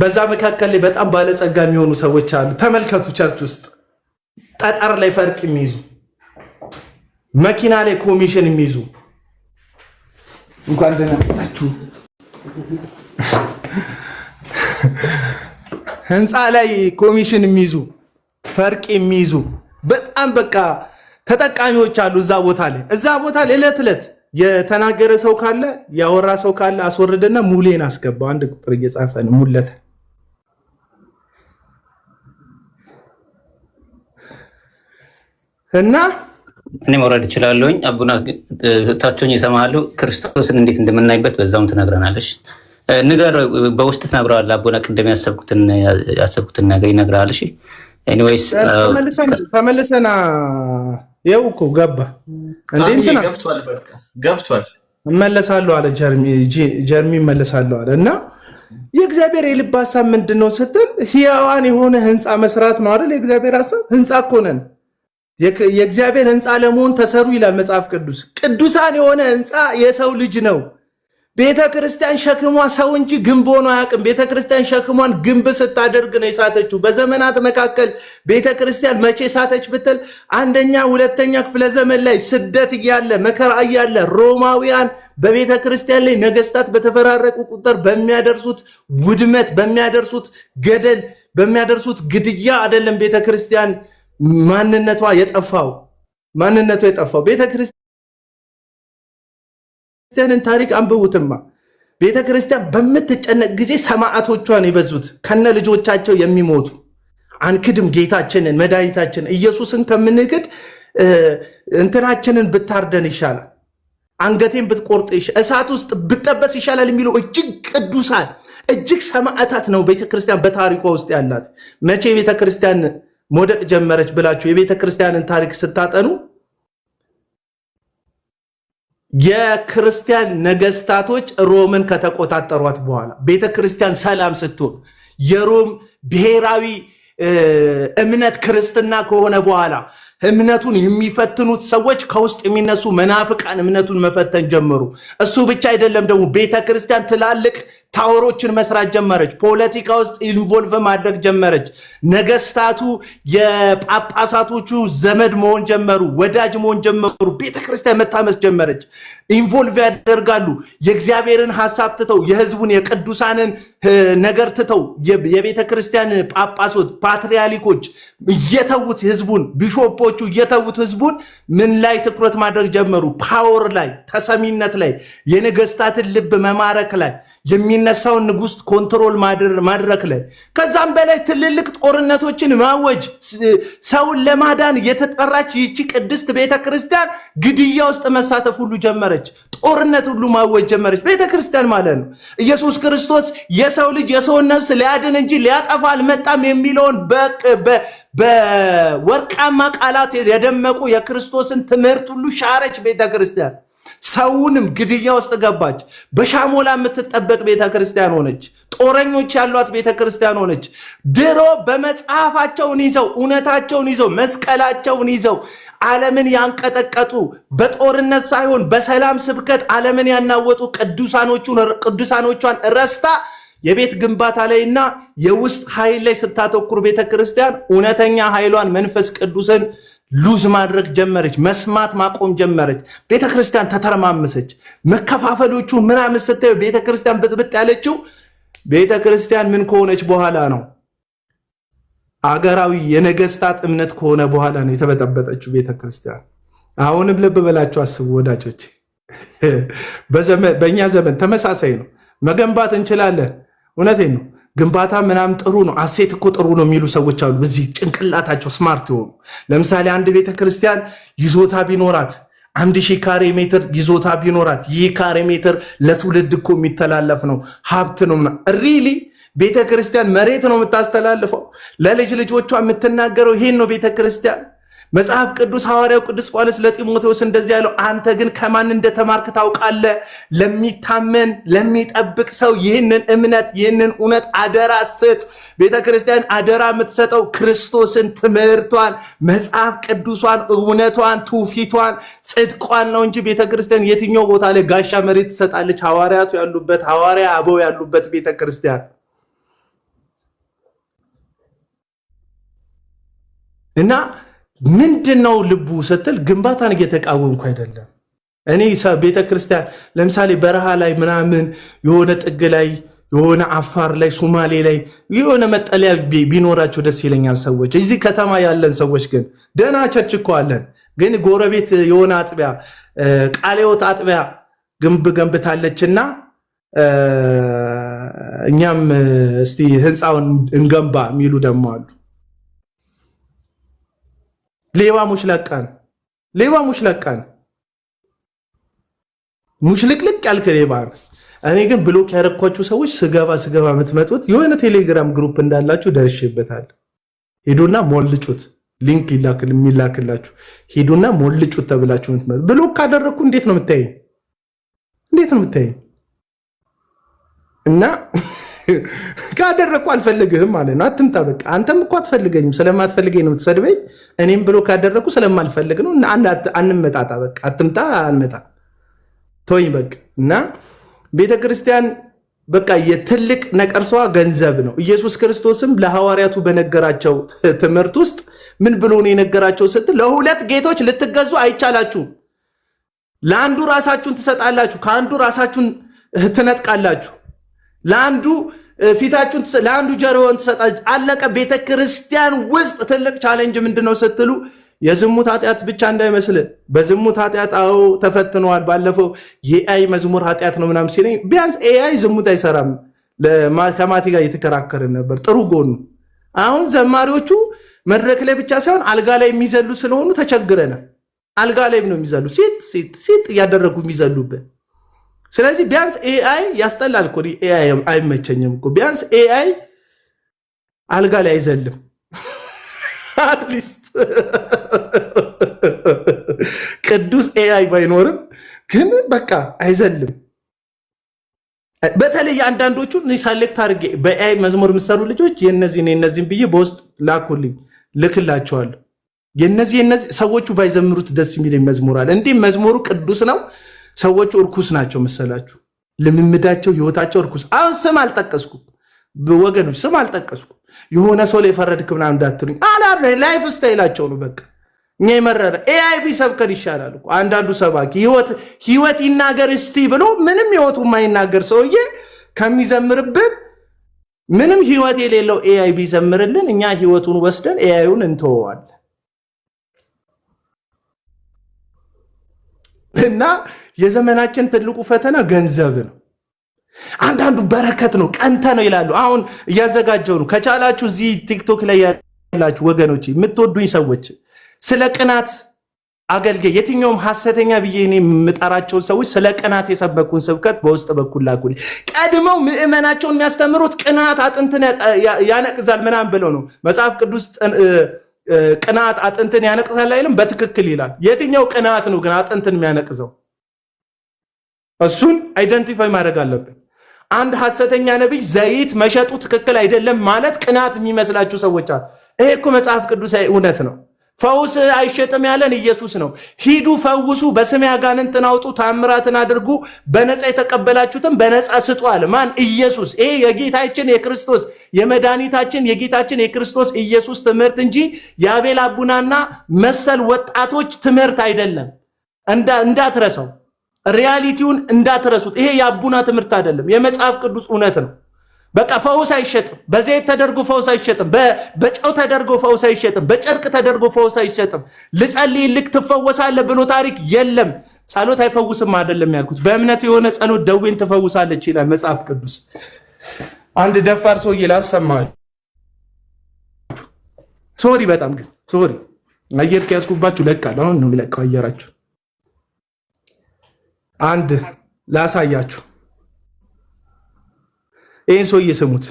በዛ መካከል ላይ በጣም ባለጸጋ የሚሆኑ ሰዎች አሉ። ተመልከቱ፣ ቸርች ውስጥ ጠጠር ላይ ፈርቅ የሚይዙ መኪና ላይ ኮሚሽን የሚይዙ እንኳን ደህና መጣችሁ። ህንፃ ላይ ኮሚሽን የሚይዙ ፈርቅ የሚይዙ በጣም በቃ ተጠቃሚዎች አሉ እዛ ቦታ ላይ ዕለት ዕለት የተናገረ ሰው ካለ ያወራ ሰው ካለ አስወርደና ሙሌን አስገባው። አንድ ቁጥር እየጻፈ ነው ሙለተ እና እኔ መውረድ እችላለሁኝ። አቡና ታቸውን ይሰማሉ። ክርስቶስን እንዴት እንደምናይበት በዛውም ትነግረናለሽ። ንገር በውስጥ ትነግረዋለህ። አቡና ቅድም ያሰብኩትን ነገር ይነግረዋል። እሺ ኤኒዌይስ ተመልሰና ይኸው እኮ ገባ እንዴ ገብቷል እመለሳለሁ አለ ጀርሚ እመለሳለሁ አለ። እና የእግዚአብሔር የልብ ሐሳብ ምንድነው ስትል ሕያዋን የሆነ ህንፃ መስራት ነው አይደል? የእግዚአብሔር ሐሳብ ህንፃ እኮ ነን። የእግዚአብሔር ህንፃ ለመሆን ተሰሩ ይላል መጽሐፍ ቅዱስ። ቅዱሳን የሆነ ህንፃ የሰው ልጅ ነው። ቤተ ክርስቲያን ሸክሟ ሰው እንጂ ግንብ ሆኖ አያውቅም። ቤተ ክርስቲያን ሸክሟን ግንብ ስታደርግ ነው የሳተችው። በዘመናት መካከል ቤተ ክርስቲያን መቼ ሳተች ብትል አንደኛ ሁለተኛ ክፍለ ዘመን ላይ ስደት እያለ መከራ እያለ ሮማውያን በቤተ ክርስቲያን ላይ ነገስታት በተፈራረቁ ቁጥር በሚያደርሱት ውድመት፣ በሚያደርሱት ገደል፣ በሚያደርሱት ግድያ አይደለም ቤተ ክርስቲያን ማንነቷ የጠፋው። ቤተ ክርስቲያንን ታሪክ አንብቡትማ። ቤተ ክርስቲያን በምትጨነቅ ጊዜ ሰማዕቶቿን የበዙት ከነ ልጆቻቸው የሚሞቱ አንክድም ጌታችንን መድኃኒታችንን ኢየሱስን ከምንክድ እንትናችንን ብታርደን ይሻላል፣ አንገቴን ብትቆርጥ እሳት ውስጥ ብጠበስ ይሻላል የሚሉ እጅግ ቅዱሳን እጅግ ሰማዕታት ነው ቤተ ክርስቲያን በታሪኳ ውስጥ ያላት። መቼ ቤተ ክርስቲያን ሞደቅ ጀመረች ብላችሁ የቤተ ክርስቲያንን ታሪክ ስታጠኑ የክርስቲያን ነገስታቶች ሮምን ከተቆጣጠሯት በኋላ ቤተ ክርስቲያን ሰላም ስትሆን የሮም ብሔራዊ እምነት ክርስትና ከሆነ በኋላ እምነቱን የሚፈትኑት ሰዎች ከውስጥ የሚነሱ መናፍቃን እምነቱን መፈተን ጀመሩ። እሱ ብቻ አይደለም ደግሞ ቤተ ክርስቲያን ትላልቅ ታወሮችን መስራት ጀመረች። ፖለቲካ ውስጥ ኢንቮልቭ ማድረግ ጀመረች። ነገስታቱ የጳጳሳቶቹ ዘመድ መሆን ጀመሩ፣ ወዳጅ መሆን ጀመሩ። ቤተክርስቲያን መታመስ ጀመረች። ኢንቮልቭ ያደርጋሉ። የእግዚአብሔርን ሐሳብ ትተው የህዝቡን የቅዱሳንን ነገር ትተው የቤተክርስቲያን ጳጳሶች ፓትሪያርኮች እየተዉት ህዝቡን፣ ቢሾፖቹ እየተዉት ህዝቡን ምን ላይ ትኩረት ማድረግ ጀመሩ? ፓወር ላይ፣ ተሰሚነት ላይ፣ የነገስታትን ልብ መማረክ ላይ፣ የሚነሳውን ንጉስ ኮንትሮል ማድረግ ላይ፣ ከዛም በላይ ትልልቅ ጦርነቶችን ማወጅ። ሰውን ለማዳን የተጠራች ይቺ ቅድስት ቤተክርስቲያን ግድያ ውስጥ መሳተፍ ሁሉ ጀመረች። ጦርነት ሁሉ ማወጅ ጀመረች ቤተክርስቲያን ማለት ነው። ኢየሱስ ክርስቶስ የሰው ልጅ የሰውን ነፍስ ሊያድን እንጂ ሊያጠፋ አልመጣም የሚለውን በወርቃማ ቃላት የደመቁ የክርስቶስን ትምህርት ሁሉ ሻረች ቤተክርስቲያን። ሰውንም ግድያ ውስጥ ገባች። በሻሞላ የምትጠበቅ ቤተክርስቲያን ሆነች። ጦረኞች ያሏት ቤተክርስቲያን ሆነች። ድሮ በመጽሐፋቸውን ይዘው እውነታቸውን ይዘው መስቀላቸውን ይዘው ዓለምን ያንቀጠቀጡ በጦርነት ሳይሆን በሰላም ስብከት ዓለምን ያናወጡ ቅዱሳኖቿን ረስታ የቤት ግንባታ ላይና የውስጥ ኃይል ላይ ስታተኩር ቤተክርስቲያን እውነተኛ ኃይሏን መንፈስ ቅዱስን ሉዝ ማድረግ ጀመረች። መስማት ማቆም ጀመረች። ቤተክርስቲያን ተተረማመሰች። መከፋፈሎቹ ምናምን ስታዩ ቤተክርስቲያን ብጥብጥ ያለችው ቤተክርስቲያን ምን ከሆነች በኋላ ነው? አገራዊ የነገስታት እምነት ከሆነ በኋላ ነው የተበጠበጠችው ቤተክርስቲያን። አሁንም ልብ በላችሁ አስቡ ወዳጆች። በእኛ ዘመን ተመሳሳይ ነው። መገንባት እንችላለን። እውነቴን ነው። ግንባታ ምናምን ጥሩ ነው፣ አሴት እኮ ጥሩ ነው የሚሉ ሰዎች አሉ። በዚህ ጭንቅላታቸው ስማርት ይሆኑ። ለምሳሌ አንድ ቤተክርስቲያን ይዞታ ቢኖራት 1000 ካሬ ሜትር ይዞታ ቢኖራት ይህ ካሬ ሜትር ለትውልድ እኮ የሚተላለፍ ነው፣ ሀብት ነው። ሪሊ ቤተክርስቲያን መሬት ነው የምታስተላልፈው፣ ለልጅ ልጆቿ የምትናገረው ይሄን ነው ቤተክርስቲያን። መጽሐፍ ቅዱስ ሐዋርያው ቅዱስ ጳውሎስ ለጢሞቴዎስ እንደዚህ ያለው፣ አንተ ግን ከማን እንደተማርክ ታውቃለህ። ለሚታመን ለሚጠብቅ ሰው ይህንን እምነት ይህንን እውነት አደራ ስጥ። ቤተክርስቲያን አደራ የምትሰጠው ክርስቶስን፣ ትምህርቷን፣ መጽሐፍ ቅዱሷን፣ እውነቷን፣ ትውፊቷን፣ ጽድቋን ነው እንጂ ቤተክርስቲያን የትኛው ቦታ ላይ ጋሻ መሬት ትሰጣለች? ሐዋርያቱ ያሉበት ሐዋርያ አበው ያሉበት ቤተክርስቲያን እና ምንድነው ልቡ ስትል ግንባታን እየተቃወምኩ አይደለም። እኔ ቤተክርስቲያን ለምሳሌ በረሃ ላይ ምናምን የሆነ ጥግ ላይ የሆነ አፋር ላይ ሶማሌ ላይ የሆነ መጠለያ ቢኖራቸው ደስ ይለኛል ሰዎች። እዚህ ከተማ ያለን ሰዎች ግን ደህና ቸርች እኮ አለን። ግን ጎረቤት የሆነ አጥቢያ ቃለ ሕይወት አጥቢያ ግንብ ገንብታለችና እኛም እስቲ ህንፃውን እንገንባ የሚሉ ደግሞ አሉ። ሌባ ሙሽለቃን ሙሽልቅልቅ ያልክ ሌባ ነው። እኔ ግን ብሎክ ያረኳችሁ ሰዎች ስገባ የምትመጡት የሆነ ቴሌግራም ግሩፕ እንዳላችሁ ደርሼበታል። ሄዱና ሞልጩት፣ ሊንክ የሚላክላችሁ ሄዱና ሞልጩት ተብላችሁ የምትመጡ ብሎክ ካደረግኩ እንዴት ነው የምታየኝ? እና ካደረግኩ አልፈልግህም ማለት ነው። አትምጣ በቃ። አንተም እኮ አትፈልገኝም፣ ስለማትፈልገኝ ነው የምትሰድበኝ። እኔም ብሎክ ካደረግኩ ስለማልፈልግ ነው። አንመጣጣ በቃ። አትምጣ፣ አንመጣ፣ ተወኝ በቃ። እና ቤተክርስቲያን በቃ የትልቅ ነቀርሷ ገንዘብ ነው። ኢየሱስ ክርስቶስም ለሐዋርያቱ በነገራቸው ትምህርት ውስጥ ምን ብሎ ነው የነገራቸው ስትል ለሁለት ጌቶች ልትገዙ አይቻላችሁም። ለአንዱ ራሳችሁን ትሰጣላችሁ፣ ከአንዱ ራሳችሁን ትነጥቃላችሁ። ለአንዱ ፊታችሁን ለአንዱ ጀርባውን ትሰጣላችሁ። አለቀ። ቤተክርስቲያን ውስጥ ትልቅ ቻሌንጅ ምንድነው ስትሉ የዝሙት ኃጢአት ብቻ እንዳይመስል። በዝሙት ኃጢአት አዎ ተፈትነዋል። ባለፈው የኤአይ መዝሙር ኃጢአት ነው ምናምን ሲለኝ ቢያንስ ኤአይ ዝሙት አይሰራም ከማቲ ጋር እየተከራከርን ነበር። ጥሩ ጎኑ አሁን ዘማሪዎቹ መድረክ ላይ ብቻ ሳይሆን አልጋ ላይ የሚዘሉ ስለሆኑ ተቸግረናል። አልጋ ላይ ነው የሚዘሉ፣ ሲጥ እያደረጉ የሚዘሉብን። ስለዚህ ቢያንስ ኤአይ ያስጠላል እኮ ኤአይ አይመቸኝም እኮ። ቢያንስ ኤአይ አልጋ ላይ አይዘልም። አትሊስት ቅዱስ ኤአይ ባይኖርም ግን በቃ አይዘልም። በተለይ አንዳንዶቹ ሳሌክት አድርጌ በኤአይ መዝሙር የምሰሩ ልጆች የነዚህን ብዬ በውስጥ ላኩልኝ፣ ልክላቸዋለሁ። የነዚህ ሰዎቹ ባይዘምሩት ደስ የሚለኝ መዝሙር አለ። እንዲህ መዝሙሩ ቅዱስ ነው፣ ሰዎቹ እርኩስ ናቸው መሰላችሁ። ልምምዳቸው ህይወታቸው እርኩስ። አሁን ስም አልጠቀስኩም ወገኖች፣ ስም አልጠቀስኩም። የሆነ ሰው ላይ ፈረድክ ምናምን እንዳትሉኝ። ላይፍ ስታይላቸው ነው በቃ። እኛ የመረረ ኤአይ ቢሰብከን ይሻላል እኮ። አንዳንዱ ሰባኪ ህይወት ይናገር እስቲ ብሎ ምንም ህይወቱ የማይናገር ሰውዬ ከሚዘምርብን ምንም ህይወት የሌለው ኤአይ ቢዘምርልን እኛ ህይወቱን ወስደን ኤአይውን እንተወዋለን። እና የዘመናችን ትልቁ ፈተና ገንዘብ ነው። አንዳንዱ በረከት ነው ቀንተ ነው ይላሉ። አሁን እያዘጋጀው ነው። ከቻላችሁ እዚህ ቲክቶክ ላይ ያላችሁ ወገኖች የምትወዱኝ ሰዎች ስለ ቅናት አገልጋይ የትኛውም ሐሰተኛ ብዬ እኔ የምጠራቸውን ሰዎች ስለ ቅናት የሰበኩን ስብከት በውስጥ በኩል ላኩልኝ። ቀድመው ምዕመናቸውን የሚያስተምሩት ቅናት አጥንትን ያነቅዛል ምናምን ብለው ነው። መጽሐፍ ቅዱስ ቅናት አጥንትን ያነቅዛል አይልም? በትክክል ይላል። የትኛው ቅናት ነው ግን አጥንትን የሚያነቅዘው? እሱን አይደንቲፋይ ማድረግ አለብን። አንድ ሐሰተኛ ነቢይ ዘይት መሸጡ ትክክል አይደለም ማለት ቅናት የሚመስላችሁ ሰዎች አሉ። ይሄ እኮ መጽሐፍ ቅዱሳዊ እውነት ነው። ፈውስ አይሸጥም ያለን ኢየሱስ ነው። ሂዱ ፈውሱ፣ በስሜ አጋንንትን አውጡ፣ ታምራትን አድርጉ፣ በነፃ የተቀበላችሁትን በነፃ ስጡ አለ። ማን? ኢየሱስ። ይሄ የጌታችን የክርስቶስ የመድኃኒታችን የጌታችን የክርስቶስ ኢየሱስ ትምህርት እንጂ የአቤል አቡናና መሰል ወጣቶች ትምህርት አይደለም። እንዳትረሳው፣ ሪያሊቲውን እንዳትረሱት። ይሄ የአቡና ትምህርት አይደለም፣ የመጽሐፍ ቅዱስ እውነት ነው። በቃ ፈውስ አይሸጥም። በዘይት ተደርጎ ፈውስ አይሸጥም። በጨው ተደርጎ ፈውስ አይሸጥም። በጨርቅ ተደርጎ ፈውስ አይሸጥም። ልጸልይ ልክ ትፈወሳለህ ብሎ ታሪክ የለም። ጸሎት አይፈውስም አይደለም ያልኩት። በእምነት የሆነ ጸሎት ደዌን ትፈውሳለች ይላል መጽሐፍ ቅዱስ። አንድ ደፋር ሰውዬ ላሰማችሁ። ሶሪ፣ በጣም ግን ሶሪ። አየር ከያዝኩባችሁ ለቃለሁ። አሁን ነው የሚለቀው አየራችሁ። አንድ ላሳያችሁ። ይህን ሰውዬ ስሙት።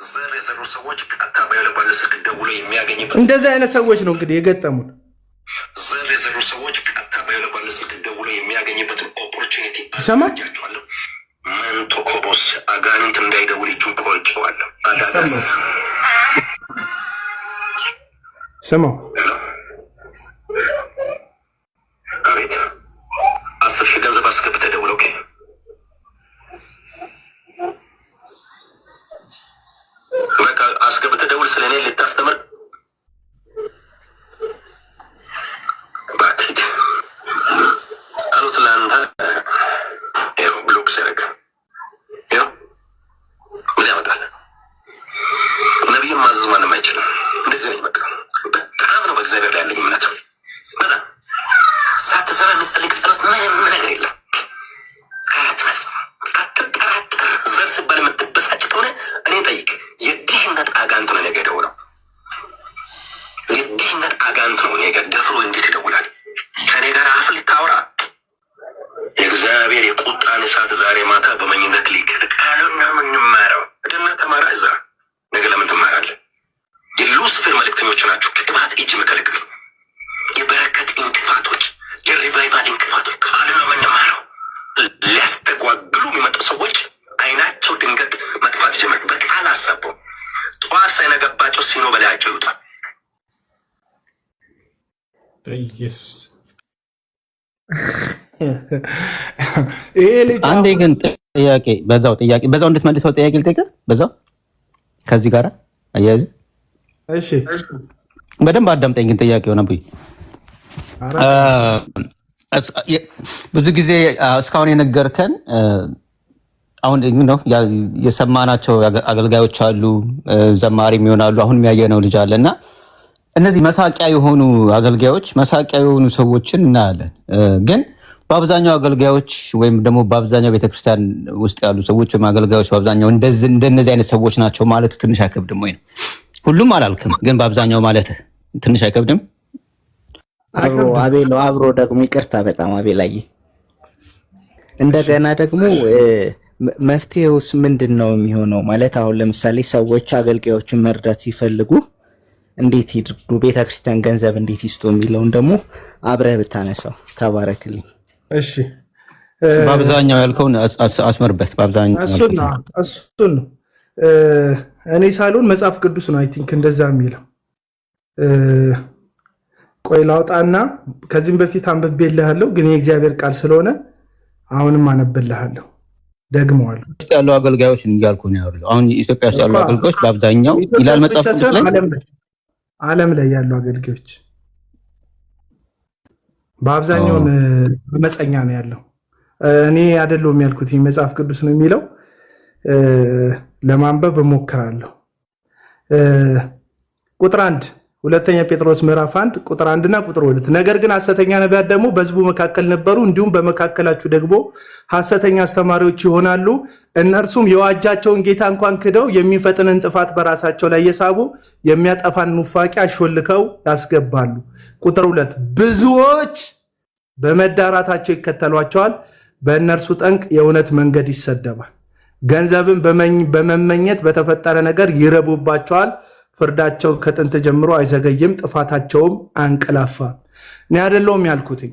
ዘር የዘሩ ሰዎች ቀጥታ ባለ ስልክ ደውሎ የሚያገኝበት እንደዚህ አይነት ሰዎች ነው እንግዲህ የገጠሙን። ዘር የዘሩ ሰዎች ቀጥታ ባለ ስልክ ደውሎ የሚያገኝበትን ኦፖርቹኒቲ ሰማችኋለሁ። መንቶኮቦስ አጋንንት እንዳይደውል እጁን ቆርጬዋለሁ። አዳዳስ ስማው። አቤት 10,000 ገንዘብ አስገብተህ ደውል። ኦኬ በቃ አስገብተህ ደውል። ስለኔ ልታስተምር ማዘዝ ማንም አይችልም። እንደዚህ ነው። በቃ በጣም ነው በእግዚአብሔር ላይ ያለኝ እምነት። በጣም ሳትሰራ መጸለይ ጸሎት ምንም ነገር የለም። አትጠራጠር። ዘር ሲባል የምትበሳጭ ከሆነ እኔ ጠይቅ። የድህነት አጋንንት ነው ነገ ደውለው። የድህነት አጋንንት ነው ነገ ደፍሮ እንዴት ይደውላል? ከኔ ጋር አፍ ልታወራ የእግዚአብሔር የቁጣን እሳት ዛሬ ማታ በመኝነት ሊገጥ ቃሉን ነው የምንማረው። እድና ተማራ እዛ ነገ ለምን ትማራለህ? የሉሲፌር መልእክተኞች ናችሁ። ቅባት እጅ መከልክል የበረከት እንቅፋቶች፣ የሪቫይቫል እንቅፋቶች ቃሉን ነው የምንማረው። ሊያስተጓግሉ የሚመጡ ሰዎች አይናቸው ድንገት መጥፋት ጀመር። በቃል አሰበው ጠዋት ሳይነገባቸው ሲኖ በላያቸው ይውጣል። ኢየሱስ ይሄ ልጅ አንዴ ግን ጥያቄ በዛው እንድትመልሰው ጥያቄ ልጠይቅህ። በዛው ከዚህ ጋር አያይዝ። እሺ በደንብ አዳምጠኝ። ግን ጥያቄ ሆነብኝ። ብዙ ጊዜ እስካሁን የነገርከን አሁን ነው የሰማናቸው አገልጋዮች አሉ፣ ዘማሪም ይሆናሉ፣ አሁን የሚያየነው ልጅ አለ እና እነዚህ መሳቂያ የሆኑ አገልጋዮች መሳቂያ የሆኑ ሰዎችን እናያለን። ግን በአብዛኛው አገልጋዮች ወይም ደግሞ በአብዛኛው ቤተክርስቲያን ውስጥ ያሉ ሰዎች ወይም አገልጋዮች በአብዛኛው እንደነዚህ አይነት ሰዎች ናቸው ማለት ትንሽ አይከብድም ወይ? ሁሉም አላልክም፣ ግን በአብዛኛው ማለት ትንሽ አይከብድም? አብሮ ደግሞ ይቅርታ በጣም አቤላዬ፣ እንደገና ደግሞ መፍትሄውስ ምንድን ነው የሚሆነው? ማለት አሁን ለምሳሌ ሰዎች አገልጋዮችን መርዳት ሲፈልጉ እንዴት ይድርዱ? ቤተክርስቲያን ገንዘብ እንዴት ይስጡ የሚለውን ደግሞ አብረህ ብታነሳው ተባረክልኝ። እሺ በአብዛኛው ያልከውን አስመርበት። በአብዛኛው እሱን ነው እኔ ሳልሆን መጽሐፍ ቅዱስ ነው አይ ቲንክ እንደዛ የሚለው። ቆይ ላውጣና ከዚህም በፊት አንብቤልሃለሁ፣ ግን የእግዚአብሔር ቃል ስለሆነ አሁንም አነብልሃለሁ። ደግመዋለሁ ያሉ አገልጋዮች እያልኩ ነው ያለው። አሁን ኢትዮጵያ ውስጥ ያሉ አገልጋዮች በአብዛኛው ይላል መጽሐፍ ቅዱስ ላይ ዓለም ላይ ያሉ አገልጋዮች በአብዛኛው መመፀኛ ነው ያለው። እኔ አይደለሁም ያልኩት፣ መጽሐፍ ቅዱስ ነው የሚለው። ለማንበብ እሞክራለሁ። ቁጥር 1 ሁለተኛ ጴጥሮስ ምዕራፍ 1 ቁጥር 1 እና ቁጥር 2 ነገር ግን ሐሰተኛ ነቢያት ደግሞ በሕዝቡ መካከል ነበሩ፣ እንዲሁም በመካከላችሁ ደግሞ ሐሰተኛ አስተማሪዎች ይሆናሉ። እነርሱም የዋጃቸውን ጌታ እንኳን ክደው የሚፈጥንን ጥፋት በራሳቸው ላይ የሳቡ የሚያጠፋን ኑፋቄ አሾልከው ያስገባሉ። ቁጥር 2 ብዙዎች በመዳራታቸው ይከተሏቸዋል፣ በእነርሱ ጠንቅ የእውነት መንገድ ይሰደባል። ገንዘብን በመመኘት በተፈጠረ ነገር ይረቡባቸዋል። ፍርዳቸው ከጥንት ጀምሮ አይዘገይም፣ ጥፋታቸውም አንቀላፋ። እኔ አይደለሁም ያልኩትኝ።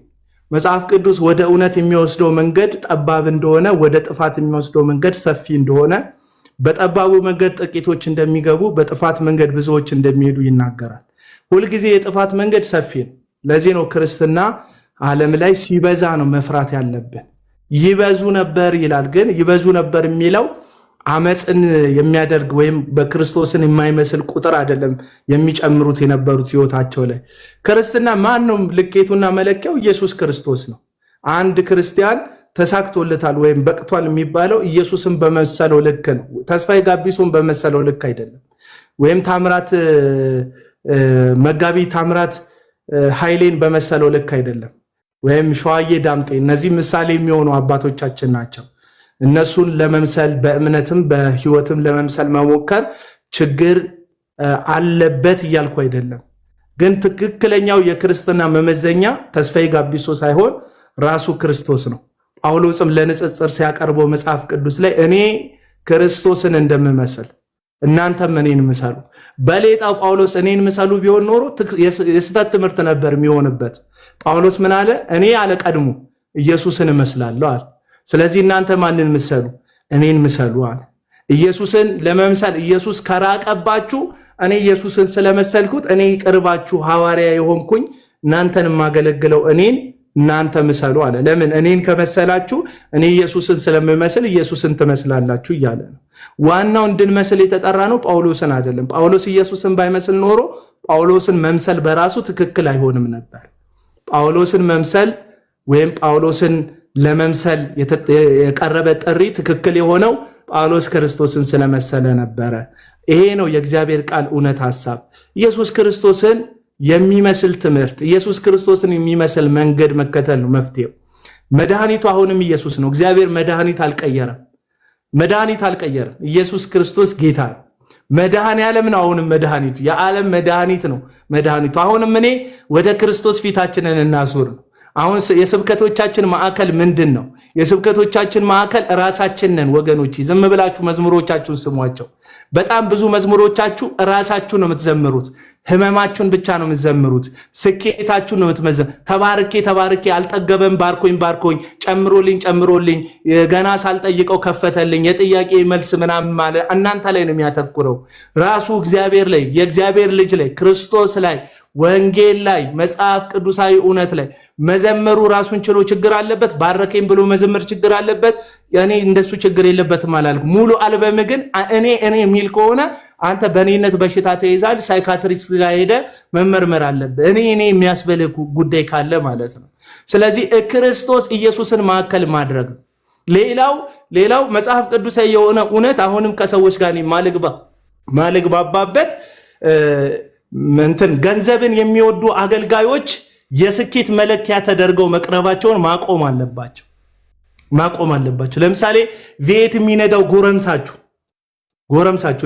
መጽሐፍ ቅዱስ ወደ እውነት የሚወስደው መንገድ ጠባብ እንደሆነ፣ ወደ ጥፋት የሚወስደው መንገድ ሰፊ እንደሆነ፣ በጠባቡ መንገድ ጥቂቶች እንደሚገቡ፣ በጥፋት መንገድ ብዙዎች እንደሚሄዱ ይናገራል። ሁልጊዜ የጥፋት መንገድ ሰፊ ነው። ለዚህ ነው ክርስትና ዓለም ላይ ሲበዛ ነው መፍራት ያለብን። ይበዙ ነበር ይላል። ግን ይበዙ ነበር የሚለው አመፅን የሚያደርግ ወይም በክርስቶስን የማይመስል ቁጥር አይደለም የሚጨምሩት የነበሩት ህይወታቸው ላይ። ክርስትና ማንም ልኬቱና መለኪያው ኢየሱስ ክርስቶስ ነው። አንድ ክርስቲያን ተሳክቶለታል ወይም በቅቷል የሚባለው ኢየሱስን በመሰለው ልክ ነው። ተስፋዬ ጋቢሶን በመሰለው ልክ አይደለም። ወይም ታምራት መጋቢ ታምራት ኃይሌን በመሰለው ልክ አይደለም። ወይም ሸዋዬ ዳምጤ፣ እነዚህ ምሳሌ የሚሆኑ አባቶቻችን ናቸው። እነሱን ለመምሰል በእምነትም በህይወትም ለመምሰል መሞከር ችግር አለበት እያልኩ አይደለም። ግን ትክክለኛው የክርስትና መመዘኛ ተስፋዬ ጋቢሶ ሳይሆን ራሱ ክርስቶስ ነው። ጳውሎስም ለንጽጽር ሲያቀርበው መጽሐፍ ቅዱስ ላይ እኔ ክርስቶስን እንደምመስል እናንተም እኔን ምሰሉ። በሌጣው ጳውሎስ እኔን ምሰሉ ቢሆን ኖሮ የስተት ትምህርት ነበር የሚሆንበት። ጳውሎስ ምን አለ? እኔ አለ ቀድሞ ኢየሱስን እመስላለሁ አለ። ስለዚህ እናንተ ማንን ምሰሉ? እኔን ምሰሉ አለ። ኢየሱስን ለመምሰል ኢየሱስ ከራቀባችሁ እኔ ኢየሱስን ስለመሰልኩት እኔ ቅርባችሁ ሐዋርያ የሆንኩኝ እናንተን የማገለግለው እኔን እናንተ ምሰሉ አለ። ለምን? እኔን ከመሰላችሁ እኔ ኢየሱስን ስለምመስል ኢየሱስን ትመስላላችሁ እያለ ነው። ዋናው እንድንመስል የተጠራ ነው ጳውሎስን አይደለም። ጳውሎስ ኢየሱስን ባይመስል ኖሮ ጳውሎስን መምሰል በራሱ ትክክል አይሆንም ነበር። ጳውሎስን መምሰል ወይም ጳውሎስን ለመምሰል የቀረበ ጥሪ ትክክል የሆነው ጳውሎስ ክርስቶስን ስለመሰለ ነበረ። ይሄ ነው የእግዚአብሔር ቃል እውነት ሐሳብ። ኢየሱስ ክርስቶስን የሚመስል ትምህርት፣ ኢየሱስ ክርስቶስን የሚመስል መንገድ መከተል ነው መፍትሄው። መድኃኒቱ አሁንም ኢየሱስ ነው። እግዚአብሔር መድኃኒት አልቀየረም። ኢየሱስ ክርስቶስ ጌታ ነው። መድኃኔ ዓለም ነው። አሁንም መድኃኒቱ የዓለም መድኃኒት ነው። መድኃኒቱ አሁንም እኔ ወደ ክርስቶስ ፊታችንን እናዙር ነው። አሁን የስብከቶቻችን ማዕከል ምንድን ነው? የስብከቶቻችን ማዕከል ራሳችን ነን ወገኖች። ዝም ብላችሁ መዝሙሮቻችሁን ስሟቸው። በጣም ብዙ መዝሙሮቻችሁ ራሳችሁ ነው የምትዘምሩት። ህመማችሁን ብቻ ነው የምትዘምሩት። ስኬታችሁን ነው የምትመዘምሩት። ተባርኬ አልጠገበም፣ ባርኮኝ፣ ጨምሮልኝ፣ ገና ሳልጠይቀው ከፈተልኝ፣ የጥያቄ መልስ ምናምን ማለት እናንተ ላይ ነው የሚያተኩረው። ራሱ እግዚአብሔር ላይ፣ የእግዚአብሔር ልጅ ላይ፣ ክርስቶስ ላይ፣ ወንጌል ላይ፣ መጽሐፍ ቅዱሳዊ እውነት ላይ መዘመሩ ራሱን ችሎ ችግር አለበት። ባረከኝ ብሎ መዘመር ችግር አለበት። እኔ እንደሱ ችግር የለበትም አላልኩም። ሙሉ አልበም ግን እኔ የሚል ከሆነ አንተ በእኔነት በሽታ ተይዛል፣ ሳይካትሪስት ጋር ሄደ መመርመር አለበት። እኔ የሚያስበልህ ጉዳይ ካለ ማለት ነው። ስለዚህ ክርስቶስ ኢየሱስን ማዕከል ማድረግ ነው። ሌላው መጽሐፍ ቅዱሳዊ የሆነ እውነት አሁንም ከሰዎች ጋር ማልግባባበት ገንዘብን የሚወዱ አገልጋዮች የስኬት መለኪያ ተደርገው መቅረባቸውን ማቆም አለባቸው። ለምሳሌ ቪኤት የሚነዳው ጎረምሳችሁ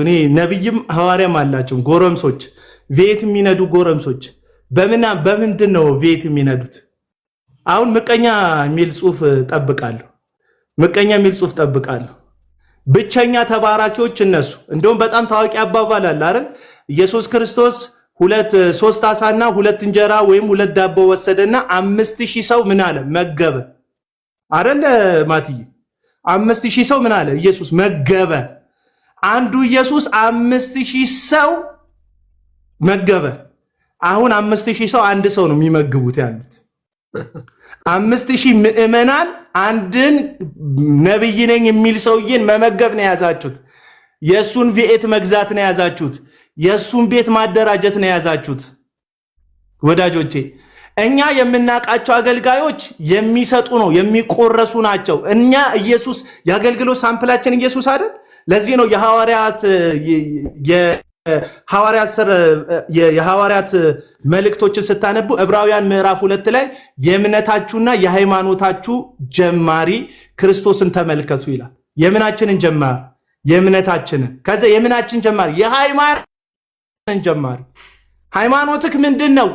እኔ ነብይም ሐዋርያም አላቸው። ጎረምሶች ቪኤት የሚነዱ ጎረምሶች በምንድን ነው ቪኤት የሚነዱት? አሁን ምቀኛ የሚል ጽሑፍ ጠብቃለሁ። ብቸኛ ተባራኪዎች እነሱ። እንደውም በጣም ታዋቂ አባባል አለ አይደል? ኢየሱስ ክርስቶስ 3 ዓሳና 2 እንጀራ ወይም 2 ዳቦ ወሰደና 5000 ሰው ምን አለ? መገበ አይደል ማትዬ? 5000 ሰው ምን አለ? ኢየሱስ መገበ። አንዱ ኢየሱስ 5000 ሰው መገበ። አሁን 5000 ሰው አንድ ሰው ነው የሚመግቡት ያሉት። 5000 ምዕመናን አንድን ነብይ ነኝ የሚል ሰውዬን መመገብ ነው የያዛችሁት። የሱን ቪኤት መግዛት ነው የያዛችሁት። የሱን ቤት ማደራጀት ነው የያዛችሁት። ወዳጆቼ እኛ የምናውቃቸው አገልጋዮች የሚሰጡ ነው የሚቆረሱ ናቸው። እኛ ኢየሱስ የአገልግሎት ሳምፕላችን ኢየሱስ አይደል? ለዚህ ነው የሐዋርያት መልእክቶችን ስታነቡ ዕብራውያን ምዕራፍ 2 ላይ የእምነታችሁና የሃይማኖታችሁ ጀማሪ ክርስቶስን ተመልከቱ ይላል። የምናችንን ጀማሪ የእምነታችንን ከዛ የምናችን ጀማሪ የሃይማኖትን ጀማሪ። ሃይማኖትክ ምንድን ነው?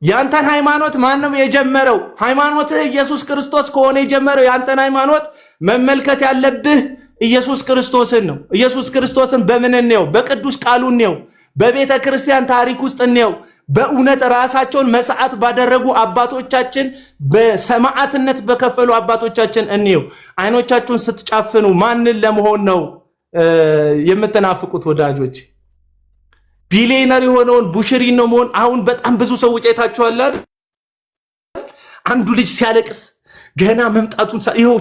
ያንተን ሃይማኖት ማንም የጀመረው? ሃይማኖትህ ኢየሱስ ክርስቶስ ከሆነ የጀመረው ያንተን ሃይማኖት መመልከት ያለብህ ኢየሱስ ክርስቶስን ነው። ኢየሱስ ክርስቶስን በምን ነው? በቅዱስ ቃሉ ነው። በቤተ ክርስቲያን ታሪክ ውስጥ ነው። በእውነት ራሳቸውን መስዋዕት ባደረጉ አባቶቻችን፣ በሰማዕትነት በከፈሉ አባቶቻችን እንየው። አይኖቻችሁን ስትጫፍኑ ማንን ለመሆን ነው የምትናፍቁት ወዳጆች? ቢሊየነር የሆነውን ቡሽሪን ነው መሆን። አሁን በጣም ብዙ ሰዎች አይታችኋል አይደል? አንዱ ልጅ ሲያለቅስ ገና መምጣቱን ይኸው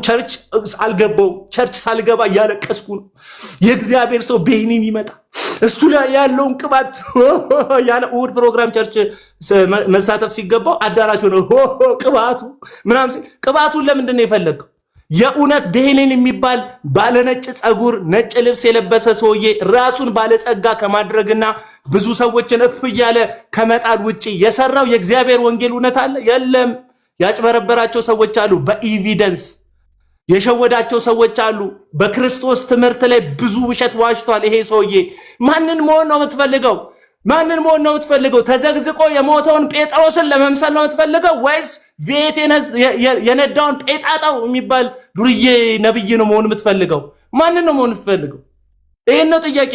ቸርች ሳልገባ እያለቀስኩ ነው። የእግዚአብሔር ሰው ቤኒን ይመጣ እሱ ላይ ያለውን ቅባት ያለ እሑድ ፕሮግራም ቸርች መሳተፍ ሲገባው አዳራሽ ሆነ ቅባቱ ምናምን። ቅባቱን ለምንድን ነው የፈለገው? የእውነት ቤኒን የሚባል ባለነጭ ጸጉር ነጭ ልብስ የለበሰ ሰውዬ ራሱን ባለጸጋ ከማድረግና ብዙ ሰዎችን እፍ እያለ ከመጣል ውጪ የሰራው የእግዚአብሔር ወንጌል እውነት አለ? የለም። ያጭበረበራቸው ሰዎች አሉ። በኤቪደንስ የሸወዳቸው ሰዎች አሉ። በክርስቶስ ትምህርት ላይ ብዙ ውሸት ዋሽቷል ይሄ ሰውዬ። ማንን መሆን ነው የምትፈልገው? ተዘግዝቆ የሞተውን ጴጥሮስን ለመምሰል ነው የምትፈልገው? ወይስ ቪኤት የነዳውን ጴጣጣው የሚባል ዱርዬ ነብይ ነው መሆን የምትፈልገው? ማንን ነው መሆን የምትፈልገው? ይሄን ነው ጥያቄ።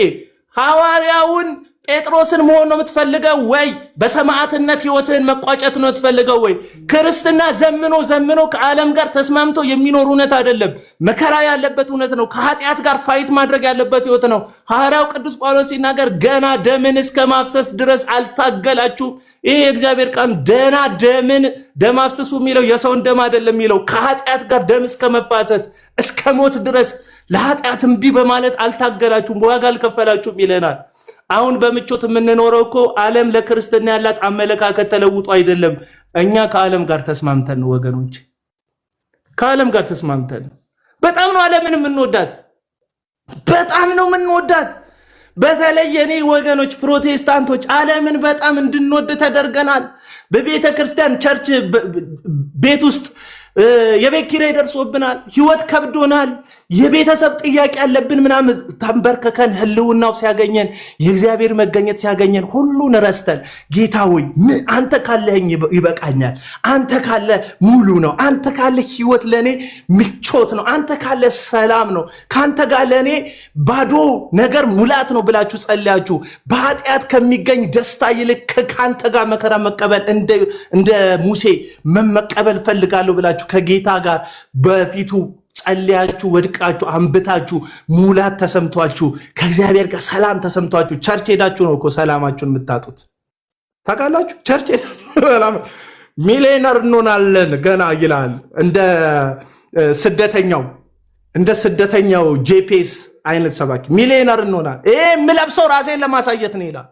ሐዋርያውን ጴጥሮስን መሆን ነው የምትፈልገው ወይ በሰማዕትነት ህይወትህን መቋጨት ነው የምትፈልገው? ወይ ክርስትና ዘምኖ ከዓለም ጋር ተስማምቶ የሚኖር እውነት አይደለም። መከራ ያለበት እውነት ነው። ከኃጢአት ጋር ፋይት ማድረግ ያለበት ህይወት ነው። ሐዋርያው ቅዱስ ጳውሎስ ሲናገር ገና ደምን እስከ ማፍሰስ ድረስ አልታገላችሁ። ይሄ የእግዚአብሔር ቃል ደም አፍስሱ የሚለው የሰውን ደም አይደለም የሚለው። ከኃጢአት ጋር ደም እስከ መፋሰስ እስከ ሞት ድረስ ለኃጢአት እምቢ በማለት አልታገላችሁም፣ ዋጋ አልከፈላችሁም ይለናል። አሁን በምቾት የምንኖረው እኮ ዓለም ለክርስትና ያላት አመለካከት ተለውጦ አይደለም። እኛ ከዓለም ጋር ተስማምተን ነው ወገኖች፣ ከዓለም ጋር ተስማምተን በጣም ነው ዓለምን የምንወዳት። በጣም ነው የምንወዳት። በተለይ የኔ ወገኖች ፕሮቴስታንቶች ዓለምን በጣም እንድንወድ ተደርገናል። በቤተ ክርስቲያን ቸርች ቤት ውስጥ የቤት ኪራይ ደርሶብናል፣ ህይወት ከብዶናል፣ የቤተሰብ ጥያቄ ያለብን ምናምን ተንበርከከን ህልውናው ሲያገኘን የእግዚአብሔር መገኘት ሲያገኘን ሁሉን ረስተን ጌታ ሆይ አንተ ካለህኝ ይበቃኛል፣ አንተ ካለ ሙሉ ነው፣ አንተ ካለ ህይወት ለኔ ምቾት ነው፣ አንተ ካለ ሰላም ነው፣ ካንተ ጋር ለኔ ባዶ ነገር ሙላት ነው ብላችሁ ጸልያችሁ በኃጢአት ከሚገኝ ደስታ ይልቅ ካንተ ጋር መከራ መቀበል እንደ ሙሴ መቀበል ፈልጋለሁ ብላችሁ ከጌታ ጋር በፊቱ ጸልያችሁ ወድቃችሁ አንብታችሁ ሙላት ተሰምቷችሁ ከእግዚአብሔር ጋር ሰላም ተሰምቷችሁ ቸርች ሄዳችሁ ነው እኮ ሰላማችሁን የምታጡት። ታውቃላችሁ? ቸርች ሄዳችሁ ሚሊዮነር እንሆናለን ገና ይላል እንደ ስደተኛው ጄፒኤስ አይነት ሰባኪ ሚሊዮነር እንሆናለን። ይሄ የምለብሰው ራሴን ለማሳየት ነው ይላል።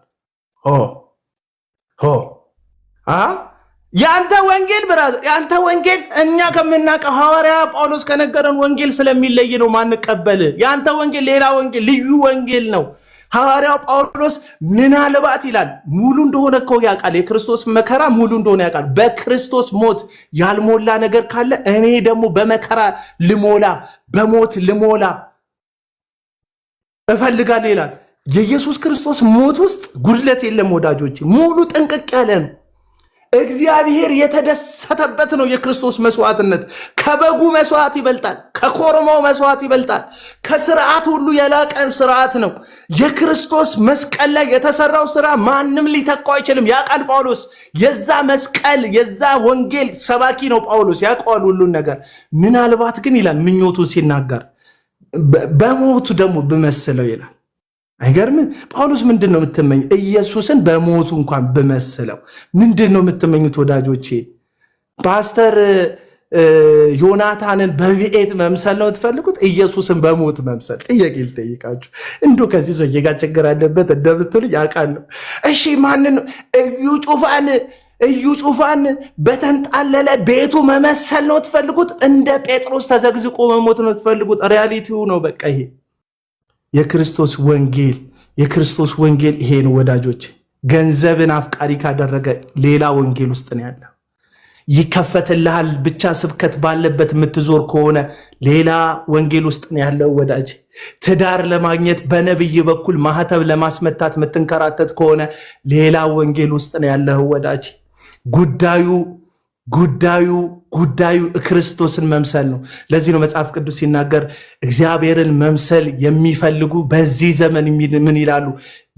ያንተ ወንጌል ብራዘር፣ ያንተ ወንጌል እኛ ከምናውቀው ሐዋርያ ጳውሎስ ከነገረን ወንጌል ስለሚለይ ነው ማንቀበል። ያንተ ወንጌል ሌላ ወንጌል፣ ልዩ ወንጌል ነው። ሐዋርያው ጳውሎስ ምናልባት ይላል ሙሉ እንደሆነ እኮ ያውቃል። የክርስቶስ መከራ ሙሉ እንደሆነ ያውቃል። በክርስቶስ ሞት ያልሞላ ነገር ካለ እኔ ደግሞ በመከራ በሞት ልሞላ እፈልጋለሁ ይላል። የኢየሱስ ክርስቶስ ሞት ውስጥ ጉድለት የለም ወዳጆች፣ ሙሉ ጥንቅቅ ያለ ነው። እግዚአብሔር የተደሰተበት ነው። የክርስቶስ መስዋዕትነት ከበጉ መስዋዕት ይበልጣል፣ ከኮርማው መስዋዕት ይበልጣል። ከስርዓት ሁሉ የላቀ ስርዓት ነው። የክርስቶስ መስቀል ላይ የተሰራው ስራ ማንም ሊተካው አይችልም። ያውቃል ጳውሎስ። የዛ መስቀል የዛ ወንጌል ሰባኪ ነው ጳውሎስ፣ ያውቀዋል ሁሉን ነገር። ምናልባት ግን ይላል ምኞቱን ሲናገር በሞቱ ደግሞ ብመስለው ይላል። አይገርምም? ጳውሎስ ምንድን ነው የምትመኝ? ኢየሱስን በሞቱ እንኳን ብመስለው ምንድን ነው የምትመኙት ወዳጆቼ? ፓስተር ዮናታንን በቪኤት መምሰል ነው የምትፈልጉት? ኢየሱስን በሞት መምሰል? ጥያቄ ልጠይቃችሁ። እንዶ ከዚህ ሰውዬ ጋር ችግር አለበት እንደምትሉ ያውቃለሁ። እሺ ማንን? እዩ ጩፋን በተንጣለለ ቤቱ መመሰል ነው የምትፈልጉት? እንደ ጴጥሮስ ተዘግዝቆ መሞት ነው የምትፈልጉት? ሪያሊቲው ነው በቃ ይሄ። የክርስቶስ ወንጌል ይሄ ነው ወዳጆች። ገንዘብን አፍቃሪ ካደረገ ሌላ ወንጌል ውስጥ ነው ያለው። ይከፈትልሃል ብቻ ስብከት ባለበት የምትዞር ከሆነ ሌላ ወንጌል ውስጥ ነው ያለው ወዳጅ። ትዳር ለማግኘት በነብይ በኩል ማህተብ ለማስመታት የምትንከራተት ከሆነ ሌላ ወንጌል ውስጥ ነው ያለው ወዳጅ። ጉዳዩ ክርስቶስን መምሰል ነው። ለዚህ ነው መጽሐፍ ቅዱስ ሲናገር እግዚአብሔርን መምሰል የሚፈልጉ በዚህ ዘመን ምን ይላሉ?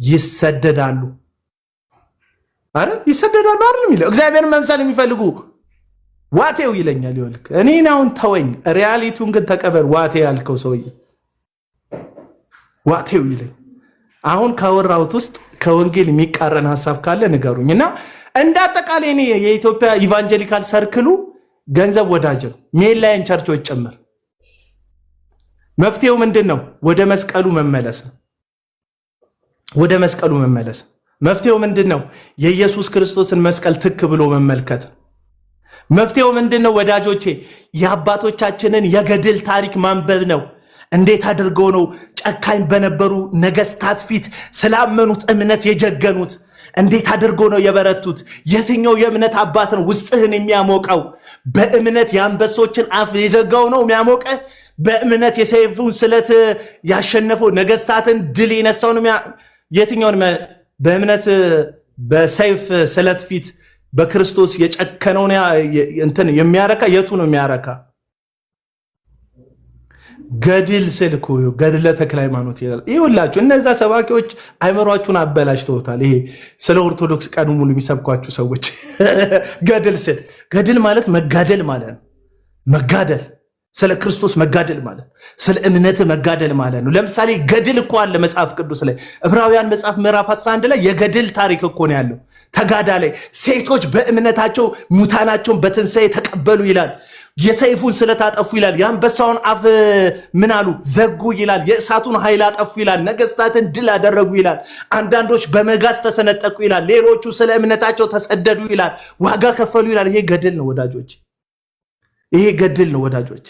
ይሰደዳሉ አይደል? ይሰደዳሉ አይደል የሚለው። እግዚአብሔርን መምሰል የሚፈልጉ ዋቴው ይለኛል። ይወልክ እኔን አሁን ተወኝ፣ ሪያሊቲውን ግን ተቀበል። ዋቴ ያልከው ሰውዬ ዋቴው ይለኝ። አሁን ካወራሁት ውስጥ ከወንጌል የሚቃረን ሐሳብ ካለ ንገሩኝ። እና እንዳጠቃላይ እኔ የኢትዮጵያ ኢቫንጀሊካል ሰርክሉ ገንዘብ ወዳጅ ነው። ሜንላይን ቸርቾች ጭምር። መፍትሄው ምንድን ነው? ወደ መስቀሉ መመለስ። መፍትሄው ምንድን ነው? የኢየሱስ ክርስቶስን መስቀል ትክ ብሎ መመልከት። መፍትሄው ምንድን ነው ወዳጆቼ? የአባቶቻችንን የገድል ታሪክ ማንበብ ነው። እንዴት አድርገው ነው ጨካኝ በነበሩ ነገስታት ፊት ስላመኑት እምነት የጀገኑት? እንዴት አድርገው ነው የበረቱት? የትኛው የእምነት አባት ነው ውስጥህን የሚያሞቀው? በእምነት የአንበሶችን አፍ የዘጋው ነው የሚያሞቀ? በእምነት የሰይፉን ስለት ያሸነፈው ነገስታትን ድል የነሳው ነው? የትኛውን በእምነት በሰይፍ ስለት ፊት በክርስቶስ የጨከነውን እንትን የሚያረካ የቱ ነው የሚያረካ? ገድል ስልኩ ገድለ ተክለ ሃይማኖት ይላል። ይኸውላችሁ እነዛ ሰባኪዎች አይምሯችሁን አበላሽተውታል። ይሄ ስለ ኦርቶዶክስ ቀኑ ሙሉ የሚሰብኳችሁ ሰዎች ገድል ማለት መጋደል ማለት ነው። መጋደል ስለ ክርስቶስ መጋደል ማለት ስለ እምነት መጋደል ማለት ነው። ለምሳሌ ገድል እኮ አለ መጽሐፍ ቅዱስ ላይ ዕብራውያን መጽሐፍ ምዕራፍ 11 ላይ የገድል ታሪክ እኮ ነው ያለው። ተጋዳላይ ሴቶች በእምነታቸው ሙታናቸውን በትንሣኤ ተቀበሉ ይላል። የሰይፉን ስለታጠፉ ይላል። የአንበሳውን አፍ ምን አሉ? ዘጉ ይላል። የእሳቱን ኃይል አጠፉ ይላል። ነገስታትን ድል አደረጉ ይላል። አንዳንዶች በመጋዝ ተሰነጠቁ ይላል። ሌሎቹ ስለ እምነታቸው ተሰደዱ ይላል። ዋጋ ከፈሉ ይላል። ይሄ ገድል ነው ወዳጆች። ይሄ ገድል ነው ወዳጆች።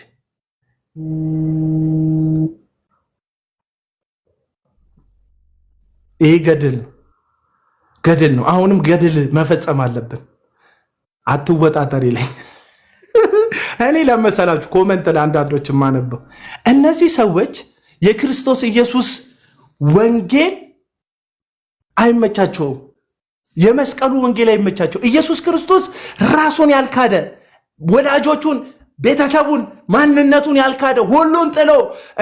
ይሄ ገድል ነው። አሁንም ገድል መፈጸም አለብን። አትወጣጠር ይለኝ። እኔ ለመሰላችሁ ኮመንት ለአንዳንዶች የማነበው እነዚህ ሰዎች የክርስቶስ ኢየሱስ ወንጌል አይመቻቸውም። የመስቀሉ ወንጌል አይመቻቸው። ኢየሱስ ክርስቶስ ራሱን ያልካደ ወላጆቹን፣ ቤተሰቡን፣ ማንነቱን ያልካደ ሁሉን ጥሎ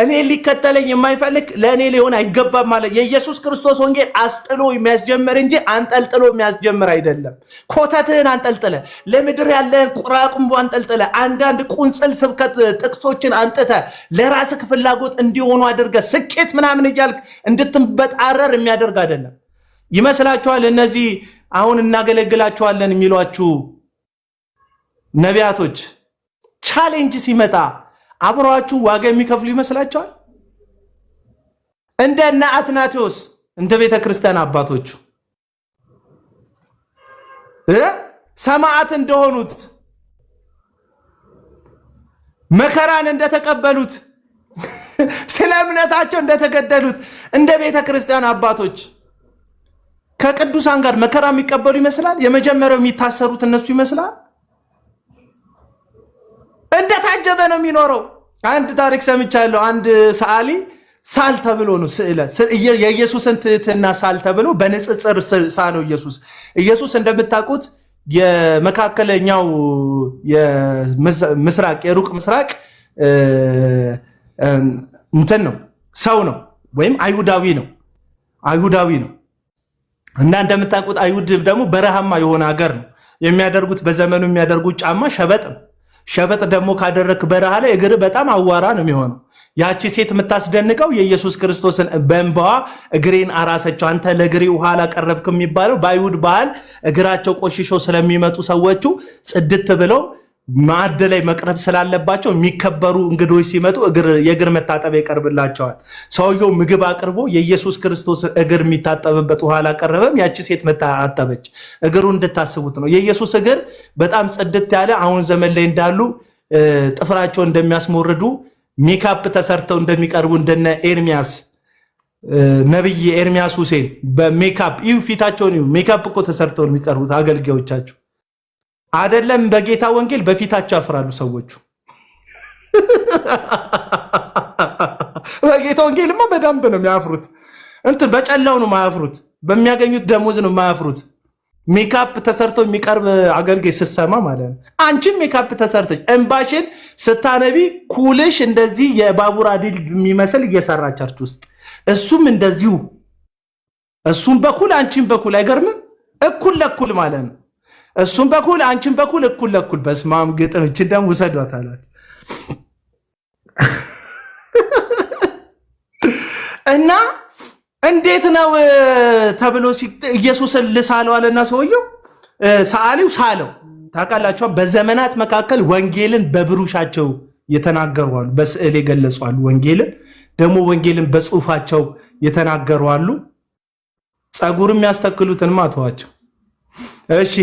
እኔ ሊከተለኝ የማይፈልግ ለእኔ ሊሆን አይገባም ማለት የኢየሱስ ክርስቶስ ወንጌል አስጥሎ የሚያስጀምር እንጂ አንጠልጥሎ የሚያስጀምር አይደለም። ኮተትህን አንጠልጥለ፣ ለምድር ያለህን ቁራቁምቦ አንጠልጥለ፣ አንዳንድ ቁንጽል ስብከት ጥቅሶችን አንጥተ ለራስህ ፍላጎት እንዲሆኑ አድርገ ስኬት ምናምን እያልክ እንድትበጣረር የሚያደርግ አይደለም። ይመስላችኋል እነዚህ አሁን እናገለግላችኋለን የሚሏችሁ ነቢያቶች ቻሌንጅ ሲመጣ አብረዋችሁ ዋጋ የሚከፍሉ ይመስላችኋል? እንደነ አትናቴዎስ እንደ ቤተ ክርስቲያን አባቶቹ ሰማዕት እንደሆኑት መከራን እንደተቀበሉት ስለ እምነታቸው እንደተገደሉት እንደ ቤተ ክርስቲያን አባቶች ከቅዱሳን ጋር መከራ የሚቀበሉ ይመስላል? የመጀመሪያው የሚታሰሩት እነሱ ይመስላል? እንደታጀበ ነው የሚኖረው። አንድ ታሪክ ሰምቻለሁ። አንድ ሰዓሊ ሳል ተብሎ ነው የኢየሱስን ትህትና ሳል ተብሎ በንጽጽር ሳለው ኢየሱስ እንደምታውቁት የመካከለኛው የምስራቅ የሩቅ ምስራቅ እንትን ነው ሰው ነው ወይም አይሁዳዊ ነው እና እንደምታውቁት አይሁድ ደግሞ በረሃማ የሆነ ሀገር ነው የሚያደርጉት። በዘመኑ የሚያደርጉት ጫማ ሸበጥ ደግሞ ካደረክ በረሃ ላይ እግር በጣም አዋራ ነው የሚሆነው። ያቺ ሴት የምታስደንቀው የኢየሱስ ክርስቶስን በእንባዋ እግሬን አራሰችው። አንተ ለእግሬ ውሃ አላቀረብክ የሚባለው በአይሁድ ባህል እግራቸው ቆሽሾ ስለሚመጡ ሰዎቹ ጽድት ብለው ማዕድ ላይ መቅረብ ስላለባቸው የሚከበሩ እንግዶች ሲመጡ የእግር መታጠቢያ ይቀርብላቸዋል። ሰውየው ምግብ አቅርቦ የኢየሱስ ክርስቶስ እግር የሚታጠብበት ውሃ አላቀረበም። ያቺ ሴት መታጠበች። እግሩ እንድታስቡት ነው። የኢየሱስ እግር በጣም ጽድት ያለ አሁን ዘመን ላይ እንዳሉ ጥፍራቸው እንደሚያስሞርዱ ሜካፕ ተሰርተው እንደሚቀርቡ እንደነ ኤርሚያስ ነብይ ኤርሚያስ ሁሴን በሜካፕ ፊታቸውን ሜካፕ እኮ ተሰርተው የሚቀርቡት አገልጋዮቻቸው አይደለም። በጌታ ወንጌል በፊታቸው ያፍራሉ ሰዎቹ። በጌታ ወንጌልማ በደንብ ነው የሚያፍሩት። እንትን በጨላው ነው የማያፍሩት፣ በሚያገኙት ደሞዝ ነው የማያፍሩት። ሜካፕ ተሰርቶ የሚቀርብ አገልጋይ ስትሰማ ማለት ነው። አንቺም ሜካፕ ተሰርተሽ እንባሽን ስታነቢ ኩልሽ እንደዚህ የባቡር ሀዲድ የሚመስል እየሰራች ቸርች ውስጥ እሱም እንደዚሁ እሱም በኩል አንቺም በኩል አይገርምም? እኩል ለኩል ማለት ነው። እሱም በኩል አንቺም በኩል እኩል ለኩል። በስማም ግጥም እችን ደግሞ ውሰዷት አላል እና እንዴት ነው ተብሎ ኢየሱስን ልሳለው አለና ሰውየው ሰዓሊው ሳለው። ታውቃላችሁ በዘመናት መካከል ወንጌልን በብሩሻቸው የተናገሩ አሉ፣ በስዕል የገለጹ አሉ። ወንጌልን በጽሁፋቸው የተናገሩ አሉ። ጸጉርም ያስተክሉትንም አተዋቸው። እሺ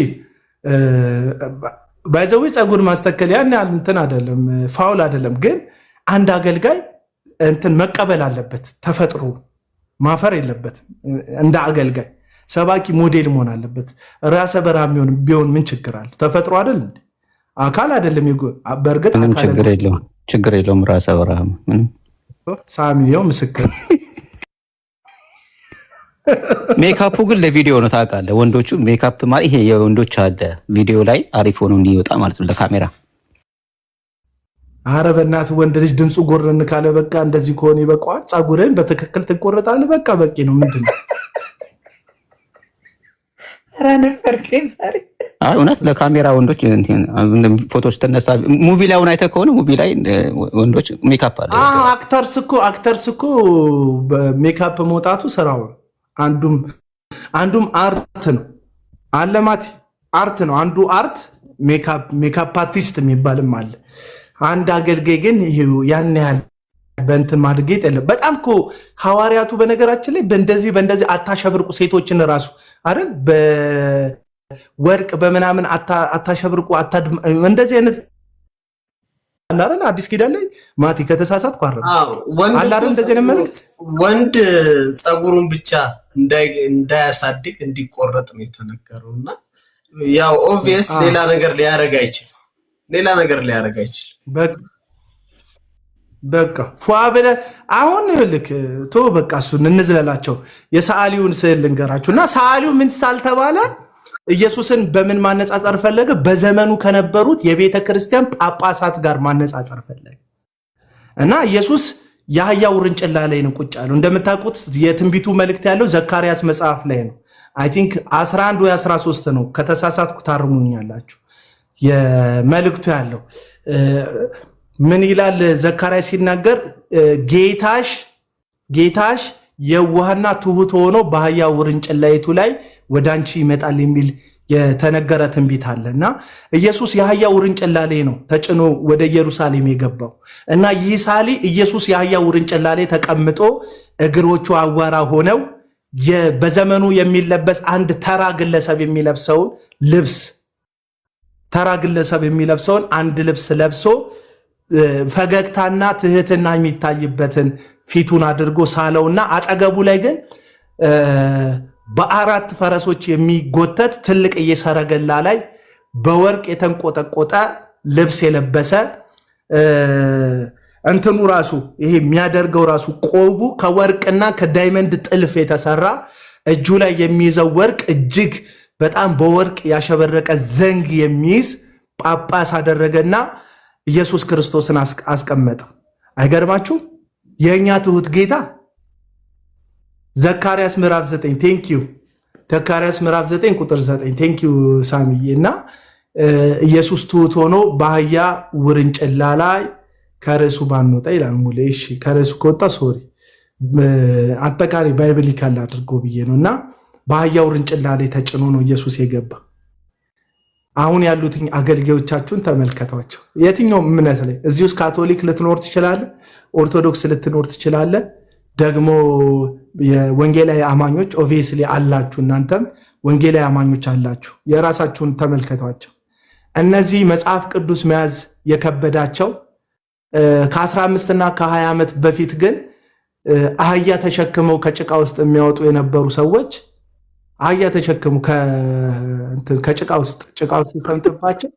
ባይዘው ጸጉር ማስተከል ያን ያህል እንትን አይደለም፣ ፋውል አይደለም። ግን አንድ አገልጋይ እንትን መቀበል አለበት። ተፈጥሮ ማፈር የለበትም። እንደ አገልጋይ ሰባኪ ሞዴል መሆን አለበት። ራሰ በራ ቢሆን ምን ችግር አለ? ተፈጥሮ አይደል እንዴ? አካል አይደለም? በእርግጥ ችግር የለውም። ራሰ በራ ምንም ሳሚው ምስክር ሜካፑ ግን ለቪዲዮ ነው ታውቃለህ። ወንዶቹ ሜካፕ ማለት ይሄ የወንዶች አለ ቪዲዮ ላይ አሪፍ ሆኖ እንዲወጣ ማለት ነው ለካሜራ። ኧረ በእናትህ ወንድ ልጅ ድምፁ ጎረን ካለ በቃ እንደዚህ ከሆነ ይበቃዋል። ጸጉርን በትክክል ትቆረጣለህ። በቃ በቂ ነው። ምንድን ነው እውነት ለካሜራ ወንዶች ፎቶ ስትነሳ ሙቪ ላይ አሁን አይተህ ከሆነ ሙቪ ላይ ወንዶች ሜካፕ አለ። አክተርስ እኮ በሜካፕ መውጣቱ ስራው አንዱም አርት ነው። አለማት አርት ነው። አንዱ አርት ሜካፕ አርቲስት የሚባልም አለ። አንድ አገልጋይ ግን ያን ያህል በእንትን ማድጌጥ የለም። በጣም እኮ ሐዋርያቱ በነገራችን ላይ በእንደዚህ አታሸብርቁ ሴቶችን ራሱ አይደል በወርቅ በምናምን አታሸብርቁ እንደዚህ አይነት አላረን አዲስ ኪዳን ላይ ማቲ ከተሳሳት ቋረጥ አላረን እንደዚህ ነው መልእክት። ወንድ ጸጉሩን ብቻ እንዳያሳድግ እንዲቆረጥ ነው የተነገረውና ያው ኦብቪየስ ሌላ ነገር ሊያረጋ አይችልም። በቃ ፏብለ አሁን ልክ ቶ በቃ እሱን እንዝለላቸው። የሰዓሊውን ስዕል ልንገራችሁና ሰዓሊው ምን ሳልተባለ ኢየሱስን በምን ማነጻጸር ፈለገ? በዘመኑ ከነበሩት የቤተ ክርስቲያን ጳጳሳት ጋር ማነጻጸር ፈለገ እና ኢየሱስ የአህያ ውርንጭላ ላይ ነው ቁጭ ያለው። እንደምታውቁት የትንቢቱ መልእክት ያለው ዘካርያስ መጽሐፍ ላይ ነው። አይ ቲንክ 11 ወይ 13 ነው። ከተሳሳትኩ ታርሙኛላችሁ። የመልእክቱ ያለው ምን ይላል? ዘካርያስ ሲናገር ጌታሽ የዋህና ትሁት ሆኖ በአህያ ውርንጭላይቱ ላይ ወደ አንቺ ይመጣል የሚል የተነገረ ትንቢት አለና ኢየሱስ የአህያ ውርንጭላ ላይ ነው ተጭኖ ወደ ኢየሩሳሌም የገባው እና ይህ ሳሊ ኢየሱስ የአህያ ውርንጭላ ላይ ተቀምጦ እግሮቹ አዋራ ሆነው በዘመኑ የሚለበስ አንድ ተራ ግለሰብ የሚለብሰውን አንድ ልብስ ለብሶ ፈገግታና ትህትና የሚታይበትን ፊቱን አድርጎ ሳለውና አጠገቡ ላይ ግን በአራት ፈረሶች የሚጎተት ትልቅ የሰረገላ ላይ በወርቅ የተንቆጠቆጠ ልብስ የለበሰ እንትኑ ራሱ ይሄ የሚያደርገው ራሱ ቆቡ ከወርቅና ከዳይመንድ ጥልፍ የተሰራ እጁ ላይ የሚይዘው ወርቅ እጅግ በጣም በወርቅ ያሸበረቀ ዘንግ የሚይዝ ጳጳስ አደረገና ኢየሱስ ክርስቶስን አስቀመጠው። አይገርማችሁ? የኛ ትሁት ጌታ ዘካርያስ ምዕራፍ 9 ቴንክ ዩ ዘካርያስ ምዕራፍ 9 ቁጥር 9 ቴንክ ዩ ሳሚዬ። እና ኢየሱስ ትሁት ሆኖ በአህያ ውርንጭላ ላይ ከርዕሱ ባንወጣ ይላል ሙሌ። እሺ ከርዕሱ ከወጣ ሶሪ አጠቃላይ ባይብሊካል አድርጎ ብዬ ነው። እና በአህያ ውርንጭላ ላይ ተጭኖ ነው ኢየሱስ የገባ። አሁን ያሉትን አገልጋዮቻችሁን ተመልከቷቸው። የትኛው እምነት ላይ እዚህ ውስጥ ካቶሊክ ልትኖር ትችላለህ፣ ኦርቶዶክስ ልትኖር ትችላለህ፣ ደግሞ የወንጌላዊ አማኞች ኦብቪየስሊ አላችሁ። እናንተም ወንጌላዊ አማኞች አላችሁ። የራሳችሁን ተመልከቷቸው። እነዚህ መጽሐፍ ቅዱስ መያዝ የከበዳቸው ከ15 እና ከ20 ዓመት በፊት ግን አህያ ተሸክመው ከጭቃ ውስጥ የሚያወጡ የነበሩ ሰዎች አህያ ተሸክመው ከጭቃ ውስጥ ሲፈምጥባቸው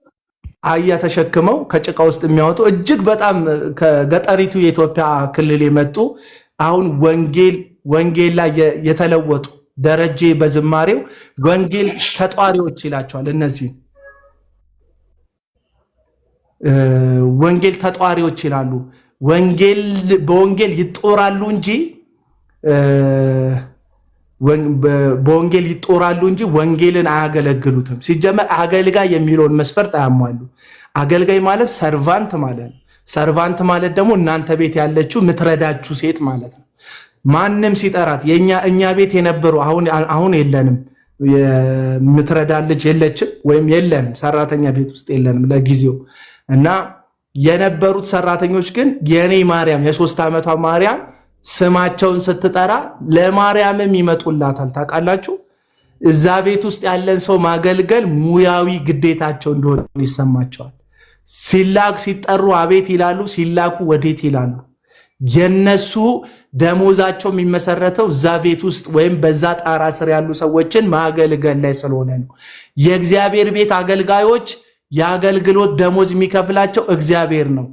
አህያ ተሸክመው ከጭቃ ውስጥ የሚያወጡ እጅግ በጣም ከገጠሪቱ የኢትዮጵያ ክልል የመጡ አሁን ወንጌል ላይ የተለወጡ ደረጀ በዝማሬው ወንጌል ተጧሪዎች ይላቸዋል። እነዚህ ወንጌል ተጧሪዎች ይላሉ። በወንጌል ይጦራሉ እንጂ ወንጌልን አያገለግሉትም። ሲጀመር አገልጋይ የሚለውን መስፈርት አያሟሉ። አገልጋይ ማለት ሰርቫንት ማለት ነው። ሰርቫንት ማለት ደግሞ እናንተ ቤት ያለችው ምትረዳችሁ ሴት ማለት ነው። ማንም ሲጠራት እኛ ቤት የነበሩ አሁን የለንም፣ የምትረዳ ልጅ የለችም ወይም የለንም፣ ሰራተኛ ቤት ውስጥ የለንም ለጊዜው። እና የነበሩት ሰራተኞች ግን የኔ ማርያም የ3 ዓመቷ ማርያም ስማቸውን ስትጠራ ለማርያምም ይመጡላታል። ታውቃላችሁ? እዛ ቤት ውስጥ ያለን ሰው ማገልገል ሙያዊ ግዴታቸው እንደሆነ ይሰማቸዋል። ሲጠሩ አቤት ይላሉ፣ ሲላኩ ወዴት ይላሉ። የነሱ ደሞዛቸው የሚመሰረተው እዛ ቤት ውስጥ ወይም በዛ ጣራ ስር ያሉ ሰዎችን ማገልገል ላይ ስለሆነ ነው። የእግዚአብሔር ቤት አገልጋዮች የአገልግሎት ደሞዝ የሚከፍላቸው እግዚአብሔር ነው።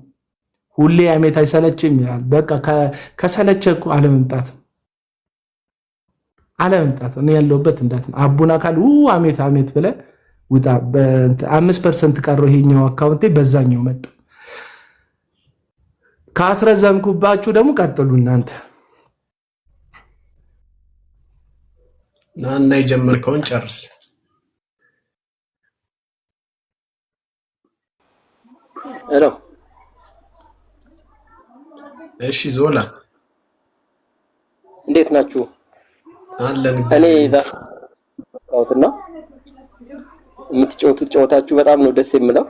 ሁሌ አሜት አይሰለችም ይላል። በቃ ከሰለቸ እኮ አለመምጣት እኔ ያለሁበት እንዳት አቡና ካል አሜት ብለ ውጣ። 5% ቀረው ይሄኛው አካውንቴ በዛኛው መጣ። ካስረዘምኩባችሁ ደግሞ ቀጥሉ እናንተ እና የጀመርከውን ጨርስ። ሄሎ እሺ ዞላ እንዴት ናችሁ? አለን እኔ ዳውትና የምትጫወቱት ጨዋታችሁ በጣም ነው ደስ የሚለው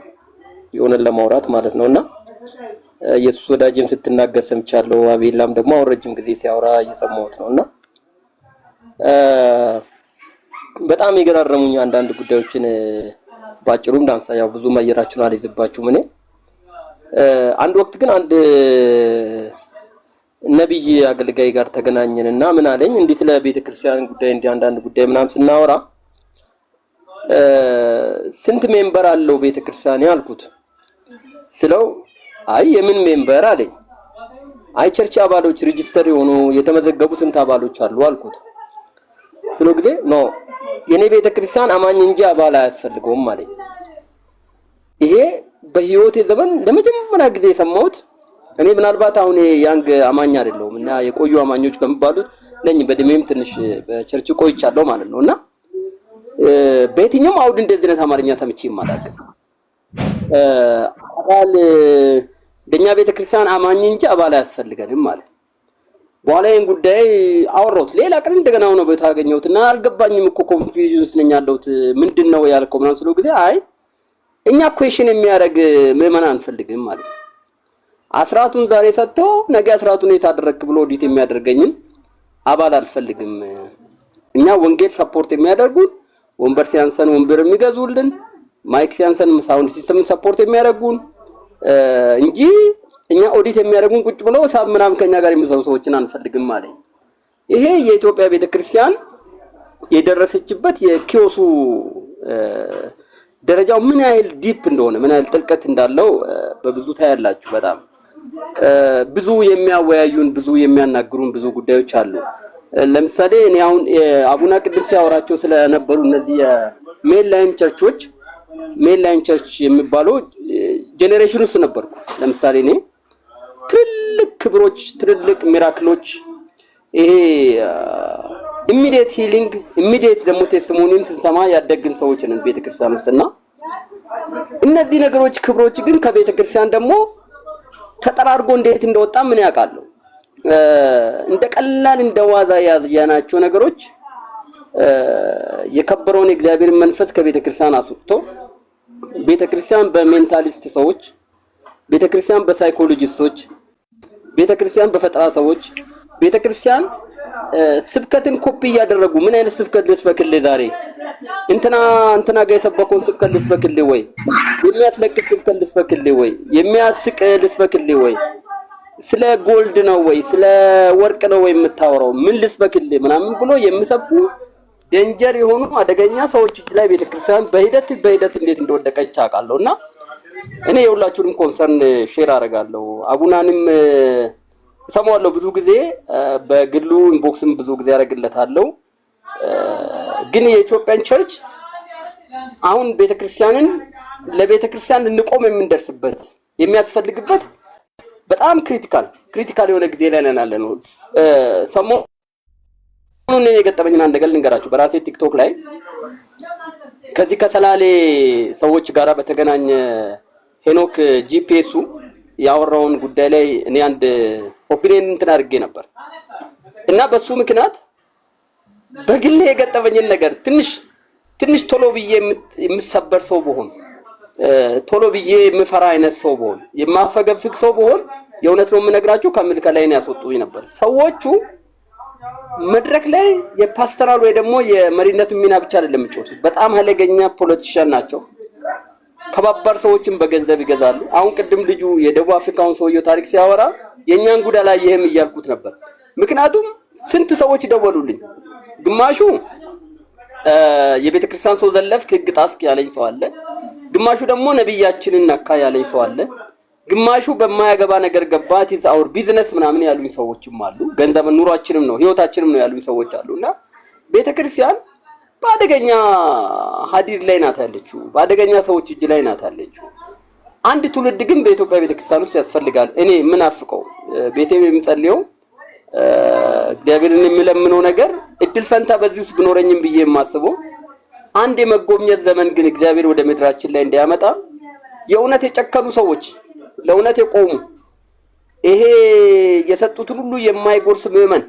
የሆነን ለማውራት ማለት ነውና ኢየሱስ ወዳጅም ስትናገር ሰምቻለሁ። አቤላም ደግሞ አሁን ረጅም ጊዜ ሲያወራ እየሰማሁት ነውና በጣም ይገራረሙኝ አንዳንድ ጉዳዮችን ባጭሩም ዳንሳ ያው ብዙ ማየራችሁን አልይዝባችሁም። እኔ አንድ ወቅት ግን አንድ ነብይ አገልጋይ ጋር ተገናኘንና ምን አለኝ እንዲህ ስለ ቤተክርስቲያን ጉዳይ እንዲህ አንዳንድ ጉዳይ ምናምን ስናወራ ስንት ሜምበር አለው ቤተክርስቲያን ያልኩት ስለው አይ የምን ሜምበር አለኝ አይ ቸርች አባሎች ሬጂስተር የሆኑ የተመዘገቡ ስንት አባሎች አሉ አልኩት ስለ ጊዜ ኖ የኔ ቤተክርስቲያን አማኝ እንጂ አባል አያስፈልገውም አለኝ ይሄ በህይወቴ ዘመን ለመጀመሪያ ጊዜ የሰማሁት እኔ ምናልባት አሁን ያንግ አማኝ አይደለሁም እና የቆዩ አማኞች ከመባሉት ነኝ በድሜም ትንሽ በቸርች ቆይቻለሁ ማለት ነውና በየትኛውም አውድ እንደዚህ ነው አማርኛ ሰምቼ ማላቀ አባል በእኛ ቤተክርስቲያን አማኝ እንጂ አባል አያስፈልገንም ማለት በኋላ ይሄን ጉዳይ አወራሁት ሌላ ቀን እንደገና ነው በታገኘሁትና አልገባኝም እኮ ኮንፊውዥንስ ነኝ ያለሁት ምንድነው ያልከው ምናምን ስለው ጊዜ አይ እኛ ኩዌሽን የሚያደርግ ምዕመናን አንፈልግም ማለት አስራቱን ዛሬ ሰጥቶ ነገ አስራቱን የታደረክ ብሎ ኦዲት የሚያደርገኝን አባል አልፈልግም እኛ ወንጌል ሰፖርት የሚያደርጉን ወንበር ሲያንሰን ወንበር የሚገዙልን ማይክ ሲያንሰን ሳውንድ ሲስተም ሰፖርት የሚያደርጉን እንጂ እኛ ኦዲት የሚያደርጉን ቁጭ ብለው ሳምናም ከኛ ጋር የሚሰሩ ሰዎችን አንፈልግም ማለት ይሄ የኢትዮጵያ ቤተክርስቲያን የደረሰችበት የኪዮሱ ደረጃው ምን ያህል ዲፕ እንደሆነ ምን ያህል ጥልቀት እንዳለው በብዙ ታያላችሁ በጣም ብዙ የሚያወያዩን ብዙ የሚያናግሩን ብዙ ጉዳዮች አሉ ለምሳሌ እኔ አሁን አቡና ቅድም ሲያወራቸው ስለነበሩ እነዚህ ሜንላይን ቸርቾች ሜንላይን ቸርች የሚባለው ጄኔሬሽን ውስጥ ነበርኩ ለምሳሌ እኔ ትልቅ ክብሮች ትልቅ ሚራክሎች ይሄ ኢሚዲየት ሂሊንግ ኢሚዲየት ደግሞ ቴስቲሞኒን ስንሰማ ያደግን ሰዎች ነን ቤተክርስቲያን ውስጥና እነዚህ ነገሮች ክብሮች ግን ከቤተክርስቲያን ደግሞ ተጠራርጎ እንዴት እንደወጣ ምን ያውቃሉ እንደ ቀላል እንደዋዛ ያዝያናቸው ነገሮች የከበረውን እግዚአብሔር መንፈስ ከቤተክርስቲያን አስወጥቶ ቤተክርስቲያን በሜንታሊስት ሰዎች ቤተክርስቲያን በሳይኮሎጂስቶች ቤተክርስቲያን በፈጠራ ሰዎች ቤተክርስቲያን ስብከትን ኮፒ ያደረጉ ምን አይነት ስብከት ልስበክል ዛሬ እንትና ጋር የሰበከውን ስብከት ልስበክል ወይ የሚያስለቅቅ ስብከት ልስበክል ወይ የሚያስቅ ልስበክል ወይ ስለ ጎልድ ነው ወይ ስለ ወርቅ ነው ወይ የምታወራው ምን ልስበክል ምናምን ብሎ የሚሰብኩ ዴንጀር የሆኑ አደገኛ ሰዎች እጅ ላይ ቤተክርስቲያን በሂደት እንዴት እንደወደቀች አውቃለሁና እኔ የሁላችሁንም ኮንሰርን ሼር አደርጋለሁ አቡናንም ሰማዋለሁ ብዙ ጊዜ በግሉ ኢንቦክስም ብዙ ጊዜ ያደርግለታለሁ ግን የኢትዮጵያን ቸርች አሁን ቤተክርስቲያንን ለቤተክርስቲያን እንቆም የምንደርስበት የሚያስፈልግበት በጣም ክሪቲካል የሆነ ጊዜ ላይ ነን ያለነው ሰሞኑን የገጠመኝና እንደገል ልንገራችሁ በራሴ ቲክቶክ ላይ ከዚህ ከሰላሌ ሰዎች ጋራ በተገናኘ ሄኖክ ጂፒኤሱ ያወራውን ጉዳይ ላይ እኔ አንድ ኦፒኒየን እንትን አድርጌ ነበር እና በሱ ምክንያት በግሌ የገጠመኝን ነገር ትንሽ ቶሎ ብዬ የምሰበር ሰው በሆን ቶሎ ብዬ የምፈራ አይነት ሰው በሆን የማፈገፍግ ሰው በሆን የእውነት ነው የምነግራችሁ ከምልከ ላይ ነው ያስወጡኝ ነበር ሰዎቹ መድረክ ላይ የፓስተራል ወይ ደግሞ የመሪነቱ ሚና ብቻ አይደለም የሚጫወቱት በጣም ኃይለኛ ፖለቲሻን ናቸው ከባባር ሰዎችን በገንዘብ ይገዛሉ አሁን ቅድም ልጁ የደቡብ አፍሪካውን ሰውየው ታሪክ ሲያወራ የኛን ጉዳ ላይ ይሄም እያልኩት ነበር ምክንያቱም ስንት ሰዎች ደወሉልኝ ግማሹ የቤተክርስቲያን ሰው ዘለፍክ ህግ ጣስክ ያለኝ ሰው አለ ግማሹ ደግሞ ነብያችንን ነካ ያለኝ ሰው አለ ግማሹ በማያገባ ነገር ገባት is our business ምናምን ያሉኝ ሰዎችም አሉ ገንዘብ ኑሯችንም ነው ህይወታችንም ነው ያሉኝ ሰዎች አሉና ቤተክርስቲያን ባደገኛ ሀዲር ላይ ናት ያለችው ባደገኛ ሰዎች እጅ ላይ ናት ያለችው አንድ ትውልድ ግን በኢትዮጵያ ቤተክርስቲያን ውስጥ ያስፈልጋል እኔ ምን አፍቀው ቤቴ የምጸልየው እግዚአብሔርን የሚለምነው ነገር እድል ፈንታ በዚህ ውስጥ ብኖረኝም ብዬ የማስበው አንድ የመጎብኘት ዘመን ግን እግዚአብሔር ወደ ምድራችን ላይ እንዲያመጣ የእውነት የጨከኑ ሰዎች ለእውነት የቆሙ ይሄ የሰጡትን ሁሉ የማይጎርስ ምዕመን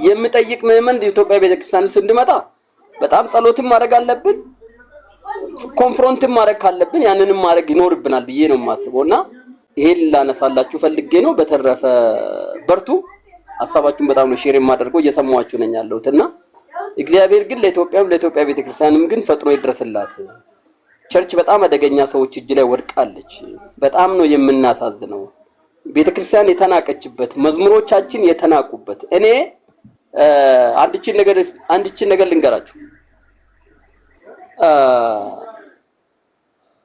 የሚጠይቅ ምዕመን ኢትዮጵያ ቤተክርስቲያን ውስጥ እንዲመጣ በጣም ጸሎትም ማድረግ አለብን ኮንፍሮንትም ማድረግ ካለብን ያንንም ማድረግ ይኖርብናል ብዬ ነው የማስበውና ይሄን ላነሳላችሁ ፈልጌ ነው በተረፈ በርቱ ሐሳባችሁን በጣም ነው ሼር የማደርገው እየሰማችሁ ነኝ ያለሁትና እግዚአብሔር ግን ለኢትዮጵያ ቤተክርስቲያንም ግን ፈጥኖ ይድረስላት ቸርች በጣም አደገኛ ሰዎች እጅ ላይ ወድቃለች በጣም ነው የምናሳዝነው ቤተክርስቲያን የተናቀችበት መዝሙሮቻችን የተናቁበት እኔ አንድችን ነገር ልንገራችሁ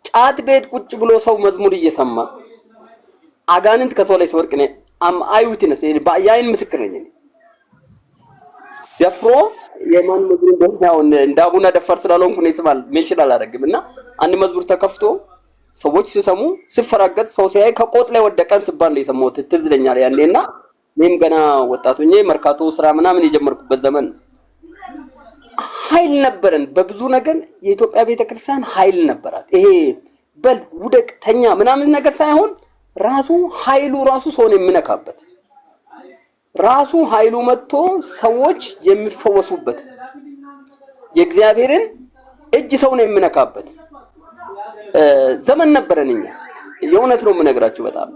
ጫት ቤት ቁጭ ብሎ ሰው መዝሙር እየሰማ አጋንንት ከሰው ላይ ሲወርቅ ነው አይዊትነስ ያይን ምስክር ነኝ ደፍሮ የማን መዝሙር እንደሆነ እንዳቡና ደፈር ስላልሆንኩ ነው ይስማል ሜንሽን አላደርግምና አንድ መዝሙር ተከፍቶ ሰዎች ሲሰሙ ሲፈራገጥ ሰው ሲያይ ከቆጥ ላይ ወደቀን ሲባል ነው የሰማሁት ትዝለኛል ያኔና እኔም ገና ወጣቱኜ መርካቶ ስራ ምናምን የጀመርኩበት ዘመን ኃይል ነበረን በብዙ ነገር የኢትዮጵያ ቤተክርስቲያን ኃይል ነበራት ይሄ በል ውደቅ ተኛ ምናምን ነገር ሳይሆን ራሱ ኃይሉ ራሱ ሰውን የሚነካበት ራሱ ኃይሉ መጥቶ ሰዎች የሚፈወሱበት የእግዚአብሔርን እጅ ሰውን የሚነካበት ዘመን ነበረንኛ የእውነት ነው የምነግራችሁ በጣም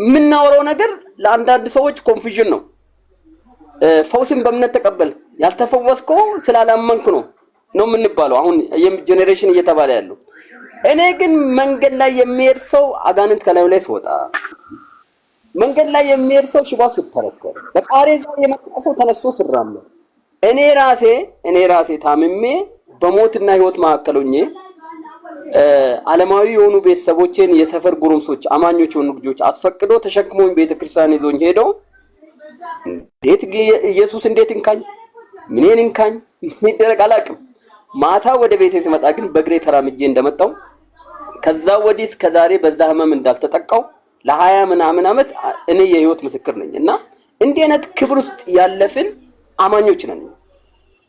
ምናወራው ነገር ለአንዳንድ ሰዎች ኮንፊዥን ነው ፈውስን በእምነት ተቀበል ያልተፈወስከው ስላላመንክ ነው የምንባለው አሁን የጄኔሬሽን እየተባለ ያለው እኔ ግን መንገድ ላይ የሚሄድ ሰው አጋንንት ከላዩ ላይ ሲወጣ መንገድ ላይ የሚሄድ ሰው ሽባው ሲተረከር በቃሬዛ የመጣ ሰው ተነስቶ ሲራመድ እኔ ራሴ ታምሜ በሞትና ህይወት መካከል ሆኜ ዓለማዊ የሆኑ ቤተሰቦችን የሰፈር ጉሩምሶች አማኞች የሆኑ ልጆች አስፈቅዶ ተሸክሞኝ ቤተክርስቲያን ይዞኝ ሄዶ እንዴት ኢየሱስ እንዴት እንካኝ ምንን እንካኝ ይደረግ አላቅም ማታ ወደ ቤቴ ሲመጣ ግን በእግሬ ተራምጄ እንደመጣው ከዛ ወዲህ እስከ ዛሬ በዛ ህመም እንዳልተጠቃው ለ20 ምናምን አመት እኔ የህይወት ምስክር ነኝና እንዲህ አይነት ክብር ውስጥ ያለፍን አማኞች ነን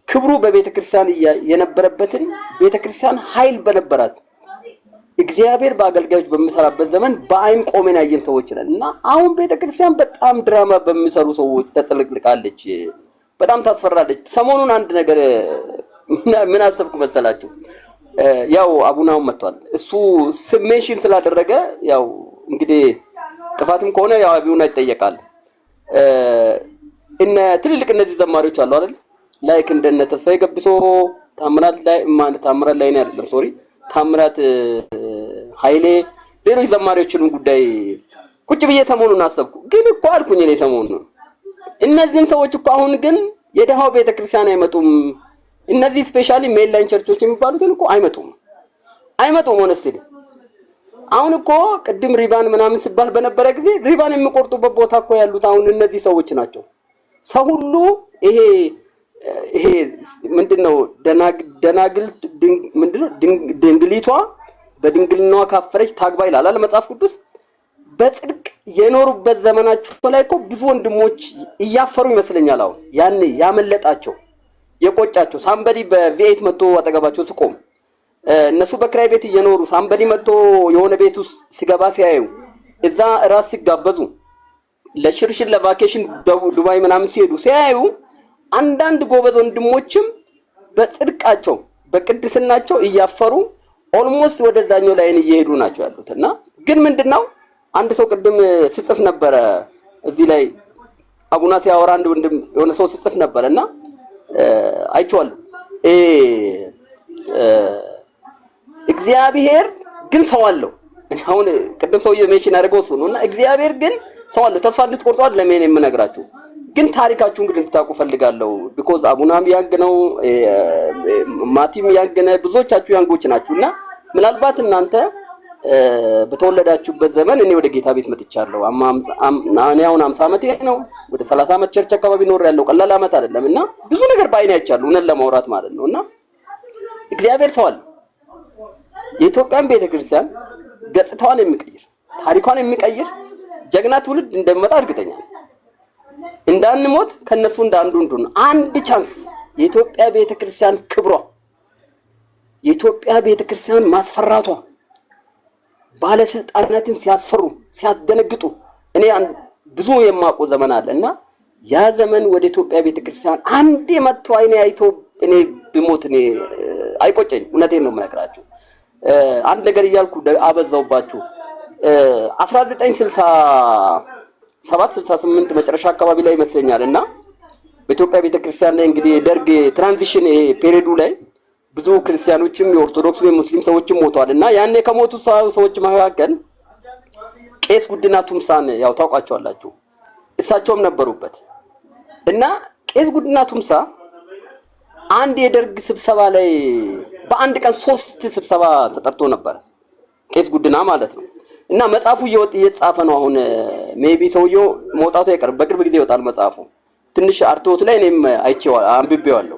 ክብሩ በቤተክርስቲያን የነበረበትን ቤተክርስቲያን ኃይል በነበራት እግዚአብሔር በአገልጋዮች በሚሰራበት ዘመን በአይን ቆመን ያየን ሰዎች ነንና አሁን ቤተክርስቲያን በጣም ድራማ በሚሰሩ ሰዎች ተጥልቅልቃለች በጣም ታስፈራለች ሰሞኑን አንድ ነገር ምን አሰብኩ መሰላችሁ ያው አቡናው መጥቷል እሱ ስሜሽን ስላደረገ ያው እንግዲህ ጥፋትም ከሆነ ያው አቢውና ይጠየቃል እነ ትልልቅ እነዚህ ዘማሪዎች አሉ አይደል ላይክ እንደነ ተስፋዬ ገብሶ ታምራት ላይ ነው አይደለም ሶሪ ታምራት ኃይሌ ሌሎች ዘማሪዎችንም ጉዳይ ቁጭ ብዬ ሰሞኑን አሰብኩ ግን እኮ አልኩኝ እኔ ሰሞኑን እነዚህም ሰዎች እኮ አሁን ግን የደሃው ቤተክርስቲያን አይመጡም እነዚህ ስፔሻሊ ሜንላይን ቸርቾች የሚባሉትን እኮ አይመጡም ሆነስትሊ አሁን እኮ ቅድም ሪባን ምናምን ሲባል በነበረ ጊዜ ሪባን የሚቆርጡበት ቦታ እኮ ያሉት አሁን እነዚህ ሰዎች ናቸው ሰው ሁሉ ይሄ ምንድነው ደናግል ምንድነው ድንግሊቷ በድንግልናዋ ካፈረች ታግባ ይላል አለ መጽሐፍ ቅዱስ በጽድቅ የኖሩበት ዘመናቸው ላይ እኮ ብዙ ወንድሞች እያፈሩ ይመስለኛል አሁን ያኔ ያመለጣቸው የቆጫቸው ሳምበዲ በቪኤት መጥቶ አጠገባቸው ሲቆም እነሱ በክራይ ቤት እየኖሩ ሳምበዲ መጥቶ የሆነ ቤት ውስጥ ሲገባ ሲያዩ እዛ ራስ ሲጋበዙ ለሽርሽር ለቫኬሽን ዱባይ ምናምን ሲሄዱ ሲያዩ አንዳንድ ጎበዝ ወንድሞችም በጽድቃቸው በቅድስናቸው እያፈሩ ኦልሞስት ወደዛኛው ላይን እየሄዱ ናቸው ያሉትና ግን ምንድነው አንድ ሰው ቅድም ሲጽፍ ነበር እዚህ ላይ አቡና ሲያወራ አንድ ወንድም የሆነ ሰው ሲጽፍ ነበርና አይቷል እግዚአብሔር ግን ሰው አለው አሁን ቅድም ሰው የሜንሽን አድርገው ነውና እግዚአብሔር ግን ሰው አለው ተስፋ እንድትቆርጡ አይደለም እኔ የምነግራችሁ ግን ታሪካችሁን ግን እንድታውቁ ፈልጋለሁ because አቡናም ያንግ ነው ማቲም ያንግ ነው ብዙዎቻችሁ ያንጎች ናችሁና ምናልባት እናንተ በተወለዳችሁበት ዘመን እኔ ወደ ጌታ ቤት መጥቻለሁ እኔ አሁን 50 አመቴ ነው ወደ 30 አመት ቸርች አካባቢ ኖር ያለው ቀላል አመት አይደለምና ብዙ ነገር ባይኔ አይቻለሁ እነን ለማውራት ማለት ነውና እግዚአብሔር ሰው አለ የኢትዮጵያን ቤተክርስቲያን ገጽታዋን የሚቀይር ታሪኳን የሚቀይር ጀግና ትውልድ እንደመጣ እርግጠኛ ነኝ እንዳንሞት ከነሱ እንዳንዱ እንዱን አንድ ቻንስ የኢትዮጵያ ቤተክርስቲያን ክብሯ የኢትዮጵያ ቤተክርስቲያን ማስፈራቷ ባለስልጣናትን ሲያስፈሩ ሲያስደነግጡ እኔ ብዙ የማቆ ዘመን አለና ያ ዘመን ወደ ኢትዮጵያ ቤተክርስቲያን አንዴ መጥቶ አይኔ አይቶ እኔ ብሞት እኔ አይቆጨኝ እውነቴን ነው የምነግራችሁ አንድ ነገር ይያልኩ አበዛውባችሁ 1967 መጨረሻ አካባቢ ላይ ይመስለኛልና በኢትዮጵያ ቤተክርስቲያን ላይ እንግዲህ ደርግ ትራንዚሽን ፔሪዱ ላይ ብዙ ክርስቲያኖችም የኦርቶዶክስ ወይ ሙስሊም ሰዎችም ሞተዋልና ያኔ ከሞቱ ሰዎች መካከል ቄስ ጉዲና ቱምሳን ያው ታውቋቸዋላችሁ። እሳቸውም ነበሩበት እና ቄስ ጉዲና ቱምሳ አንድ የደርግ ስብሰባ ላይ በአንድ ቀን 3 ስብሰባ ተጠርቶ ነበር። ቄስ ጉዲና ማለት ነው። እና መጽሐፉ እየተጻፈ ነው አሁን ሜቢ ሰውየው መውጣቱ አይቀርም፣ በቅርብ ጊዜ ይወጣል መጽሐፉ። ትንሽ አርቶት ላይ እኔም አንብቤዋለሁ።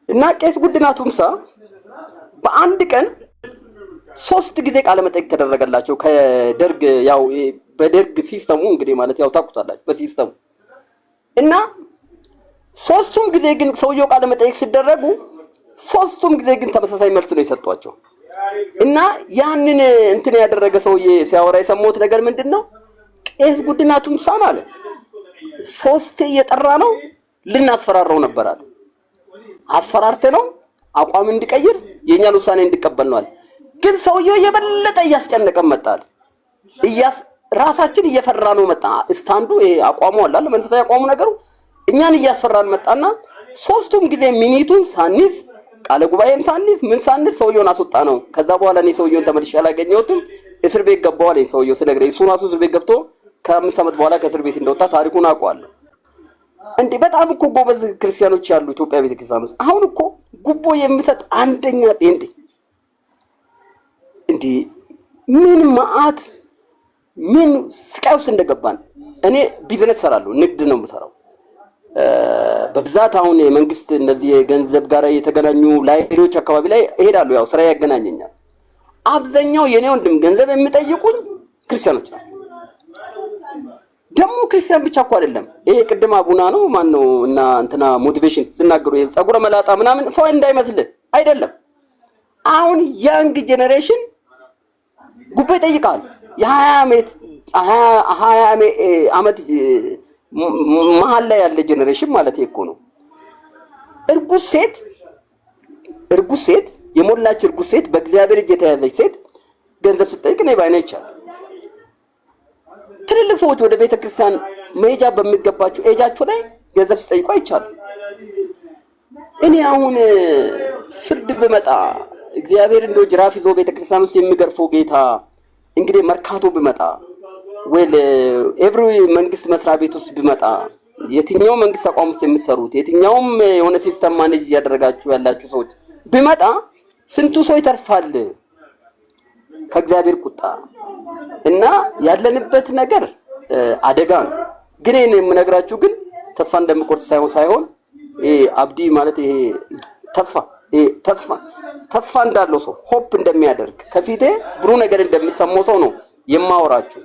እና ቄስ ጉዲና ቱምሳ በአንድ ቀን 3 ጊዜ ቃለ መጠይቅ ተደረገላቸው ከደርግ ያው በደርግ ሲስተሙ እንግዲህ ማለት ያው ታውቁታላችሁ በሲስተሙ። እና 3ቱም ጊዜ ግን ሰውየው ቃለ መጠይቅ ሲደረጉ 3ቱም ጊዜ ግን ተመሳሳይ መልስ ነው የሰጧቸው። እና ያንን እንትን ያደረገ ሰውዬ ሲያወራ የሰማሁት ነገር ምንድነው? ቄስ ጉዲና ቱምሳን አለ 3 እየጠራ ነው ልናስፈራራው ነበር አለ። አስፈራርተ ነው አቋም እንዲቀይር የኛን ውሳኔ እንዲቀበል ነው አለ። ግን ሰውየው የበለጠ እያስጨነቀን መጣል። ራሳችን እየፈራ ነው መጣ። ስታንዱ ይሄ አቋሙ አለ መንፈሳዊ አቋሙ ነገሩ እኛን እያስፈራን መጣና 3ቱም ጊዜ ሚኒቱን ሳንይዝ ቃለ ጉባኤም ሳንይዝ ምን ሳንል ሰውየውን አስወጣ ነው። ከዛ በኋላ እኔ ሰውየውን ተመልሼ አላገኘሁትም። እስር ቤት ገባው አለኝ ሰውየው ስለግሬ እሱ ራሱ እስር ቤት ገብቶ ከ5 ዓመት በኋላ ከእስር ቤት እንደወጣ ታሪኩን አውቀዋለሁ። እንዴ በጣም እኮ ጎበዝ ክርስቲያኖች ያሉ ኢትዮጵያ ቤተክርስቲያን ውስጥ አሁን እኮ ጉቦ የሚሰጥ አንደኛ ጴንጤ እንዴ ምን ማአት ምን ስቃይ ውስጥ እንደገባን። እኔ ቢዝነስ ሰራለሁ፣ ንግድ ነው የምሰራው በብዛት። አሁን የመንግስት እነዚህ የገንዘብ ጋር የተገናኙ ላይብረሪዎች አካባቢ ላይ እሄዳለሁ፣ ያው ስራ ያገናኘኛል። አብዛኛው የኔ ወንድም ገንዘብ የሚጠይቁኝ ክርስቲያኖች ናቸው። ደግሞ ክርስቲያን ብቻ እኮ አይደለም። ይሄ ቅድም አቡና ነው ማን ነው እና እንትና ሞቲቬሽን ሲናገሩ ጸጉረ መላጣ ምናምን ሰው እንዳይመስልህ አይደለም። አሁን ያንግ ጄኔሬሽን ጉቦ ይጠይቃል። የ20 ዓመት መሀል ላይ ያለ ጄኔሬሽን ማለት እኮ ነው። እርጉዝ ሴት የሞላች እርጉዝ ሴት በእግዚአብሔር እጅ የተያዘች ሴት ገንዘብ ስትጠይቅ ነው ባይነ ይቻላል። ትልልቅ ሰዎች ወደ ቤተ ክርስቲያን መሄጃ በሚገባቸው ኤጃቸው ላይ ገንዘብ ሲጠይቁ አይቻልም። እኔ አሁን ፍርድ ብመጣ እግዚአብሔር እንደው ጅራፍ ይዞ ቤተ ክርስቲያን ውስጥ የሚገርፈው ጌታ እንግዲህ መርካቶ ብመጣ ወይ ኤቭሪ መንግስት መስሪያ ቤት ውስጥ ብመጣ የትኛው መንግስት ተቋም ውስጥ የሚሰሩት የትኛውም የሆነ ሲስተም ማኔጅ ያደረጋችሁ ያላችሁ ሰዎች ብመጣ ስንቱ ሰው ይተርፋል ከእግዚአብሔር ቁጣ። እና ያለንበት ነገር አደጋ ነው። ግን እኔ የምነግራችሁ ግን ተስፋ እንደምቆርጥ ሳይሆን አብዲ ማለት ይሄ ተስፋ እንዳለው ሰው ሆፕ እንደሚያደርግ ከፊቴ ብሩ ነገር እንደሚሰማው ሰው ነው የማወራችሁ።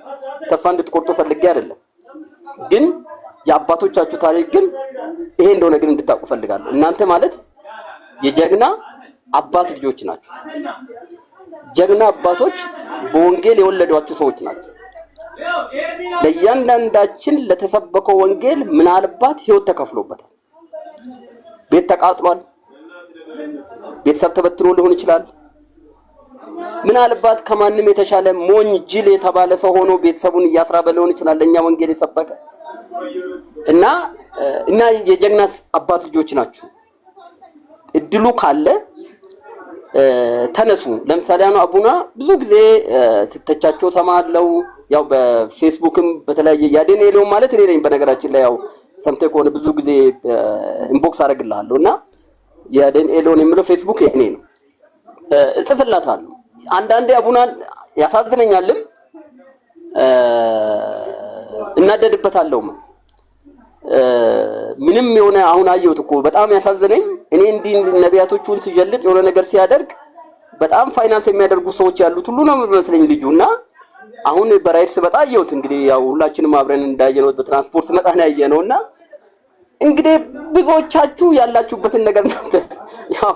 ተስፋ እንድትቆርጡ ፈልጌ አይደለም። ግን የአባቶቻችሁ ታሪክ ግን ይሄ እንደሆነ ግን እንድታውቁ ፈልጋለሁ። እናንተ ማለት የጀግና አባት ልጆች ናችሁ። ጀግና አባቶች በወንጌል የወለዷችሁ ሰዎች ናቸው። ለእያንዳንዳችን ለተሰበከው ወንጌል ምናልባት ህይወት ተከፍሎበታል። ቤት ተቃጥሏል። ቤተሰብ ተበትኖ ሊሆን ይችላል። ምናልባት ከማንም የተሻለ ሞኝ ጅል የተባለ ሰው ሆኖ ቤተሰቡን እያስራበ ሊሆን ይችላል ለኛ ወንጌል የሰበከ እና የጀግና አባት ልጆች ናችሁ። እድሉ ካለ ተነሱ። ለምሳሌ አቡና ብዙ ጊዜ ስተቻቸው ሰማለው። ያው በፌስቡክም በተለያየ ያደኔለው ማለት እኔ ነኝ በነገራችን ላይ ያው ሰምተህ ከሆነ ብዙ ጊዜ ኢንቦክስ አደርግልሃለሁና ያደኔሎን የሚለው ፌስቡክ የኔ ነው። እጽፍላታለሁ። አንዳንዴ አቡናን ያሳዝነኛልም እናደድበታለሁ። ምንም የሆነ አሁን አየሁት እኮ በጣም ያሳዝነኝ እኔ እንዲህ ነቢያቶቹን ሲጀልጥ የሆነ ነገር ሲያደርግ በጣም ፋይናንስ የሚያደርጉ ሰዎች ያሉት ሁሉ ነው የሚመስለኝ ልጁና አሁን በራይድ ስመጣ አየሁት። እንግዲህ ያው ሁላችንም አብረን እንዳየነው በትራንስፖርት ስመጣ ነው ያየነውና እንግዲህ ብዙዎቻችሁ ያላችሁበትን ነገር ያው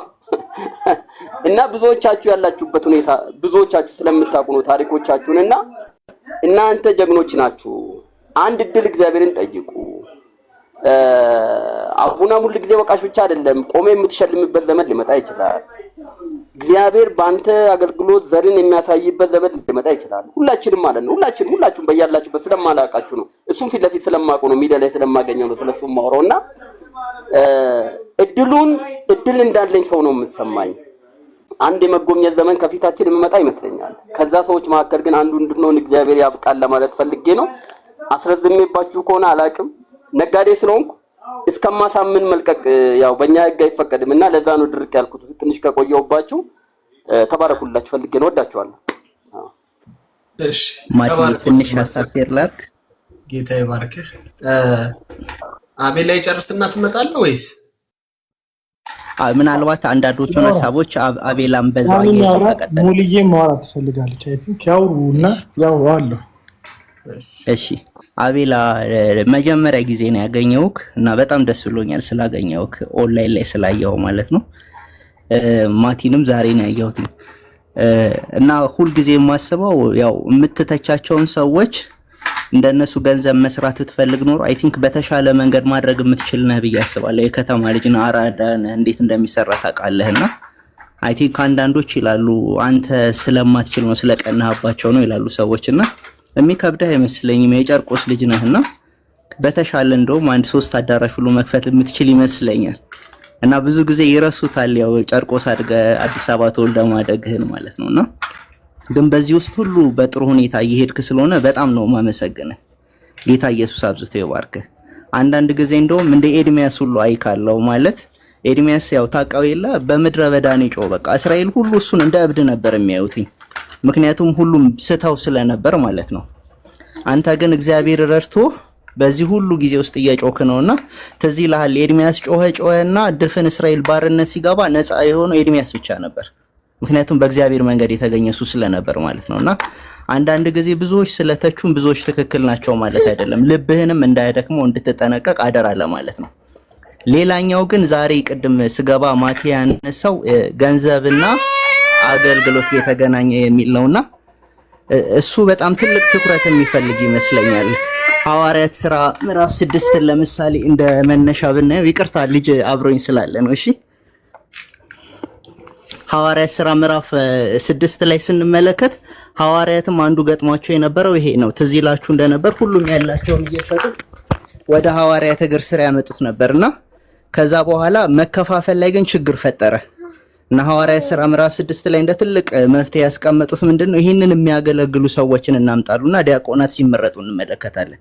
እና ብዙዎቻችሁ ያላችሁበት ሁኔታ ብዙዎቻችሁ ስለምታውቁ ነው ታሪኮቻችሁንና እናንተ ጀግኖች ናችሁ። አንድ እድል እግዚአብሔርን ጠይቁ። አቡና ሙሉ ጊዜ ወቃሽ ብቻ አይደለም፣ ቆሜ የምትሸልምበት ዘመን ሊመጣ ይችላል። እግዚአብሔር ባንተ አገልግሎት ዘርን የሚያሳይበት ዘመን ሊመጣ ይችላል። ሁላችንም ማለት ነው። ሁላችሁም በያላችሁበት ስለማላውቃችሁ ነው። እሱም ፊት ለፊት ስለማውቀው ነው፣ ሚዲያ ላይ ስለማገኘው ነው ስለሱ ማውራውና እድል እንዳለኝ ሰው ነው የምሰማኝ። አንድ የመጎብኘት ዘመን ከፊታችን የሚመጣ ይመስለኛል። ከዛ ሰዎች መካከል ግን አንዱ እንድንሆን እግዚአብሔር ያብቃል ለማለት ፈልጌ ነው። አስረዝሜባችሁ ከሆነ አላቅም። ነጋዴ ስለሆንኩ እስከማሳምን መልቀቅ ያው በእኛ ህግ አይፈቀድም እና ለዛ ነው ድርቅ ያልኩት። ትንሽ ከቆየሁባችሁ ተባረኩላችሁ ፈልጌ ነው። ወዳችኋለሁ። እሺ ማቲ ትንሽ ሀሳብ ሼርላክ። ጌታ ይባርክህ። አቤል ላይ ጨርስና ትመጣለህ ወይስ? ምናልባት አንዳንዶቹን ሀሳቦች አቤላም በዛው ይቀጥላል። ሙሉዬ ማውራት ትፈልጋለች። አይ ቲንክ ያውሩና ያው አለው። እሺ አቤላ መጀመሪያ ጊዜ ነው ያገኘውክ እና በጣም ደስ ብሎኛል ስላገኘውክ ኦንላይን ላይ ስላየው ማለት ነው። ማቲንም ዛሬ ነው ያየሁት እና ሁል ጊዜ የማስበው ያው የምትተቻቸውን ሰዎች እንደነሱ ገንዘብ መስራት ብትፈልግ ኖር አይ ቲንክ በተሻለ መንገድ ማድረግ የምትችል ነህ ብዬ አስባለሁ። የከተማ ልጅ ነው፣ አራዳ ነህ፣ እንዴት እንደሚሰራ ታውቃለህና አይ ቲንክ አንዳንዶች ይላሉ አንተ ስለማትችል ነው ስለቀናህባቸው ነው ይላሉ ሰዎችና የሚከብድህ አይመስለኝም። የጨርቆስ ልጅ ነህና በተሻለ እንደውም አንድ 3 አዳራሽ ሁሉ መክፈት የምትችል ይመስለኛል። እና ብዙ ጊዜ ይረሱታል ያው ጨርቆስ አድገህ አዲስ አበባ ተወልደህ ማደግህን ማለት ነውና ግን በዚህ ውስጥ ሁሉ በጥሩ ሁኔታ እየሄድክ ስለሆነ በጣም ነው ማመሰግነህ። ጌታ ኢየሱስ አብዝቶ ይባርክህ። አንዳንድ ጊዜ እንደውም እንደ ኤርሚያስ ሁሉ አይካለው ማለት ኤርሚያስ ያው ታውቃው የለ በምድረ በዳ ነው ጮህ በቃ እስራኤል ሁሉ እሱን እንደ እብድ ነበር የሚያዩትኝ ምክንያቱም ሁሉም ስተው ስለነበር ማለት ነው። አንተ ግን እግዚአብሔር ረድቶ በዚህ ሁሉ ጊዜ ውስጥ እየጮክ ነውና ትዝ ይልሃል ኤርሚያስ ጮኸና ድፍን እስራኤል ባርነት ሲገባ ነፃ የሆነው ኤርሚያስ ብቻ ነበር። ምክንያቱም በእግዚአብሔር መንገድ የተገኘሱ ስለነበር ማለት ነውና አንዳንድ ጊዜ ብዙዎች ስለተቹም ብዙዎች ትክክል ናቸው ማለት አይደለም። ልብህንም እንዳይደክመው እንድትጠነቀቅ አደራ ለማለት ነው። ሌላኛው ግን ዛሬ ቅድም ስገባ ማቲያን ሰው ገንዘብና አገልግሎት የተገናኘ የሚል ነውና እሱ በጣም ትልቅ ትኩረት የሚፈልግ ይመስለኛል። ሐዋርያት ሥራ ምዕራፍ 6 ለምሳሌ እንደ መነሻ ብናየው ይቅርታ ልጅ አብሮኝ ስላለ ነው። እሺ ሐዋርያት ሥራ ምዕራፍ 6 ላይ ስንመለከት ሐዋርያትም አንዱ ገጥሟቸው የነበረው ይሄ ነው። ትዝ ይላችሁ እንደነበር ሁሉም ያላቸውን እየሸጡ ወደ ሐዋርያት እግር ስር ያመጡት ነበርና ከዛ በኋላ መከፋፈል ላይ ግን ችግር ፈጠረ እና ሐዋርያት ሥራ ምዕራፍ 6 ላይ እንደ ትልቅ መፍትሄ ያስቀመጡት ምንድነው ይሄንን የሚያገለግሉ ሰዎችን እናምጣሉና ዲያቆናት ሲመረጡ እንመለከታለን።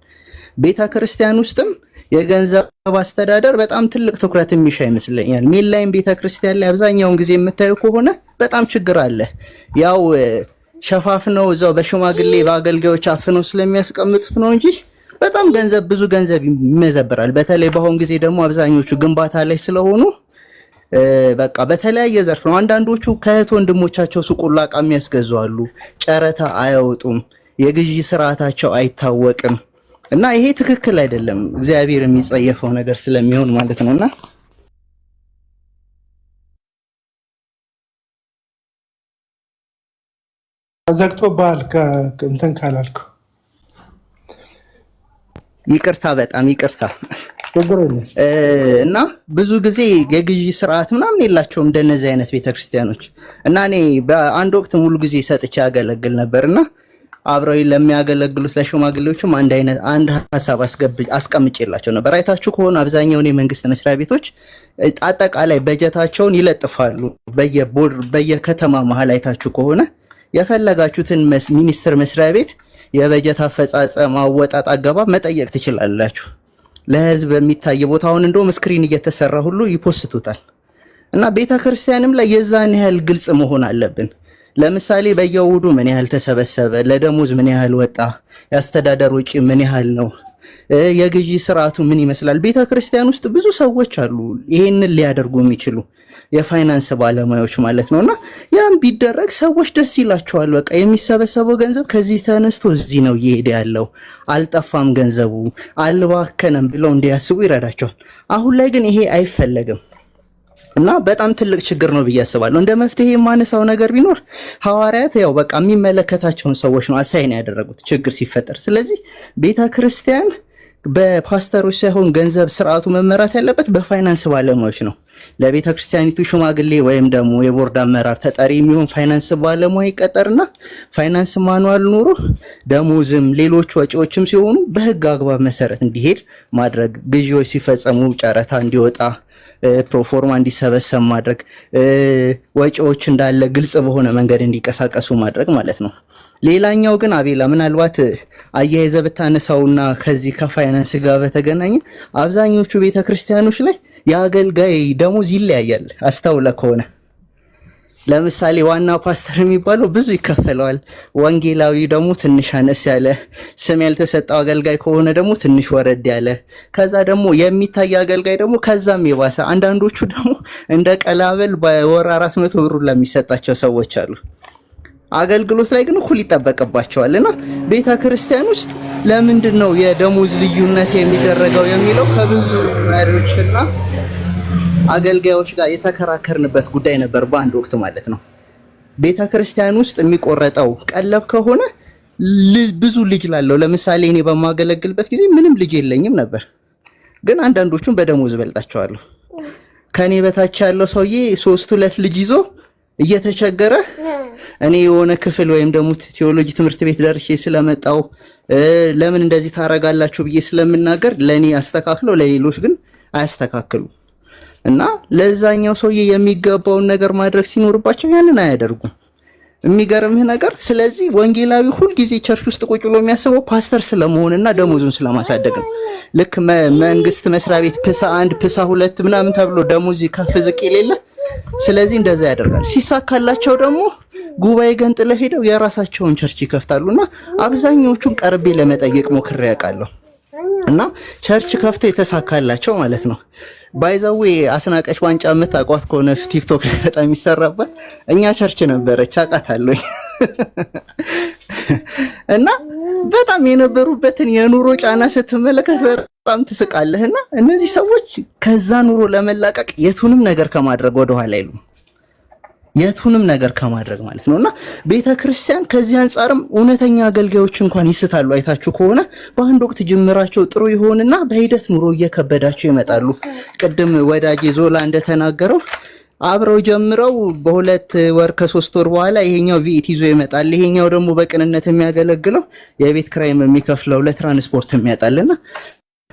ቤተክርስቲያን ውስጥም የገንዘብ አስተዳደር በጣም ትልቅ ትኩረት የሚሻ ይመስለኛል። ሜንላይን ቤተክርስቲያን ላይ አብዛኛውን ጊዜ የምታዩ ከሆነ በጣም ችግር አለ። ያው ሸፋፍነው እዛው በሽማግሌ በአገልጋዮች አፍነው ስለሚያስቀምጡት ነው እንጂ በጣም ብዙ ገንዘብ ይመዘበራል። በተለይ በአሁን ጊዜ ደግሞ አብዛኞቹ ግንባታ ላይ ስለሆኑ በቃ በተለያየ ዘርፍ ነው። አንዳንዶቹ ከእህት ወንድሞቻቸው ሱቁላ ዕቃ የሚያስገዙ አሉ። ጨረታ አያወጡም፣ የግዢ ስርዓታቸው አይታወቅም እና ይሄ ትክክል አይደለም። እግዚአብሔር የሚጸየፈው ነገር ስለሚሆን ማለት ነውና ዘግቶ ባል እንትን ካላልኩ ይቅርታ፣ በጣም ይቅርታ። እና ብዙ ጊዜ የግዢ ስርዓት ምናምን የላቸውም እንደነዚህ አይነት ቤተክርስቲያኖች እና እኔ በአንድ ወቅት ሙሉ ጊዜ ሰጥቼ ያገለግል ነበርና አብረው ለሚያገለግሉት ለሽማግሌዎችም አንድ ሐሳብ አስቀምጬላቸው ነበር። አይታችሁ ከሆነ አብዛኛው የመንግስት መስሪያ ቤቶች አጠቃላይ በጀታቸውን ይለጥፋሉ። በየከተማ መሃል አይታችሁ ከሆነ የፈለጋችሁትን ሚኒስቴር መስሪያ ቤት የበጀት አፈጻጸም አወጣጥ አገባብ መጠየቅ ትችላላችሁ። ለህዝብ የሚታይ ቦታውን እንደውም ስክሪን እየተሰራ ሁሉ ይፖስቱታል። እና ቤተክርስቲያንም ላይ የዛን ያህል ግልጽ መሆን አለብን። ለምሳሌ በየውዱ ምን ያህል ተሰበሰበ፣ ለደሞዝ ምን ያህል ወጣ፣ ያስተዳደር ወጪ ምን ያህል ነው፣ የግዢ ስርዓቱ ምን ይመስላል። ቤተክርስቲያን ውስጥ ብዙ ሰዎች አሉ ይሄንን ሊያደርጉ የሚችሉ የፋይናንስ ባለሙያዎች ማለት ነውና ያም ቢደረግ ሰዎች ደስ ይላቸዋል። በቃ የሚሰበሰበው ገንዘብ ከዚህ ተነስቶ እዚህ ነው እየሄደ ያለው፣ አልጠፋም ገንዘቡ አልባከነም ብለው እንዲያስቡ ይረዳቸዋል። አሁን ላይ ግን ይሄ አይፈለግም እና በጣም ትልቅ ችግር ነው ብዬ አስባለሁ። እንደ መፍትሄ የማነሳው ነገር ቢኖር ሐዋርያት ያው በቃ የሚመለከታቸውን ሰዎች ነው አሳይን ያደረጉት ችግር ሲፈጠር። ስለዚህ ቤተክርስቲያን በፓስተሮች ሳይሆን ገንዘብ ስርዓቱ መመራት ያለበት በፋይናንስ ባለሙያዎች ነው። ለቤተክርስቲያኒቱ ሽማግሌ ወይም ደግሞ የቦርድ አመራር ተጠሪ የሚሆን ፋይናንስ ባለሙያ ይቀጠርና ፋይናንስ ማኑዋል ኑሮ ደሞዝም ሌሎች ወጪዎችም ሲሆኑ በህግ አግባብ መሰረት እንዲሄድ ማድረግ፣ ግዢዎች ሲፈጸሙ ጨረታ እንዲወጣ ፕሮፎርማ እንዲሰበሰብ ማድረግ፣ ወጪዎች እንዳለ ግልጽ በሆነ መንገድ እንዲቀሳቀሱ ማድረግ ማለት ነው። ሌላኛው ግን አቤላ ምናልባት አያይዘ ብታነሳውና ከዚህ ከፋይናንስ ጋር በተገናኘ አብዛኞቹ ቤተክርስቲያኖች ላይ የአገልጋይ ደሞዝ ይለያያል። አስተውለ ከሆነ ለምሳሌ ዋና ፓስተር የሚባለው ብዙ ይከፈለዋል። ወንጌላዊ ደግሞ ትንሽ አነስ ያለ፣ ስም ያልተሰጠው አገልጋይ ከሆነ ደግሞ ትንሽ ወረድ ያለ፣ ከዛ ደግሞ የሚታይ አገልጋይ ደግሞ ከዛም የባሰ። አንዳንዶቹ ደግሞ እንደ ቀላበል በወር 400 ብር ለሚሰጣቸው ሰዎች አሉ። አገልግሎት ላይ ግን እኩል ይጠበቅባቸዋልና ቤተክርስቲያን ውስጥ ለምንድን ነው የደሞዝ ልዩነት የሚደረገው የሚለው ከብዙ መሪዎችና አገልጋዮች ጋር የተከራከርንበት ጉዳይ ነበር በአንድ ወቅት ማለት ነው። ቤተክርስቲያን ውስጥ የሚቆረጠው ቀለብ ከሆነ ብዙ ልጅ ላለው፣ ለምሳሌ እኔ በማገለግልበት ጊዜ ምንም ልጅ የለኝም ነበር፣ ግን አንዳንዶቹን በደሞዝ በልጣቸዋለሁ። ከኔ በታች ያለው ሰውዬ 2 ልጅ ይዞ እየተቸገረ እኔ የሆነ ክፍል ወይም ደግሞ ቴዎሎጂ ትምህርት ቤት ደርሼ ስለመጣው ለምን እንደዚህ ታረጋላችሁ ብዬ ስለምናገር ለኔ አስተካክለው ለሌሎች ግን አያስተካክሉ እና ለዛኛው ሰውዬ የሚገባውን ነገር ማድረግ ሲኖርባቸው ያንን አያደርጉም። የሚገርምህ ነገር ስለዚህ ወንጌላዊ ሁሉ ጊዜ ቸርች ውስጥ ቁጭ ብሎ የሚያስበው ፓስተር ስለመሆንና ደሞዙን ስለማሳደግ ነው። ልክ መንግስት መስሪያ ቤት ፕሳ 1 ፕሳ 2 ምናምን ተብሎ ደሞዝ ከፍ ዝቅ የሌለ። ስለዚህ እንደዛ ያደርጋል። ሲሳካላቸው ደግሞ ጉባኤ ገንጥለው ሄደው የራሳቸውን ቸርች ይከፍታሉና አብዛኞቹን ቀርቤ ለመጠየቅ ሞክሬ ያውቃለሁ። እና ቸርች ከፍቶ የተሳካላቸው ማለት ነው። ባይዛዌ አስናቀሽ ዋንጫ የምታውቋት ከሆነ ቲክቶክ ላይ በጣም ይሰራባል። እኛ ቸርች ነበረች አውቃታለሁ። እና በጣም የነበሩበትን የኑሮ ጫና ስትመለከት በጣም ትስቃለህና እነዚህ ሰዎች ከዛ ኑሮ ለመላቀቅ የቱንም ነገር ከማድረግ ወደ ኋላ አይሉም። የቱንም ነገር ከማድረግ ማለት ነውና ቤተክርስቲያን ከዚህ አንፃርም እውነተኛ አገልጋዮች እንኳን ይስታሉ። አይታችሁ ከሆነ በአንድ ወቅት ጅምራቸው ጥሩ ይሆንና በሂደት ኑሮ እየከበዳቸው ይመጣሉ። ቅድም ወዳጄ ዞላ እንደተናገረው አብረው ጀምረው በ2 ወር ከ3 ወር በኋላ ይሄኛው ቪኤት ይዞ ይመጣል፣ ይሄኛው ደግሞ በቅንነት የሚያገለግለው የቤት ክራይም የሚከፍለው ለትራንስፖርት የሚያጣልና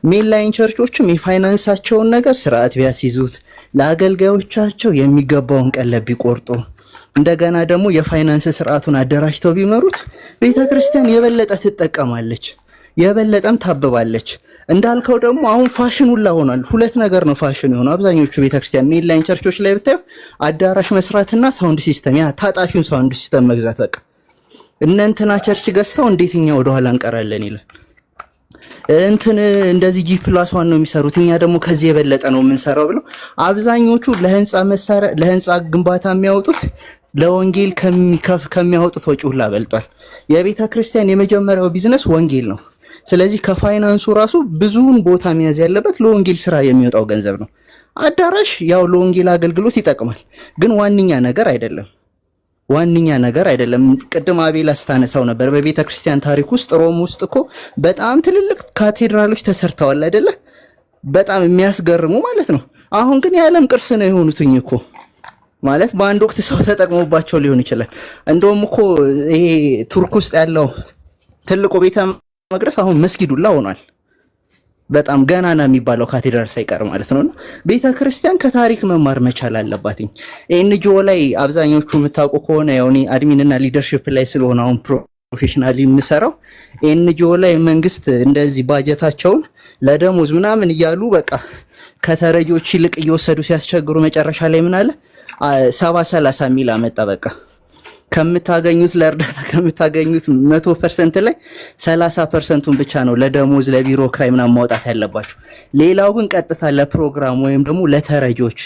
ሜንላይን ቸርቾችም የፋይናንሳቸውን ነገር ስርዓት ቢያስይዙት፣ ለአገልጋዮቻቸው የሚገባውን ቀለብ ቢቆርጡ፣ እንደገና ደግሞ የፋይናንስ ስርዓቱን አደራጅተው ቢመሩት ቤተክርስቲያን የበለጠ ትጠቀማለች፣ የበለጠም ታብባለች። እንዳልከው ደግሞ አሁን ፋሽን ሁላ ሆኗል። 2 ነገር ነው ፋሽን የሆነው አብዛኞቹ ቤተክርስቲያን ሜንላይን ቸርቾች ላይ ብታዩ አዳራሽ መስራትና ሳውንድ ሲስተም፣ ያ ታጣፊውን ሳውንድ ሲስተም መግዛት። በቃ እነንትና ቸርች ገዝተው እንዴትኛ ወደ ኋላ እንቀራለን ይላል። እንደዚህ G+1 ነው የሚሰሩት፣ እኛ ደግሞ ከዚህ የበለጠ ነው የምንሰራው ብለው አብዛኞቹ ለህንጻ መሳሪያ ለህንጻ ግንባታ የሚያወጡት ለወንጌል ከሚያወጡት ወጪ ሁላ በልጧል። የቤተ ክርስቲያን የመጀመሪያው ቢዝነስ ወንጌል ነው። ስለዚህ ከፋይናንሱ ራሱ ብዙውን ቦታ መያዝ ያለበት ለወንጌል ስራ የሚወጣው ገንዘብ ነው። አዳራሽ ያው ለወንጌል አገልግሎት ይጠቅማል፣ ግን ዋንኛ ነገር አይደለም። ቅድም አቤል አስታነሳው ነበር። በቤተ ክርስቲያን ታሪክ ውስጥ ሮም ውስጥ እኮ በጣም ትልልቅ ካቴድራሎች ተሰርተዋል አይደለ? በጣም የሚያስገርሙ ማለት ነው። አሁን ግን የዓለም ቅርስ ነው የሆኑትኝ እኮ ማለት በአንድ ወቅት ሰው ተጠቅሞባቸው ሊሆን ይችላል። እንደውም እኮ ይሄ ቱርክ ውስጥ ያለው ትልቁ ቤተ መቅደስ አሁን መስጊዱላ ሆኗል። በጣም ገናና የሚባለው ካቴድራል ሳይቀር ማለት ነውና ቤተክርስቲያን ከታሪክ መማር መቻል አለባት። ኤንጂኦ ላይ አብዛኞቹ የምታውቁ ከሆነ ያው እኔ አድሚንና ሊደርሺፕ ላይ ስለሆነ አሁን ፕሮፌሽናሊ የምሰራው ኤንጂኦ ላይ መንግስት እንደዚህ ባጀታቸውን ለደሞዝ ምናምን እያሉ በቃ ከተረጆች ይልቅ እየወሰዱ ሲያስቸግሩ መጨረሻ ላይ ምን አለ 70-30 ሚል አመጣ። በቃ ከምታገኙት ለእርዳታ ከምታገኙት 100% ላይ 30%ን ብቻ ነው ለደሞዝ ለቢሮ ክራይ ምናምን ማውጣት ያለባችሁ። ሌላው ግን ቀጥታ ለፕሮግራም ወይም ደግሞ ለተረጆች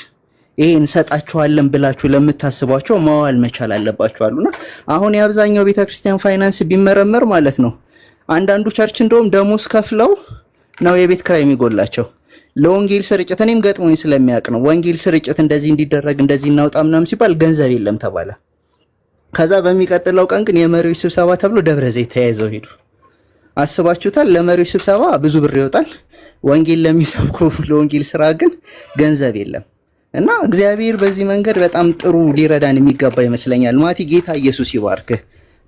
ይሄን ሰጣችኋለን ብላችሁ ለምታስቧቸው ማዋል መቻል አለባችሁ አሉና አሁን የአብዛኛው ቤተክርስቲያን ፋይናንስ ቢመረመር ማለት ነው አንዳንዱ ቸርች እንደውም ደሞዝ ከፍለው ነው የቤት ክራይ የሚጎላቸው። ለወንጌል ስርጭት እኔም ገጥሞኝ ስለሚያውቅ ነው ወንጌል ስርጭት እንደዚህ እንዲደረግ እንደዚህ እናውጣ ምናምን ሲባል ገንዘብ የለም ተባለ። ከዛ በሚቀጥለው ቀን ግን የመሪዎች ስብሰባ ተብሎ ደብረ ዘይት ተያይዘው ሄዱ። አስባችሁታል? ለመሪዎች ስብሰባ ብዙ ብር ይወጣል፣ ወንጌል ለሚሰብኩ ለወንጌል ስራ ግን ገንዘብ የለም። እና እግዚአብሔር በዚህ መንገድ በጣም ጥሩ ሊረዳን የሚገባ ይመስለኛል። ማቲ ጌታ ኢየሱስ ይባርክህ።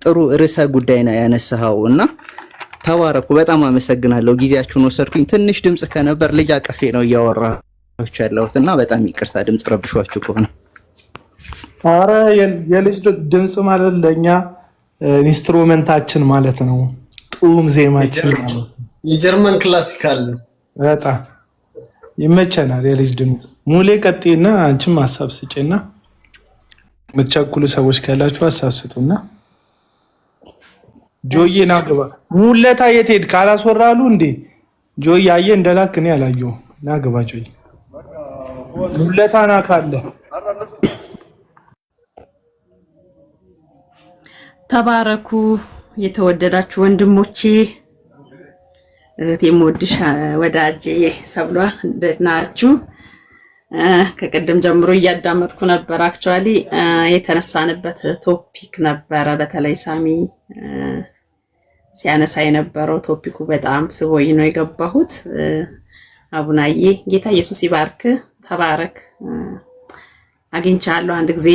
ጥሩ ርዕሰ ጉዳይ ነው ያነሳኸው እና ተባረኩ። በጣም አመሰግናለሁ። ጊዜያችሁን ወሰድኩኝ። ትንሽ ድምጽ ከነበር ልጅ አቀፌ ነው እያወራ ያለሁትና በጣም ይቅርታ ድምጽ ረብሿችሁ ከሆነ። አረ የልጅ ድምጽ ማለት ለኛ ኢንስትሩመንታችን ማለት ነው። ጡም ዜማችን ማለት ነው። የጀርመን ክላሲካል ነው። በጣም ይመቸናል የልጅ ድምጽ። ሙሌ ቀጥይና አንቺም ሐሳብ ስጪና የምትቸኩሉ ሰዎች ካላችሁ ሐሳብ ስጡና ጆዬ ና ግባ። ሙለታ የት ሄድክ? ካላስወራሉ እንዴ ጆዬ አየ እንደላክ እኔ አላየሁም። ና ግባ ጆዬ። ሙለታ ና ካለ ተባረኩ የተወደዳችሁ ወንድሞቼ፣ እህቴም ወድሽ ወዳጄ ሰብሏ እንዴት ናችሁ? ከቀደም ጀምሮ እያዳመጥኩ ነበር። አክቹአሊ የተነሳንበት ቶፒክ ነበረ። በተለይ ሳሚ ሲያነሳ የነበረው ቶፒኩ በጣም ስቦኝ ነው የገባሁት። አቡናዬ ጌታ ኢየሱስ ይባርክ፣ ተባረክ። አግኝቻለሁ አንድ ጊዜ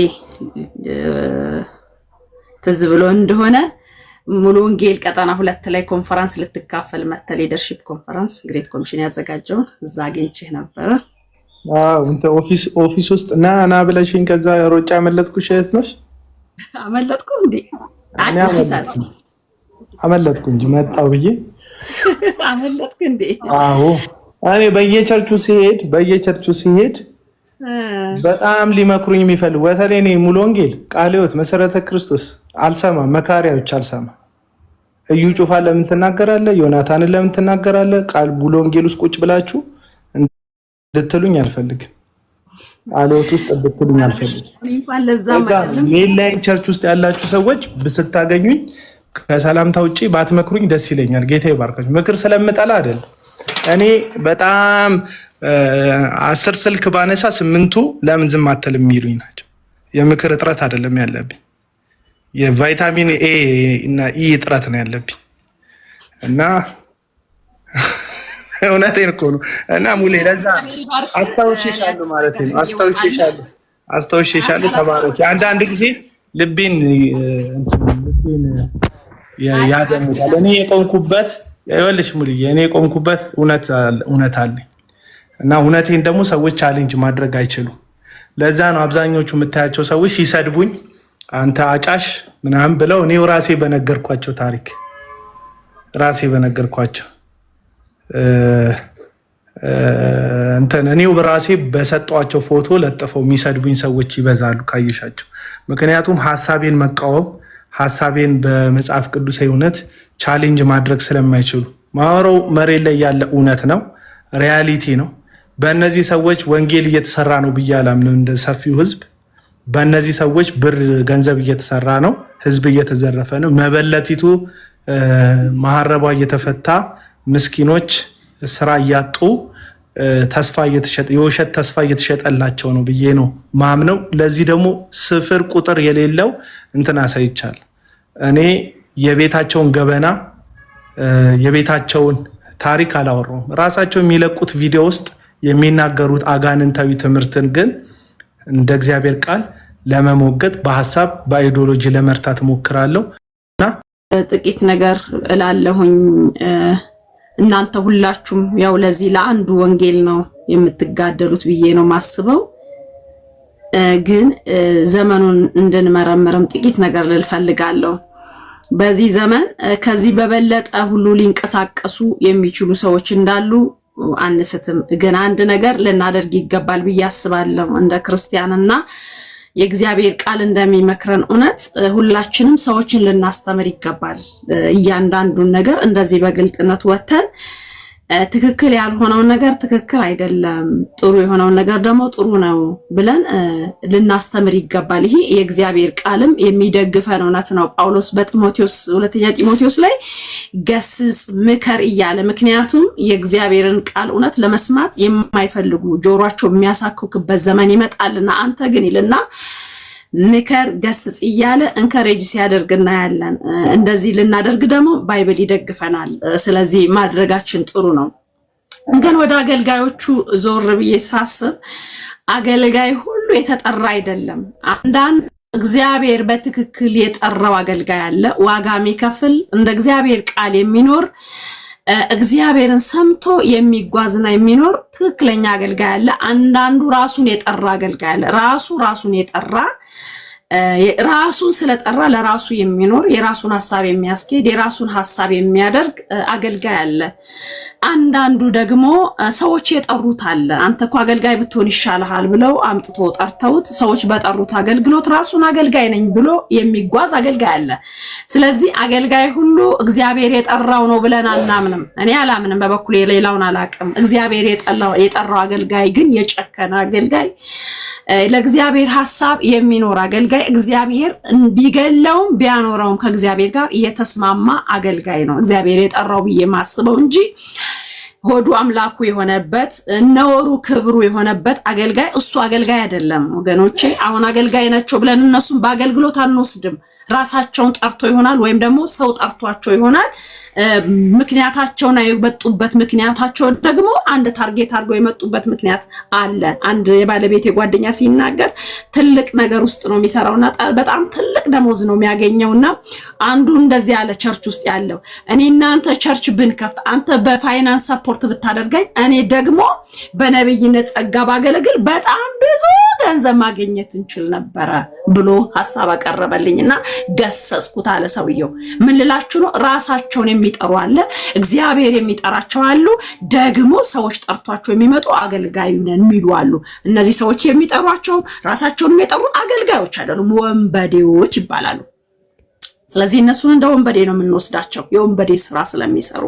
ትዝ ብሎ እንደሆነ ሙሉ ወንጌል ቀጠና 2 ላይ ኮንፈረንስ ልትካፈል መተህ ሊደርሺፕ ኮንፈረንስ ግሬት ኮሚሽን ያዘጋጀውን እዛ አግኝቼህ ነበረ። እንተ ኦፊስ ውስጥ ና ብለሽኝ ከዛ ሮጫ አመለጥኩሽ። እህት ነሽ? አመለጥኩ እንዴ? አመለጥኩ እንጂ መጣው ብዬ አመለጥኩ እንዴ? አዎ እኔ በየቸርቹ ሲሄድ በጣም ሊመክሩኝ የሚፈልጉ በተለይ እኔ ሙሉ ወንጌል፣ ቃለ ሕይወት፣ መሰረተ ክርስቶስ አልሰማም፣ መካሪያዎች አልሰማም። እዩ ጩፋ ለምን ትናገራለህ? ዮናታንን ለምን ትናገራለህ? ቃል ሙሉ ወንጌል ውስጥ ቁጭ ብላችሁ እንድትሉኝ አልፈልግም። ቃለ ሕይወት ውስጥ እንድትሉኝ አልፈልግም። ሜንላይን ቸርች ውስጥ ያላችሁ ሰዎች ብስታገኙኝ ከሰላምታ ውጪ ባትመክሩኝ ደስ ይለኛል። ጌታ ይባርካችሁ። ምክር ስለምጠላ አይደለም። እኔ በጣም 10 ስልክ ባነሳ 8ቱ ለምን ዝም አትልም የሚሉኝ ናቸው። የምክር እጥረት አይደለም ያለብኝ፣ የቫይታሚን ኤ እና ኢ እጥረት ነው ያለብኝ። እና እውነቴን እኮ ነው። እና ሙሌ ለዛ አስታውሼሻለሁ ማለት ነው። አስታውሼሻለሁ። ተባረክ። አንዳንድ ጊዜ ልቤን ያዘምታል። እኔ የቆምኩበት ይኸውልሽ ሙሉዬ፣ እኔ የቆምኩበት እውነት አለኝ እና እውነቴን ደግሞ ሰዎች ቻሌንጅ ማድረግ አይችሉም። ለዛ ነው አብዛኞቹ የምታያቸው ሰዎች ሲሰድቡኝ አንተ አጫሽ ምናምን ብለው እኔው ራሴ በነገርኳቸው ታሪክ እኔው በራሴ በሰጧቸው ፎቶ ለጥፈው የሚሰድቡኝ ሰዎች ይበዛሉ ካየሻቸው። ምክንያቱም ሐሳቤን መቃወም ሐሳቤን በመጽሐፍ ቅዱስ እውነት ቻሌንጅ ማድረግ ስለማይችሉ ማወራው መሬት ላይ ያለ እውነት ነው፣ ሪያሊቲ ነው። በእነዚህ ሰዎች ወንጌል እየተሰራ ነው ብዬ አላምንም። እንደ ሰፊው ህዝብ በእነዚህ ሰዎች ብር ገንዘብ እየተሰራ ነው፣ ህዝብ እየተዘረፈ ነው። መበለቲቱ ማህረቧ እየተፈታ፣ ምስኪኖች ስራ እያጡ የውሸት ተስፋ እየተሸጠላቸው ነው ብዬ ነው ማምነው። ለዚህ ደግሞ ስፍር ቁጥር የሌለው እንትን አሳይቻል። እኔ የቤታቸውን ገበና የቤታቸውን ታሪክ አላወራውም። ራሳቸው የሚለቁት ቪዲዮ ውስጥ የሚናገሩት አጋንንታዊ ትምህርትን ግን እንደ እግዚአብሔር ቃል ለመሞገት በሐሳብ በአይዲዮሎጂ ለመርታት ሞክራለሁ እና ጥቂት ነገር እላለሁኝ። እናንተ ሁላችሁም ያው ለዚህ ለአንዱ ወንጌል ነው የምትጋደሉት ብዬ ነው ማስበው። ግን ዘመኑን እንድንመረምርም ጥቂት ነገር ልፈልጋለሁ። በዚህ ዘመን ከዚህ በበለጠ ሁሉ ሊንቀሳቀሱ የሚችሉ ሰዎች እንዳሉ አንስትም። ግን አንድ ነገር ልናደርግ ይገባል ብዬ አስባለሁ። እንደ ክርስቲያንና የእግዚአብሔር ቃል እንደሚመክረን እውነት ሁላችንም ሰዎችን ልናስተምር ይገባል። እያንዳንዱን ነገር እንደዚህ በግልጥነት ወተን ትክክል ያልሆነውን ነገር ትክክል አይደለም፣ ጥሩ የሆነውን ነገር ደግሞ ጥሩ ነው ብለን ልናስተምር ይገባል። ይሄ የእግዚአብሔር ቃልም የሚደግፈን እውነት ነው። ጳውሎስ በጢሞቴዎስ ሁለተኛ ጢሞቴዎስ ላይ ገስጽ፣ ምከር እያለ ምክንያቱም የእግዚአብሔርን ቃል እውነት ለመስማት የማይፈልጉ ጆሮአቸው የሚያሳክኩበት ዘመን ይመጣልና አንተ ግን ይልና ምከር ገስጽ እያለ እንከሬጅ ሲያደርግ እናያለን። እንደዚህ ልናደርግ ደግሞ ባይብል ይደግፈናል። ስለዚህ ማድረጋችን ጥሩ ነው። ግን ወደ አገልጋዮቹ ዞር ብዬ ሳስብ አገልጋይ ሁሉ የተጠራ አይደለም። አንዳንድ እግዚአብሔር በትክክል የጠራው አገልጋይ አለ፣ ዋጋ የሚከፍል እንደ እግዚአብሔር ቃል የሚኖር እግዚአብሔርን ሰምቶ የሚጓዝና የሚኖር ትክክለኛ አገልጋይ አለ። አንዳንዱ ራሱን የጠራ አገልጋይ አለ። ራሱን የጠራ ራሱን ስለጠራ ለራሱ የሚኖር የራሱን ሐሳብ የሚያስኬድ የራሱን ሐሳብ የሚያደርግ አገልጋይ አለ። አንዳንዱ ደግሞ ሰዎች የጠሩት አለ። አንተ እኮ አገልጋይ ብትሆን ይሻልሃል ብለው አምጥቶ ጠርተውት ሰዎች በጠሩት አገልግሎት ራሱን አገልጋይ ነኝ ብሎ የሚጓዝ አገልጋይ አለ። ስለዚህ አገልጋይ ሁሉ እግዚአብሔር የጠራው ነው ብለን አናምንም። እኔ አላምንም፣ በበኩሌ ሌላውን አላቅም። እግዚአብሔር የጠራው አገልጋይ ግን የጨከነ አገልጋይ፣ ለእግዚአብሔር ሐሳብ የሚኖር አገልጋይ፣ እግዚአብሔር ቢገለውም ቢያኖረውም ከእግዚአብሔር ጋር የተስማማ አገልጋይ ነው እግዚአብሔር የጠራው ብዬ ማስበው እንጂ ሆዱ አምላኩ የሆነበት ነውሩ ክብሩ የሆነበት አገልጋይ እሱ አገልጋይ አይደለም ወገኖቼ። አሁን አገልጋይ ናቸው ብለን እነሱን በአገልግሎት አንወስድም። ራሳቸውን ጠርቶ ይሆናል ወይም ደግሞ ሰው ጠርቷቸው ይሆናል። ምክንያታቸውን የመጡበት ምክንያታቸው ደግሞ አንድ ታርጌት አድርገው የመጡበት ምክንያት አለ። አንድ የባለቤት ጓደኛ ሲናገር ትልቅ ነገር ውስጥ ነው የሚሰራውና በጣም ትልቅ ደሞዝ ነው የሚያገኘውና አንዱ እንደዚህ ያለ ቸርች ውስጥ ያለው እኔ እናንተ ቸርች ብንከፍት አንተ በፋይናንስ ሰፖርት ብታደርገኝ እኔ ደግሞ በነብይነት ጸጋ ባገለግል በጣም ብዙ ገንዘብ ማግኘት እንችል ነበረ ብሎ ሐሳብ አቀረበልኝና ገሰስኩት አለ ሰውየው። ምን ልላችሁ ነው? ራሳቸውን የሚጠሩ አለ፣ እግዚአብሔር የሚጠራቸው አሉ፣ ደግሞ ሰዎች ጠርቷቸው የሚመጡ አገልጋይ ነን የሚሉ አሉ። እነዚህ ሰዎች የሚጠሯቸው ራሳቸውን የሚጠሩ አገልጋዮች አይደሉም፣ ወንበዴዎች ይባላሉ። ስለዚህ እነሱን እንደ ወንበዴ ነው የምንወስዳቸው፣ የወንበዴ ስራ ስለሚሰሩ።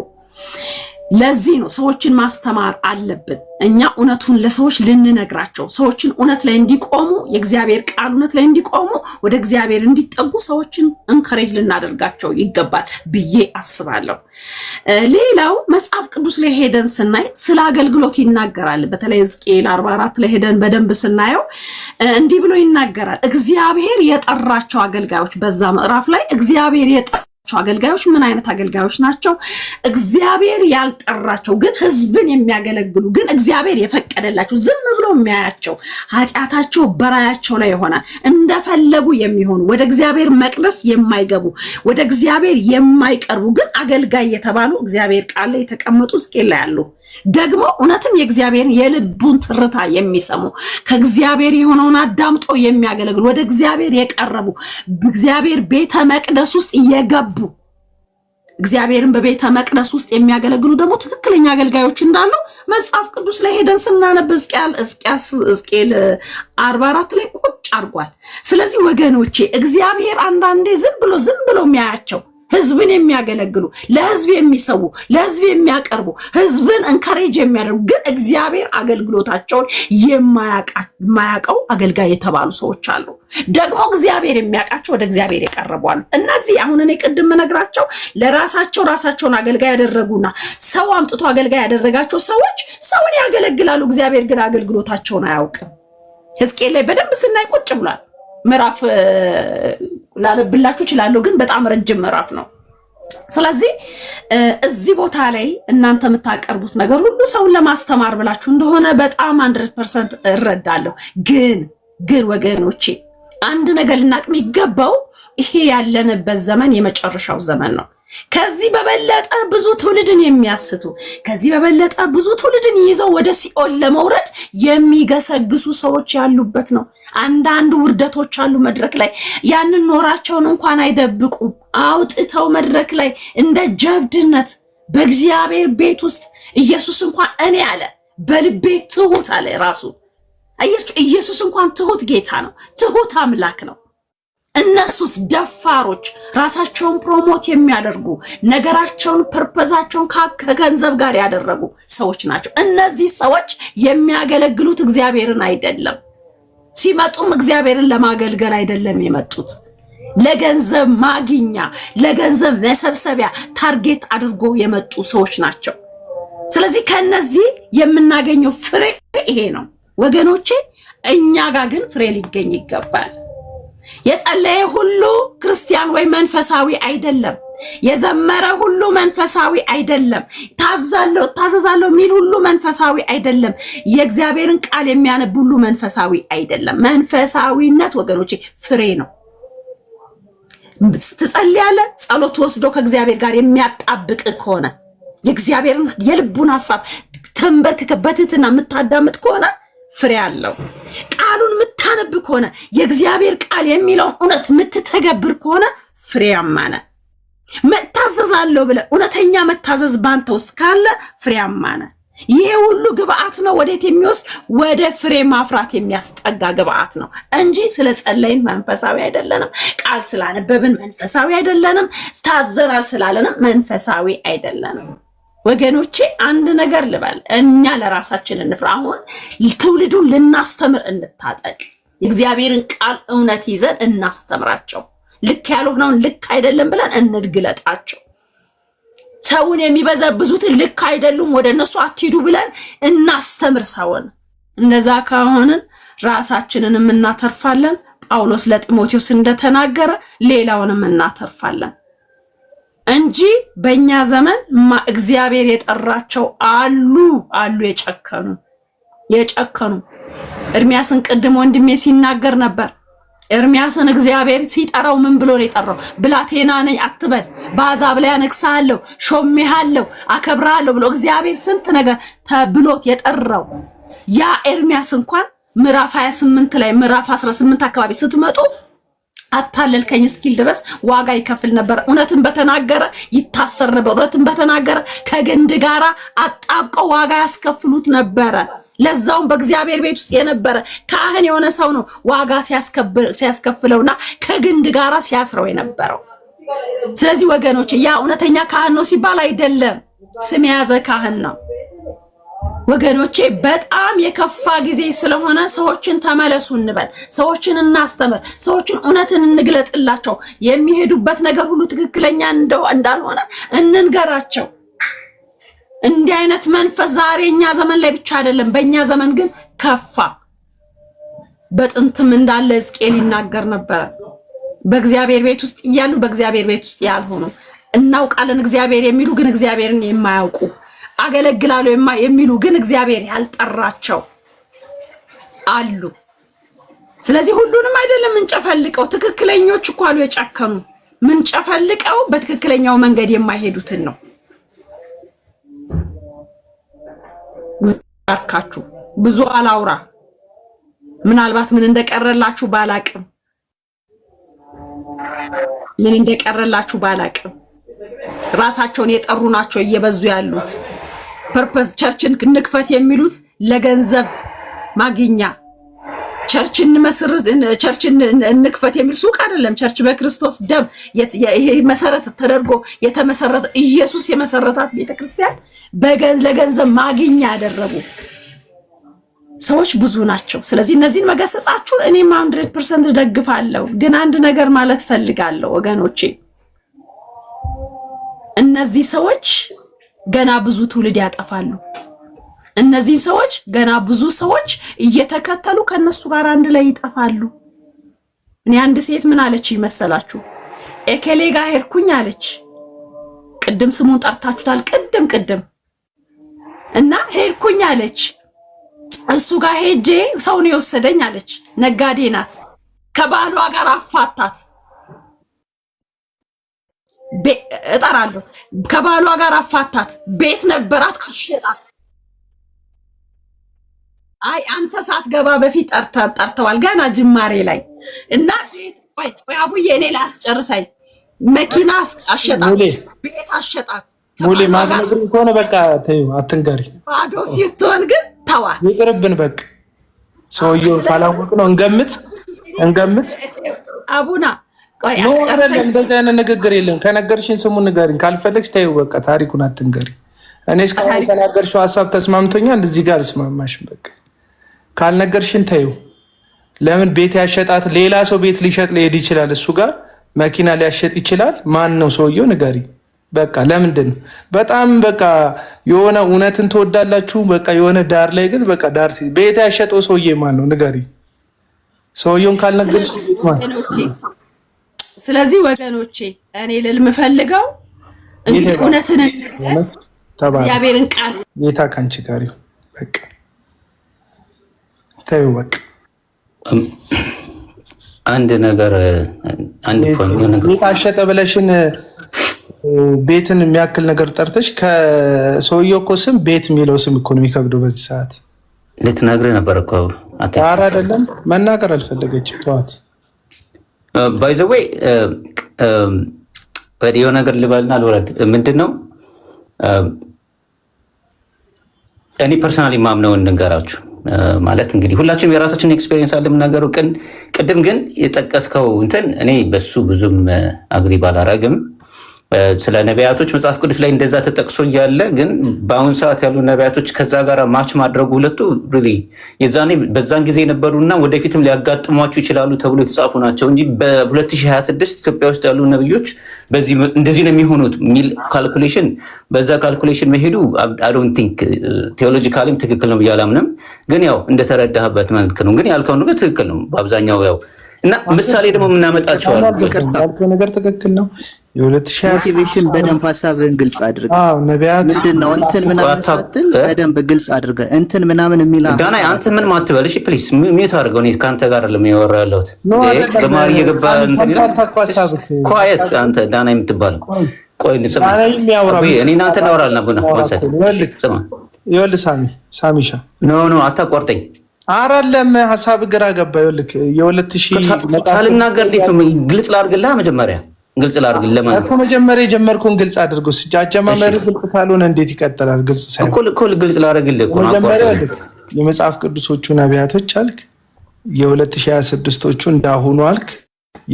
ለዚህ ነው ሰዎችን ማስተማር አለብን። እኛ እውነቱን ለሰዎች ልንነግራቸው፣ ሰዎችን እውነት ላይ እንዲቆሙ፣ የእግዚአብሔር ቃል እውነት ላይ እንዲቆሙ፣ ወደ እግዚአብሔር እንዲጠጉ ሰዎችን እንከሬጅ ልናደርጋቸው ይገባል ብዬ አስባለሁ። ሌላው መጽሐፍ ቅዱስ ላይ ሄደን ስናይ ስለ አገልግሎት ይናገራል። በተለይ ሕዝቅኤል 44 ላይ ሄደን በደንብ ስናየው እንዲህ ብሎ ይናገራል። እግዚአብሔር የጠራቸው አገልጋዮች፣ በዛ ምዕራፍ ላይ እግዚአብሔር አገልጋዮች ምን አይነት አገልጋዮች ናቸው? እግዚአብሔር ያልጠራቸው ግን ህዝብን የሚያገለግሉ ግን እግዚአብሔር የፈቀደላቸው ዝም ብሎ የሚያያቸው ኃጢአታቸው በራያቸው ላይ ይሆናል እንደፈለጉ የሚሆኑ ወደ እግዚአብሔር መቅደስ የማይገቡ ወደ እግዚአብሔር የማይቀርቡ ግን አገልጋይ የተባሉ እግዚአብሔር ቃል ላይ የተቀመጡ ሕዝቅኤል ላይ ያሉ ደግሞ እውነትም የእግዚአብሔርን የልቡን ትርታ የሚሰሙ ከእግዚአብሔር የሆነውን አዳምጠው የሚያገለግሉ ወደ እግዚአብሔር የቀረቡ በእግዚአብሔር ቤተ መቅደስ ውስጥ የገቡ እግዚአብሔርን በቤተ መቅደስ ውስጥ የሚያገለግሉ ደግሞ ትክክለኛ አገልጋዮች እንዳሉ መጽሐፍ ቅዱስ ላይ ሄደን ስናነብ ሕዝቅኤል 44 ላይ ቁጭ አድርጓል። ስለዚህ ወገኖቼ እግዚአብሔር አንዳንዴ ዝም ብሎ የሚያያቸው ህዝብን የሚያገለግሉ ለህዝብ የሚሰው ለህዝብ የሚያቀርቡ ህዝብን እንከሬጅ የሚያደርጉ ግን እግዚአብሔር አገልግሎታቸውን የማያውቀው አገልጋይ የተባሉ ሰዎች አሉ። ደግሞ እግዚአብሔር የሚያውቃቸው ወደ እግዚአብሔር ይቀርባሉ። እነዚህ አሁን እኔ ቅድም መነግራቸው ራሳቸውን አገልጋይ ያደረጉና ሰው አምጥቶ አገልጋይ ያደረጋቸው ሰዎች ሰውን ያገለግላሉ። እግዚአብሔር ግን አገልግሎታቸውን አያውቅም። ሕዝቅኤል ላይ በደንብ ስናይ ቁጭ ብሏል። ምዕራፍ ላነብላችሁ እችላለሁ ግን በጣም ረጅም ምዕራፍ ነው። ስለዚህ እዚህ ቦታ ላይ እናንተ የምታቀርቡት ነገር ሁሉ ሰውን ለማስተማር ብላችሁ እንደሆነ በጣም 100% እረዳለሁ። ግን ወገኖቼ አንድ ነገር ልናቅ የሚገባው ይሄ ያለንበት ዘመን የመጨረሻው ዘመን ነው። ከዚህ በበለጠ ብዙ ትውልድን የሚያስቱ ከዚህ በበለጠ ብዙ ትውልድን ይዘው ወደ ሲኦል ለመውረድ የሚገሰግሱ ሰዎች ያሉበት ነው። አንዳንድ ውርደቶች አሉ መድረክ ላይ ያንን ኖራቸውን እንኳን አይደብቁ አውጥተው መድረክ ላይ እንደ ጀብድነት በእግዚአብሔር ቤት ውስጥ ኢየሱስ እንኳን እኔ አለ በልቤ ትሁት አለ ራሱ። አያችሁ ኢየሱስ እንኳን ትሁት ጌታ ነው፣ ትሁት አምላክ ነው። እነሱስ ደፋሮች ራሳቸውን ፕሮሞት የሚያደርጉ ነገራቸውን ፐርፐዛቸውን ከገንዘብ ጋር ያደረጉ ሰዎች ናቸው። እነዚህ ሰዎች የሚያገለግሉት እግዚአብሔርን አይደለም። ሲመጡም እግዚአብሔርን ለማገልገል አይደለም የመጡት፣ ለገንዘብ ማግኛ ለገንዘብ መሰብሰቢያ ታርጌት አድርጎ የመጡ ሰዎች ናቸው። ስለዚህ ከነዚህ የምናገኘው ፍሬ ይሄ ነው ወገኖቼ። እኛ ጋር ግን ፍሬ ሊገኝ ይገባል። የጸለየ ሁሉ ክርስቲያን ወይ መንፈሳዊ አይደለም። የዘመረ ሁሉ መንፈሳዊ አይደለም። ታዘዛለሁ የሚል ሁሉ መንፈሳዊ አይደለም። የእግዚአብሔርን ቃል የሚያነብ ሁሉ መንፈሳዊ አይደለም። መንፈሳዊነት ወገኖቼ ፍሬ ነው። ትጸልያለህ፣ ጸሎት ወስዶ ከእግዚአብሔር ጋር የሚያጣብቅ ከሆነ የእግዚአብሔርን የልቡን ሐሳብ ተንበርክከ በትህትና የምታዳምጥ ከሆነ ፍሬ አለው። ቃሉን የምታነብ ከሆነ የእግዚአብሔር ቃል የሚለውን እውነት የምትተገብር ከሆነ ፍሬያማ ነህ። መታዘዛለሁ ብለህ እውነተኛ መታዘዝ ባንተ ውስጥ ካለ ፍሬያማ ነህ። ይሄ ሁሉ ግብአት ነው ወዴት የሚወስድ? ወደ ፍሬ ማፍራት የሚያስጠጋ ግብአት ነው እንጂ ስለ ጸለይን መንፈሳዊ አይደለንም። ቃል ስላነበብን መንፈሳዊ አይደለንም። ታዘናል ስላለንም መንፈሳዊ አይደለንም። ወገኖቼ አንድ ነገር ልበል፣ እኛ ለራሳችን እንፍራ። አሁን ትውልዱን ልናስተምር እንታጠቅ። የእግዚአብሔርን ቃል እውነት ይዘን እናስተምራቸው። ልክ ያልሆነውን ልክ አይደለም ብለን እንግለጣቸው። ሰውን የሚበዘብዙትን ልክ አይደሉም ወደ እነሱ አትሂዱ ብለን እናስተምር ሰውን። እነዛ ከሆንን ራሳችንንም እናተርፋለን። ጳውሎስ ለጢሞቴዎስ እንደተናገረ ሌላውንም እናተርፋለን እንጂ በእኛ ዘመን እግዚአብሔር የጠራቸው አሉ የጨከኑ ኤርሚያስን ቅድም ወንድሜ ሲናገር ነበር። ኤርሚያስን እግዚአብሔር ሲጠራው ምን ብሎ ነው የጠራው? ብላቴና ነኝ አትበል፣ በአሕዛብ ላይ አነግሣለሁ፣ ሾሜሃለሁ፣ አከብራለሁ ብሎ እግዚአብሔር ስንት ነገር ተብሎት የጠራው ያ ኤርሚያስ እንኳን ምዕራፍ 28 ላይ ምዕራፍ 18 አካባቢ ስትመጡ አታለልከኝ እስኪል ድረስ ዋጋ ይከፍል ነበር። እውነትን በተናገረ ይታሰር ነበር። እውነትን በተናገረ ከግንድ ጋር አጣብቀው ዋጋ ያስከፍሉት ነበረ። ለዛውም በእግዚአብሔር ቤት ውስጥ የነበረ ካህን የሆነ ሰው ነው ዋጋ ሲያስከፍለውና ከግንድ ጋር ሲያስረው የነበረው። ስለዚህ ወገኖች ያ እውነተኛ ካህን ነው ሲባል አይደለም፣ ስም የያዘ ካህን ነው። ወገኖቼ በጣም የከፋ ጊዜ ስለሆነ ሰዎችን ተመለሱ እንበል፣ ሰዎችን እናስተምር፣ ሰዎችን እውነትን እንግለጥላቸው። የሚሄዱበት ነገር ሁሉ ትክክለኛ እንዳልሆነ እንንገራቸው። እንዲህ አይነት መንፈስ ዛሬ እኛ ዘመን ላይ ብቻ አይደለም፣ በእኛ ዘመን ግን ከፋ። በጥንትም እንዳለ ሕዝቅኤል ይናገር ነበረ። በእግዚአብሔር ቤት ውስጥ እያሉ በእግዚአብሔር ቤት ውስጥ ያልሆኑ እናውቃለን እግዚአብሔር የሚሉ ግን እግዚአብሔርን የማያውቁ አገለግላሉ የሚሉ ግን እግዚአብሔር ያልጠራቸው አሉ። ስለዚህ ሁሉንም አይደለም እንጨፈልቀው። ትክክለኞች እኮ አሉ የጨከኑ። ምንጨፈልቀው በትክክለኛው መንገድ የማይሄዱትን ነው። አርካችሁ ብዙ አላውራ። ምናልባት ምን እንደቀረላችሁ ባላቅም ራሳቸውን የጠሩ ናቸው እየበዙ ያሉት። ፐርፐስ ቸርችን ንክፈት የሚሉት ለገንዘብ ማግኛ፣ ቸርችን ንክፈት የሚል ሱቅ አይደለም። ቸርች በክርስቶስ ደም ይሄ መሰረት ተደርጎ የተመሰረተ ኢየሱስ የመሰረታት ቤተክርስቲያን ለገንዘብ ማግኛ ያደረጉ ሰዎች ብዙ ናቸው። ስለዚህ እነዚህን መገሰጻችሁን እኔም 100% ደግፋለሁ። ግን አንድ ነገር ማለት ፈልጋለሁ ወገኖቼ፣ እነዚህ ሰዎች ገና ብዙ ትውልድ ያጠፋሉ። እነዚህ ሰዎች ገና ብዙ ሰዎች እየተከተሉ ከነሱ ጋር አንድ ላይ ይጠፋሉ። እኔ አንድ ሴት ምን አለች ይመሰላችሁ? ኤኬሌ ጋር ሄድኩኝ አለች። ቅድም ስሙን ጠርታችሁታል። ቅድም እና ሄድኩኝ አለች። እሱ ጋር ሄጄ ሰው ነው የወሰደኝ አለች። ነጋዴ ናት። ከባሏ ጋር አፋታት። እጠራለሁ። ከባሏ ጋር አፋታት። ቤት ነበራት፣ አሸጣት። አይ አንተ ሳትገባ በፊት ጠርተዋል ገና ጅማሬ ላይ እና ቤት ቆይ አቡዬ እኔ ላስጨርሳይ። መኪና አሸጣት፣ ቤት አሸጣት። ሙሌ ማትነግሪኝ ከሆነ በቃ ተይው፣ አትንገሪ። ባዶ ሲትሆን ግን ተዋት፣ ይቅርብን በቃ። ሰውየው ካላወቅ ነው እንገምት። አቡና ቆይ አስጨርሰኝ። እንደዚህ አይነት ንግግር የለም። ከነገርሽን ስሙን ንገሪኝ፣ ካልፈለግሽ ተይው በቃ። ታሪኩን አትንገሪ። እኔ እስካሁን ተናገርሽው ሐሳብ ተስማምቶኛል። እዚህ ጋር እስማማሽም በቃ። ካልነገርሽን ተይው። ለምን ቤት ያሸጣት? ሌላ ሰው ቤት ሊሸጥ ሊሄድ ይችላል። እሱ ጋር መኪና ሊያሸጥ ይችላል። ማን ነው ሰውየው? ንገሪኝ በቃ። ለምንድን ነው በጣም በቃ የሆነ እውነትን ትወዳላችሁ በቃ። የሆነ ዳር ላይ ግን በቃ ዳር ቤት ያሸጠው ሰውዬ ማን ነው? ንገሪኝ። ሰውየውን ካልነገርሽ ስለዚህ ወገኖቼ እኔ ልል የምፈልገው እንግዲህ እውነትን እግዚአብሔርን ቃል ጌታ ካንቺ ጋር ይሁን በቃ። ተይው በቃ። አንድ ነገር ጌታ አሸጠ ብለሽን ቤትን የሚያክል ነገር ጠርተሽ ከሰውየው እኮ ስም ቤት የሚለው ስም እኮ ነው የሚከብደው በዚህ ሰዓት። ልትነግርህ ነበር እኮ ኧረ አይደለም መናገር አልፈለገችም። ተዋት። ባይ ዘ ዌይ ወዲዮ ነገር ልበልና ልወረድ። ምንድነው እኔ ፐርሰናሊ ማምነውን እንገራችሁ። ማለት እንግዲህ ሁላችንም የራሳችን ኤክስፔሪየንስ አለ የምናገረው። ቅድም ግን የጠቀስከው እንትን እኔ በሱ ብዙም አግሪ ባላረግም ስለ ነቢያቶች መጽሐፍ ቅዱስ ላይ እንደዛ ተጠቅሶ እያለ ግን በአሁን ሰዓት ያሉ ነቢያቶች ከዛ ጋር ማች ማድረጉ ሁለቱ የዛኔ በዛን ጊዜ የነበሩና ወደፊትም ሊያጋጥሟቸው ይችላሉ ተብሎ የተጻፉ ናቸው እንጂ በ2026 ኢትዮጵያ ውስጥ ያሉ ነቢዮች እንደዚህ ነው የሚሆኑት የሚል ካልኩሌሽን በዛ ካልኩሌሽን መሄዱ አይ ዶንት ቲንክ ቴዎሎጂካሊም ትክክል ነው ብዬ አላምንም። ግን ያው እንደተረዳህበት መልክ ነው። ግን ያልከው ነገር ትክክል ነው በአብዛኛው ያው እና ምሳሌ ደግሞ የምናመጣቸዋል ነገር ትክክል ነው። ሞቲቬሽን በደንብ ሀሳብህን ግልጽ አድርገህ ነቢያት ምንድነው እንትን ምናምን ሳትል በደንብ ግልጽ አድርገህ እንትን ምናምን የሚል ዳናይ አንተ ምን ማትበል እሺ ፕሊዝ ሚዩት አድርገው። እኔ ካንተ ጋር ለሚያወራ ያለሁት በማር እየገባ እንትን ኳየት አንተ ዳናይ የምትባል ቆይ ንጽማ እኔ እናንተ እናወራለን ቡና ስማ ይኸውልህ ሳሚሻ ኖ አታቋርጠኝ አይደለም ሐሳብ ግራ ገባ። ይኸውልህ ሳልናገር እንዴት ነው ግልጽ ላድርግልህ መጀመሪያ ግልጽ ላድርግልህ ለማለት እኮ መጀመሪያ የጀመርከውን ግልጽ አድርገው አጀማመር ግልጽ ካልሆነ እንዴት ይቀጥላል? ግልጽ ሳይሆን እኮ ግልጽ ላድርግልህ እኮ መጀመሪያ የመጽሐፍ ቅዱሶቹ ነቢያቶች አልክ፣ የ2026ቶቹ እንዳሁኑ አልክ፣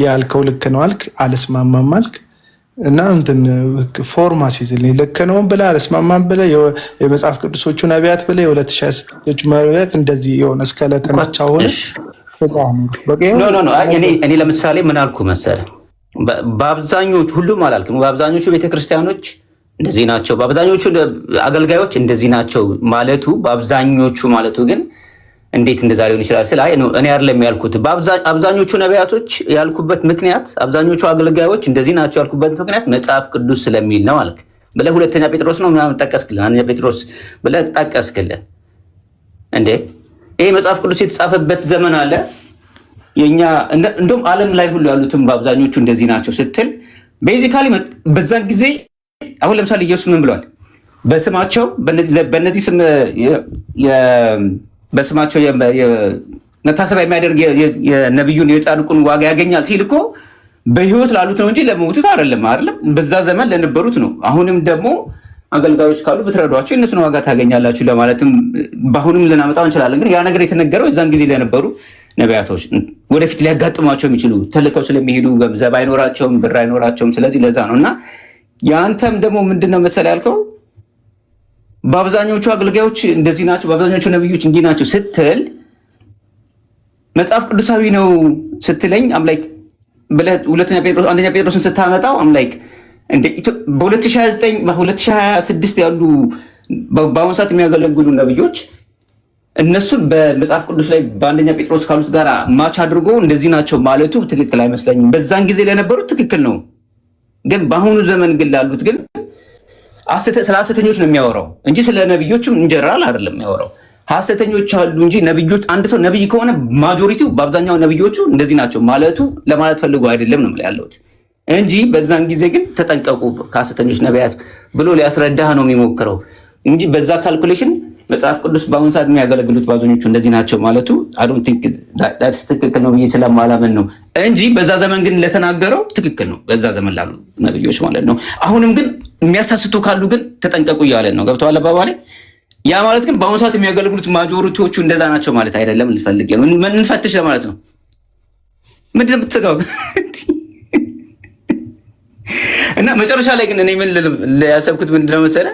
ያልከው ልክ ነው አልክ፣ አልስማማም አልክ እና እንትን ፎርማ ሲዝልኝ ልክ ነው ብለህ አልስማማም ብለህ የመጽሐፍ ቅዱሶቹ ነቢያት ብለህ የ2026ቶቹ ነቢያት እንደዚህ የሆነ እስከለተናቻ ሆነ ኖ እኔ ለምሳሌ ምን አልኩ መሰለህ? በአብዛኞቹ ሁሉም አላልክም። በአብዛኞቹ ቤተክርስቲያኖች እንደዚህ ናቸው፣ በአብዛኞቹ አገልጋዮች እንደዚህ ናቸው ማለቱ በአብዛኞቹ ማለቱ ግን እንዴት እንደዛ ሊሆን ይችላል? እኔ አይደለም ያልኩት። አብዛኞቹ ነቢያቶች ያልኩበት ምክንያት አብዛኞቹ አገልጋዮች እንደዚህ ናቸው ያልኩበት ምክንያት መጽሐፍ ቅዱስ ስለሚል ነው አልክ ብለህ ሁለተኛ ጴጥሮስ ነው ምናምን ጠቀስክልን፣ አንደኛ ጴጥሮስ ብለህ ጠቀስክልን። እንዴ ይሄ መጽሐፍ ቅዱስ የተጻፈበት ዘመን አለ የኛ እንደውም ዓለም ላይ ሁሉ ያሉትም በአብዛኞቹ እንደዚህ ናቸው ስትል ቤዚካሊ በዛን ጊዜ አሁን ለምሳሌ ኢየሱስ ምን ብሏል? በስማቸው በእነዚህ ስም በስማቸው መታሰቢያ የሚያደርግ የነቢዩን የጻድቁን ዋጋ ያገኛል ሲል እኮ በህይወት ላሉት ነው እንጂ ለሞቱት አይደለም። በዛ ዘመን ለነበሩት ነው። አሁንም ደግሞ አገልጋዮች ካሉ ብትረዷቸው የእነሱን ዋጋ ታገኛላችሁ ለማለትም በአሁንም ልናመጣው እንችላለን። ግን ያ ነገር የተነገረው የዛን ጊዜ ለነበሩ ነቢያቶች ወደፊት ሊያጋጥሟቸው የሚችሉ ተልከው ስለሚሄዱ ገንዘብ አይኖራቸውም፣ ብር አይኖራቸውም። ስለዚህ ለዛ ነው እና የአንተም ደግሞ ምንድነው መሰለህ ያልከው በአብዛኞቹ አገልጋዮች እንደዚህ ናቸው፣ በአብዛኞቹ ነብዮች እንዲህ ናቸው ስትል መጽሐፍ ቅዱሳዊ ነው ስትለኝ አምላክ ሁለተኛ ጴጥሮስ አንደኛ ጴጥሮስን ስታመጣው አምላክ እንደ በ2029 በ2026 ያሉ በአሁኑ ሰዓት የሚያገለግሉ ነብዮች እነሱን በመጽሐፍ ቅዱስ ላይ በአንደኛ ጴጥሮስ ካሉት ጋር ማች አድርጎ እንደዚህ ናቸው ማለቱ ትክክል አይመስለኝም። በዛን ጊዜ ለነበሩት ትክክል ነው፣ ግን በአሁኑ ዘመን ግን ላሉት ግን ስለ ሐሰተኞች ነው የሚያወራው እንጂ ስለ ነብዮችም እንጀራል አይደለም የሚያወራው። ሐሰተኞች አሉ እንጂ ነብዮች አንድ ሰው ነብይ ከሆነ ማጆሪቲው በአብዛኛው ነብዮቹ እንደዚህ ናቸው ማለቱ ለማለት ፈልጎ አይደለም ነው ያለሁት እንጂ በዛን ጊዜ ግን ተጠንቀቁ ከሐሰተኞች ነቢያት ብሎ ሊያስረዳህ ነው የሚሞክረው እንጂ በዛ ካልኩሌሽን መጽሐፍ ቅዱስ በአሁኑ ሰዓት የሚያገለግሉት ባዞኞቹ እንደዚህ ናቸው ማለቱ አይ ዶንት ቲንክ ዳትስ ትክክል ነው ብዬ ስለማላምን ነው እንጂ በዛ ዘመን ግን ለተናገረው ትክክል ነው፣ በዛ ዘመን ላሉ ነብዮች ማለት ነው። አሁንም ግን የሚያሳስቱ ካሉ ግን ተጠንቀቁ እያለን ነው። ገብተዋል አባባሌ? ያ ማለት ግን በአሁኑ ሰዓት የሚያገለግሉት ማጆሪቲዎቹ እንደዛ ናቸው ማለት አይደለም። ልፈልግ ነው እንፈትሽ ለማለት ነው። ምንድን ነው የምትሰጋው? እና መጨረሻ ላይ ግን እኔ ምን ያሰብኩት ምንድነው መሰለህ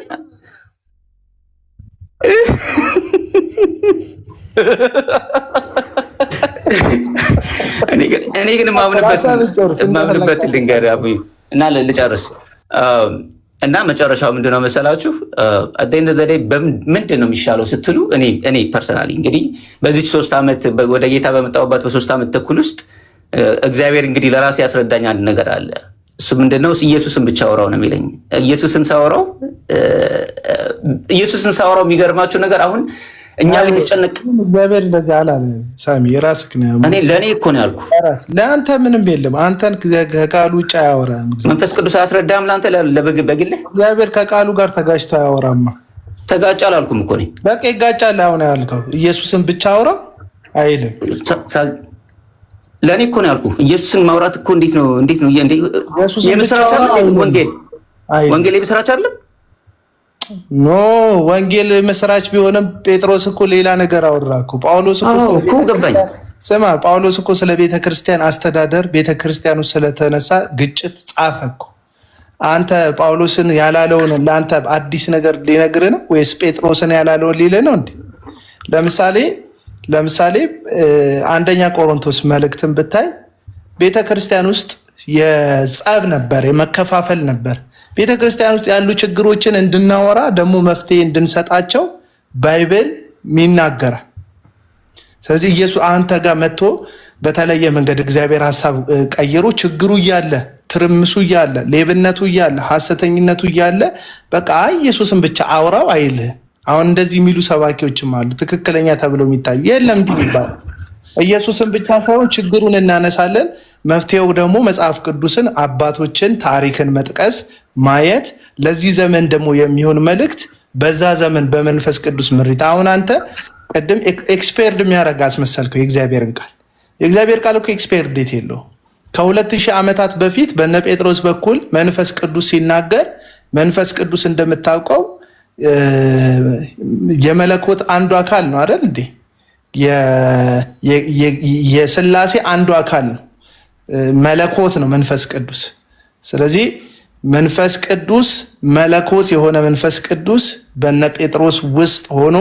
እኔ ግን ማምንበት ልንገር አቡይ እና ልጨርስ እና መጨረሻው ምንድነው መሰላችሁ አደኝ ዘዴ ምንድን ነው የሚሻለው ስትሉ እኔ ፐርሰናሊ እንግዲህ በዚህ 3 ዓመት ወደ ጌታ በመጣሁበት በ3 ዓመት ተኩል ውስጥ እግዚአብሔር እንግዲህ ለራሴ ያስረዳኝ አንድ ነገር አለ። እሱ ምንድነው ኢየሱስን ብቻ አወራው ነው የሚለኝ። ኢየሱስን ሳወራው የሚገርማችሁ ነገር አሁን እኛ ብንጨነቅ እግዚአብሔር እንደዚህ አላለ። ሳሚ የራስህ ነው። እኔ ለኔ እኮ ነው ያልኩ። ለአንተ ምንም የለም። አንተን ከቃሉ ውጭ አያወራም። መንፈስ ቅዱስ አያስረዳም ለአንተ በግልህ። እግዚአብሔር ከቃሉ ጋር ተጋጭቶ አያወራማ። ተጋጭ አላልኩም እኮ እኔ። በቃ ይጋጫል። አሁን ያልከው ኢየሱስን ብቻ አውራ አይልም። ለኔ እኮ ነው ያልኩ። ኢየሱስን ማውራት እኮ እንዴት ነው የምስራች አይደል? ወንጌል የምስራች አይደል? ኖ ወንጌል መስራች ቢሆንም ጴጥሮስ እኮ ሌላ ነገር አወራ እኮ። ጳውሎስ እኮ ገባኝ። ስማ ጳውሎስ እኮ ስለ ቤተክርስቲያን አስተዳደር ቤተክርስቲያኑ ስለተነሳ ግጭት ጻፈ እኮ። አንተ ጳውሎስን ያላለውን ለአንተ አዲስ ነገር ሊነግርህ ነው ወይስ ጴጥሮስን ያላለውን ሊልህ ነው እንዴ? ለምሳሌ አንደኛ ቆሮንቶስ መልእክትን ብታይ ቤተክርስቲያን ውስጥ የጸብ ነበር፣ የመከፋፈል ነበር። ቤተክርስቲያን ውስጥ ያሉ ችግሮችን እንድናወራ ደግሞ መፍትሄ እንድንሰጣቸው ባይብል ይናገራል። ስለዚህ ኢየሱስ አንተ ጋር መጥቶ በተለየ መንገድ እግዚአብሔር ሐሳብ ቀይሮ ችግሩ እያለ ትርምሱ እያለ ሌብነቱ እያለ ሐሰተኝነቱ እያለ በቃ ኢየሱስን ብቻ አውራው አይልህ። አሁን እንደዚህ የሚሉ ሰባኪዎችም አሉ፣ ትክክለኛ ተብለው የሚታዩ የለም ይባል። ኢየሱስን ብቻ ሳይሆን ችግሩን እናነሳለን። መፍትሄው ደግሞ መጽሐፍ ቅዱስን፣ አባቶችን፣ ታሪክን መጥቀስ ማየት፣ ለዚህ ዘመን ደግሞ የሚሆን መልእክት በዛ ዘመን በመንፈስ ቅዱስ ምሪት። አሁን አንተ ቅድም ኤክስፔርድ የሚያደርግ አስመሰልከው የእግዚአብሔርን ቃል። የእግዚአብሔር ቃል እኮ ኤክስፔርድ ዴት የለው። ከ2000 ዓመታት በፊት በነ ጴጥሮስ በኩል መንፈስ ቅዱስ ሲናገር፣ መንፈስ ቅዱስ እንደምታውቀው የመለኮት አንዱ አካል ነው አይደል እንዴ? የሥላሴ አንዱ አካል ነው፣ መለኮት ነው መንፈስ ቅዱስ። ስለዚህ መንፈስ ቅዱስ መለኮት የሆነ መንፈስ ቅዱስ በነ ጴጥሮስ ውስጥ ሆኖ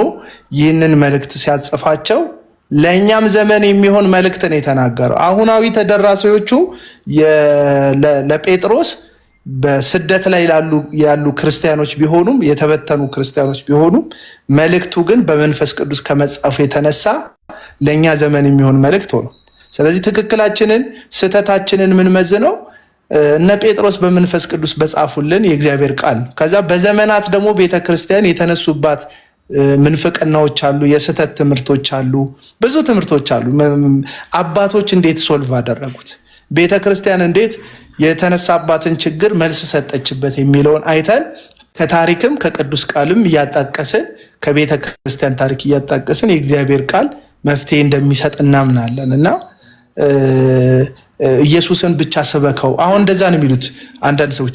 ይህንን መልእክት ሲያጽፋቸው ለእኛም ዘመን የሚሆን መልእክት ነው የተናገረው። አሁናዊ ተደራሲዎቹ ለጴጥሮስ በስደት ላይ ያሉ ክርስቲያኖች ቢሆኑም የተበተኑ ክርስቲያኖች ቢሆኑም መልእክቱ ግን በመንፈስ ቅዱስ ከመጻፉ የተነሳ ለእኛ ዘመን የሚሆን መልእክት ሆኖ፣ ስለዚህ ትክክላችንን ስህተታችንን የምንመዝነው እነ ጴጥሮስ በመንፈስ ቅዱስ በጻፉልን የእግዚአብሔር ቃል ነው። ከዛ በዘመናት ደግሞ ቤተክርስቲያን የተነሱባት ምንፍቅናዎች አሉ፣ የስህተት ትምህርቶች አሉ፣ ብዙ ትምህርቶች አሉ። አባቶች እንዴት ሶልቭ አደረጉት፣ ቤተክርስቲያን እንዴት የተነሳባትን ችግር መልስ ሰጠችበት የሚለውን አይተን ከታሪክም ከቅዱስ ቃልም እያጣቀስን ከቤተ ክርስቲያን ታሪክ እያጣቀስን የእግዚአብሔር ቃል መፍትሄ እንደሚሰጥ እናምናለን እና ኢየሱስን ብቻ ስበከው። አሁን እንደዛ ነው የሚሉት አንዳንድ ሰዎች።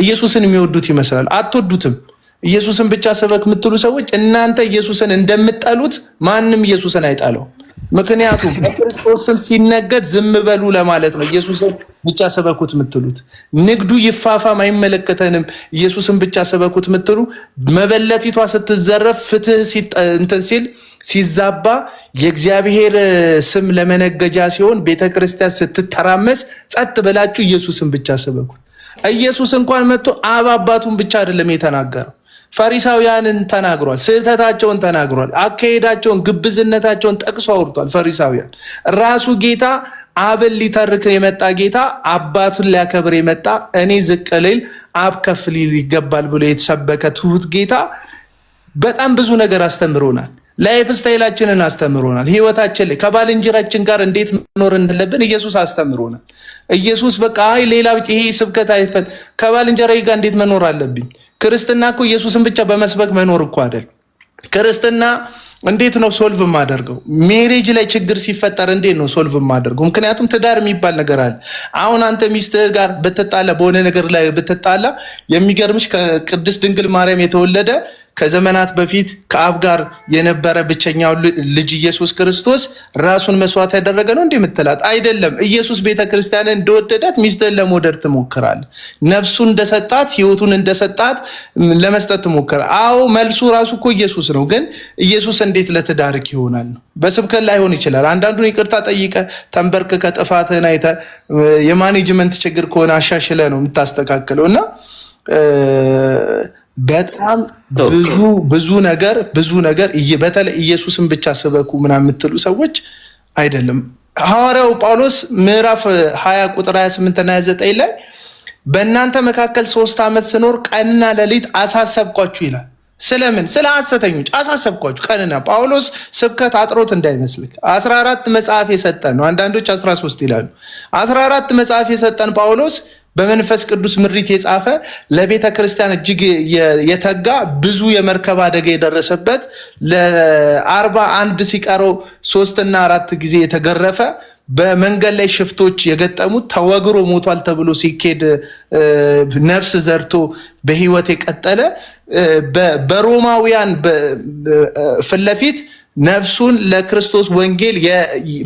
ኢየሱስን የሚወዱት ይመስላል። አትወዱትም። ኢየሱስን ብቻ ስበክ የምትሉ ሰዎች እናንተ ኢየሱስን እንደምትጠሉት ማንም ኢየሱስን አይጣለው። ምክንያቱም በክርስቶስ ስም ሲነገድ ዝም በሉ ለማለት ነው ኢየሱስን ብቻ ስበኩት የምትሉት። ንግዱ ይፋፋም አይመለከተንም፣ ኢየሱስን ብቻ ስበኩት የምትሉ መበለቲቷ ስትዘረፍ ፍትህ እንትን ሲል ሲዛባ የእግዚአብሔር ስም ለመነገጃ ሲሆን ቤተክርስቲያን ስትተራመስ ጸጥ ብላችሁ ኢየሱስን ብቻ ስበኩት። ኢየሱስ እንኳን መጥቶ አብ አባቱን ብቻ አይደለም የተናገረው፣ ፈሪሳውያንን ተናግሯል፣ ስህተታቸውን ተናግሯል፣ አካሄዳቸውን ግብዝነታቸውን ጠቅሶ አውርቷል። ፈሪሳውያን ራሱ ጌታ አብን ሊተርክ የመጣ ጌታ፣ አባቱን ሊያከብር የመጣ እኔ ዝቅ ልል አብ ከፍ ሊል ይገባል ብሎ የተሰበከ ትሁት ጌታ በጣም ብዙ ነገር አስተምሮናል። ላይፍ ስታይላችንን አስተምሮናል። ህይወታችን ላይ ከባልንጀራችን ጋር እንዴት መኖር እንዳለብን ኢየሱስ አስተምሮናል። ኢየሱስ በቃ ሌላ ይሄ ስብከት አይፈል ከባልንጀራዬ ጋር እንዴት መኖር አለብኝ። ክርስትና እኮ ኢየሱስን ብቻ በመስበክ መኖር እኮ አይደል። ክርስትና እንዴት ነው ሶልቭ የማደርገው? ሜሬጅ ላይ ችግር ሲፈጠር እንዴት ነው ሶልቭ የማደርገው? ምክንያቱም ትዳር የሚባል ነገር አለ። አሁን አንተ ሚስትህ ጋር ብትጣላ፣ በሆነ ነገር ላይ ብትጣላ፣ የሚገርምሽ ከቅድስት ድንግል ማርያም የተወለደ ከዘመናት በፊት ከአብ ጋር የነበረ ብቸኛው ልጅ ኢየሱስ ክርስቶስ ራሱን መስዋዕት ያደረገ ነው እንዴ የምትላት? አይደለም። ኢየሱስ ቤተክርስቲያንን እንደወደዳት ሚስትህን ለመውደድ ትሞክራለህ። ነፍሱን እንደሰጣት ህይወቱን እንደሰጣት ለመስጠት ትሞክራለህ። አዎ መልሱ ራሱ እኮ ኢየሱስ ነው። ግን ኢየሱስ እንዴት ለትዳርክ ይሆናል ነው? በስብከት ላይሆን ይችላል። አንዳንዱን ይቅርታ ጠይቀ ተንበርክከ ጥፋትህን አይተህ የማኔጅመንት ችግር ከሆነ አሻሽለ ነው የምታስተካክለው እና በጣም ብዙ ነገር በተለይ ኢየሱስን ብቻ ስበኩ ምናምን የምትሉ ሰዎች አይደለም። ሐዋርያው ጳውሎስ ምዕራፍ 20 ቁጥር 28 እና 29 ላይ በእናንተ መካከል 3 ዓመት ስኖር ቀንና ሌሊት አሳሰብኳችሁ ይላል። ስለምን? ስለ ሐሰተኞች አሳሰብኳችሁ ቀንና። ጳውሎስ ስብከት አጥሮት እንዳይመስልክ 14 መጽሐፍ የሰጠን ነው። አንዳንዶች 13 ይላሉ። 14 መጽሐፍ የሰጠን ጳውሎስ በመንፈስ ቅዱስ ምሪት የጻፈ ለቤተ ክርስቲያን እጅግ የተጋ ብዙ የመርከብ አደጋ የደረሰበት ለ41 ሲቀረው 3 እና 4 ጊዜ የተገረፈ በመንገድ ላይ ሽፍቶች የገጠሙት ተወግሮ ሞቷል ተብሎ ሲኬድ ነፍስ ዘርቶ በህይወት የቀጠለ በሮማውያን ፊት ለፊት ነፍሱን ለክርስቶስ ወንጌል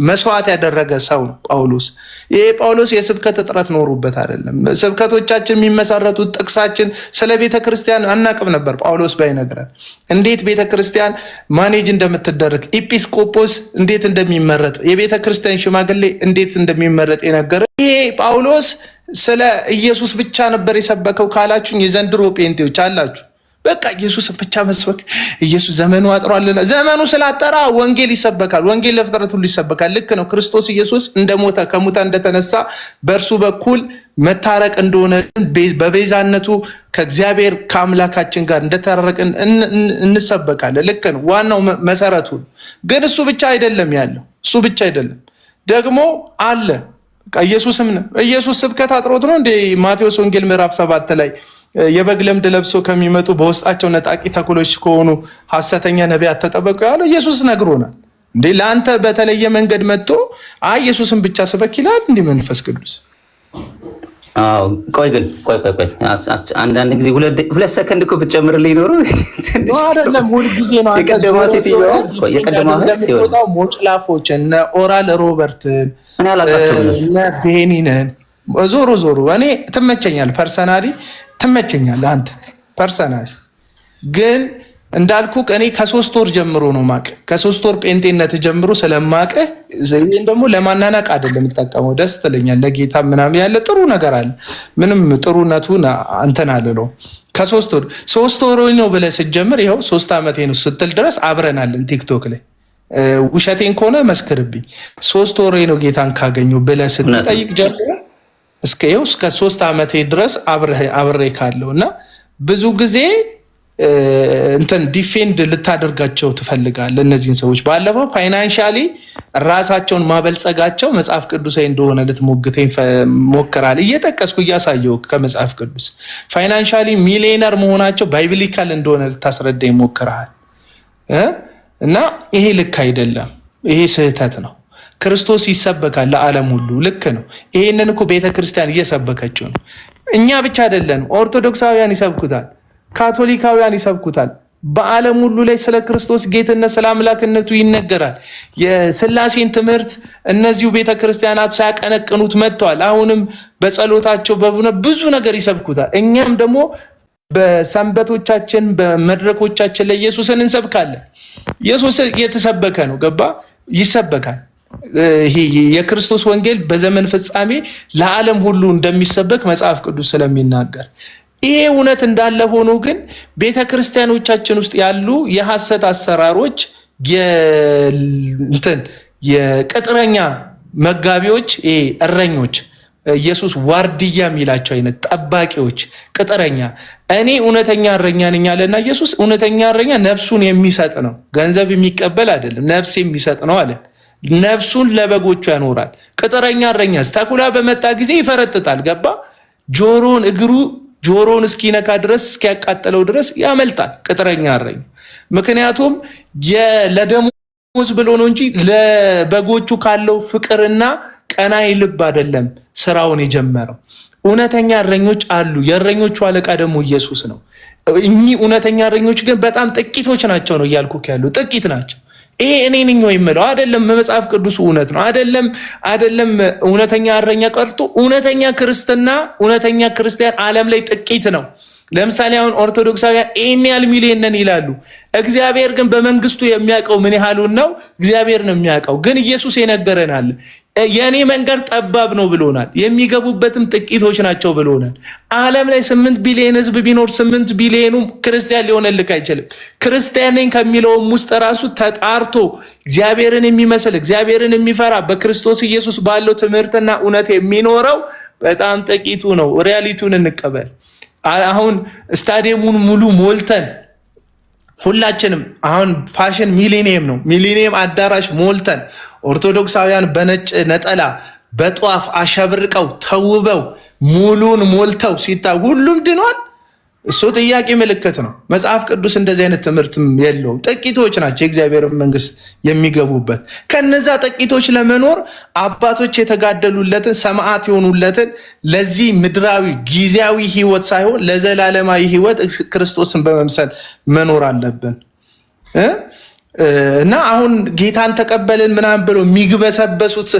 መስዋዕት ያደረገ ሰው ነው ጳውሎስ። ይሄ ጳውሎስ የስብከት እጥረት ኖሩበት አይደለም። ስብከቶቻችን የሚመሰረቱት ጥቅሳችን ስለ ቤተ ክርስቲያን አናቅም ነበር። ጳውሎስ ባይነግረን እንዴት ቤተ ክርስቲያን ማኔጅ እንደምትደረግ፣ ኤጲስቆጶስ እንዴት እንደሚመረጥ፣ የቤተ ክርስቲያን ሽማግሌ እንዴት እንደሚመረጥ የነገረ ይሄ ጳውሎስ ስለ ኢየሱስ ብቻ ነበር የሰበከው ካላችሁኝ የዘንድሮ ጴንጤዎች አላችሁ። በቃ ኢየሱስ ብቻ መስበክ፣ ኢየሱስ ዘመኑ አጥሯል። ዘመኑ ስላጠራ ወንጌል ይሰበካል። ወንጌል ለፍጥረት ሁሉ ይሰበካል። ልክ ነው። ክርስቶስ ኢየሱስ እንደሞተ ከሙታን እንደተነሳ በእርሱ በኩል መታረቅ እንደሆነ በቤዛነቱ ከእግዚአብሔር ከአምላካችን ጋር እንደተራረቅን እንሰበካለን። ልክ ነው። ዋናው መሰረቱ ግን እሱ ብቻ አይደለም ያለው። እሱ ብቻ አይደለም ደግሞ አለ ኢየሱስም ነው። ኢየሱስ ስብከት አጥሮት ነው እንደ ማቴዎስ ወንጌል ምዕራፍ 7 ላይ የበግ ለምድ ለብሰው ከሚመጡ በውስጣቸው ነጣቂ ተኩሎች ከሆኑ ሐሰተኛ ነቢያት ተጠበቁ ያለው ኢየሱስ ነግሮናል። እንዴ ለአንተ በተለየ መንገድ መጥቶ ኢየሱስን ብቻ ስበክ ይላል እንዴ መንፈስ ቅዱስ? አዎ ቆይ አንዳንድ ጊዜ ሁለት ሰከንድ እኮ ብትጨምርልኝ ኖሮ አይደለም ሁሉ ጊዜ ነው። የቀደመው ሞጭላፎች እነ ኦራል ሮበርትን እኔ አላውቃቸውም። እነ ቤኒንን ዞሮ እኔ ትመቸኛል፣ ፐርሰናሊ ትመቸኛል። አንተ ፐርሰናሊ ግን እንዳልኩ እኔ ከ3 ወር ጀምሮ ነው ማቅ ከ3 ወር ጴንጤነት ጀምሮ ስለማቀ ይሄን ደግሞ ለማናናቅ አይደለም የምጠቀመው። ደስ ትለኛል ለጌታ ምናምን ያለ ጥሩ ነገር አለ። ምንም ጥሩነቱን እንትን አለለው። ከ3 ወር ነው ብለህ ስትጀምር ይኸው 3 ዓመቴ ነው ስትል ድረስ አብረናልን ቲክቶክ ላይ ውሸቴን ከሆነ መስክርብኝ። 3 ወር ነው ጌታን ካገኘው ብለህ ስትጠይቅ ጀምሮ እስከ 3 ዓመቴ ድረስ አብሬ ካለውና ብዙ ጊዜ እንትን ዲፌንድ ልታደርጋቸው ትፈልጋለህ እነዚህን ሰዎች። ባለፈው ፋይናንሻሊ ራሳቸውን ማበልጸጋቸው መጽሐፍ ቅዱሳዊ እንደሆነ ልትሞግተኝ ሞክራል። እየጠቀስኩ እያሳየው ከመጽሐፍ ቅዱስ ፋይናንሻሊ ሚሊዮነር መሆናቸው ባይብሊካል እንደሆነ ልታስረዳኝ ሞክራል። እና ይሄ ልክ አይደለም። ይሄ ስህተት ነው። ክርስቶስ ይሰበካል ለዓለም ሁሉ። ልክ ነው። ይሄንን እኮ ቤተክርስቲያን እየሰበከችው ነው። እኛ ብቻ አይደለም፣ ኦርቶዶክሳውያን ይሰብኩታል፣ ካቶሊካውያን ይሰብኩታል። በዓለም ሁሉ ላይ ስለ ክርስቶስ ጌትነት ስለ አምላክነቱ ይነገራል። የሥላሴን ትምህርት እነዚሁ ቤተክርስቲያናት ሳያቀነቅኑት መጥተዋል። አሁንም በጸሎታቸው ብዙ ነገር ይሰብኩታል። እኛም ደግሞ በሰንበቶቻችን በመድረኮቻችን ላይ ኢየሱስን እንሰብካለን። ኢየሱስ የተሰበከ ነው። ገባ? ይሰበካል። ይሄ የክርስቶስ ወንጌል በዘመን ፍጻሜ ለዓለም ሁሉ እንደሚሰበክ መጽሐፍ ቅዱስ ስለሚናገር ይሄ እውነት እንዳለ ሆኖ ግን ቤተክርስቲያኖቻችን ውስጥ ያሉ የሐሰት አሰራሮች የቅጥረኛ መጋቢዎች፣ እረኞች ኢየሱስ ዋርድያ የሚላቸው አይነት ጠባቂዎች፣ ቅጥረኛ እኔ እውነተኛ እረኛ ነኝ አለና ኢየሱስ እውነተኛ እረኛ ነፍሱን የሚሰጥ ነው፣ ገንዘብ የሚቀበል አይደለም፣ ነፍስ የሚሰጥ ነው አለ። ነፍሱን ለበጎቹ ያኖራል። ቅጥረኛ እረኛስ ተኩላ በመጣ ጊዜ ይፈረጥጣል። ገባ? ጆሮን እስኪነካ ድረስ እስኪያቃጥለው ድረስ ያመልጣል ቅጥረኛ እረኛ። ምክንያቱም ለደሞዝ ብሎ ነው እንጂ ለበጎቹ ካለው ፍቅርና ቀናይ ልብ አይደለም ስራውን የጀመረው። እውነተኛ እረኞች አሉ። የእረኞቹ አለቃ ደግሞ ኢየሱስ ነው። እኚህ እውነተኛ እረኞች ግን በጣም ጥቂቶች ናቸው ነው እያልኩ ያሉ፣ ጥቂት ናቸው። ይሄ እኔ ነኝ የምለው አይደለም። መጽሐፍ ቅዱስ እውነት ነው። አይደለም እውነተኛ እረኛ ቀርቶ እውነተኛ ክርስቲያን ዓለም ላይ ጥቂት ነው። ለምሳሌ አሁን ኦርቶዶክሳውያን ይሄን ያህል ሚሊዮን ነን ይላሉ። እግዚአብሔር ግን በመንግስቱ የሚያውቀው ምን ያህሉን ነው? እግዚአብሔር ነው የሚያውቀው። ግን ኢየሱስ የነገረናል። የኔ መንገድ ጠባብ ነው ብሎናል። የሚገቡበትም ጥቂቶች ናቸው ብሎናል። ዓለም ላይ 8 ቢሊዮን ህዝብ ቢኖር 8 ቢሊዮኑ ክርስቲያን ሊሆንልክ አይችልም። ክርስቲያን ነኝ ከሚለውም ውስጥ ራሱ ተጣርቶ እግዚአብሔርን የሚመስል እግዚአብሔርን የሚፈራ በክርስቶስ ኢየሱስ ባለው ትምህርትና እውነት የሚኖረው በጣም ጥቂቱ ነው። ሪያሊቲውን እንቀበል። አሁን ስታዲየሙን ሙሉ ሞልተን ሁላችንም አሁን ፋሽን ሚሊኒየም ነው። ሚሊኒየም አዳራሽ ሞልተን ኦርቶዶክሳውያን በነጭ ነጠላ በጧፍ አሸብርቀው ተውበው ሙሉን ሞልተው ሲታይ ሁሉም ድኗል። እሱ ጥያቄ ምልክት ነው። መጽሐፍ ቅዱስ እንደዚህ አይነት ትምህርት የለውም። ጥቂቶች ናቸው የእግዚአብሔር መንግስት የሚገቡበት። ከነዛ ጥቂቶች ለመኖር አባቶች የተጋደሉለትን ሰማዕት የሆኑለትን ለዚህ ምድራዊ ጊዜያዊ ህይወት ሳይሆን ለዘላለማዊ ህይወት ክርስቶስን በመምሰል መኖር አለብን እና አሁን ጌታን ተቀበልን ምናምን ብሎ የሚግበሰበሱት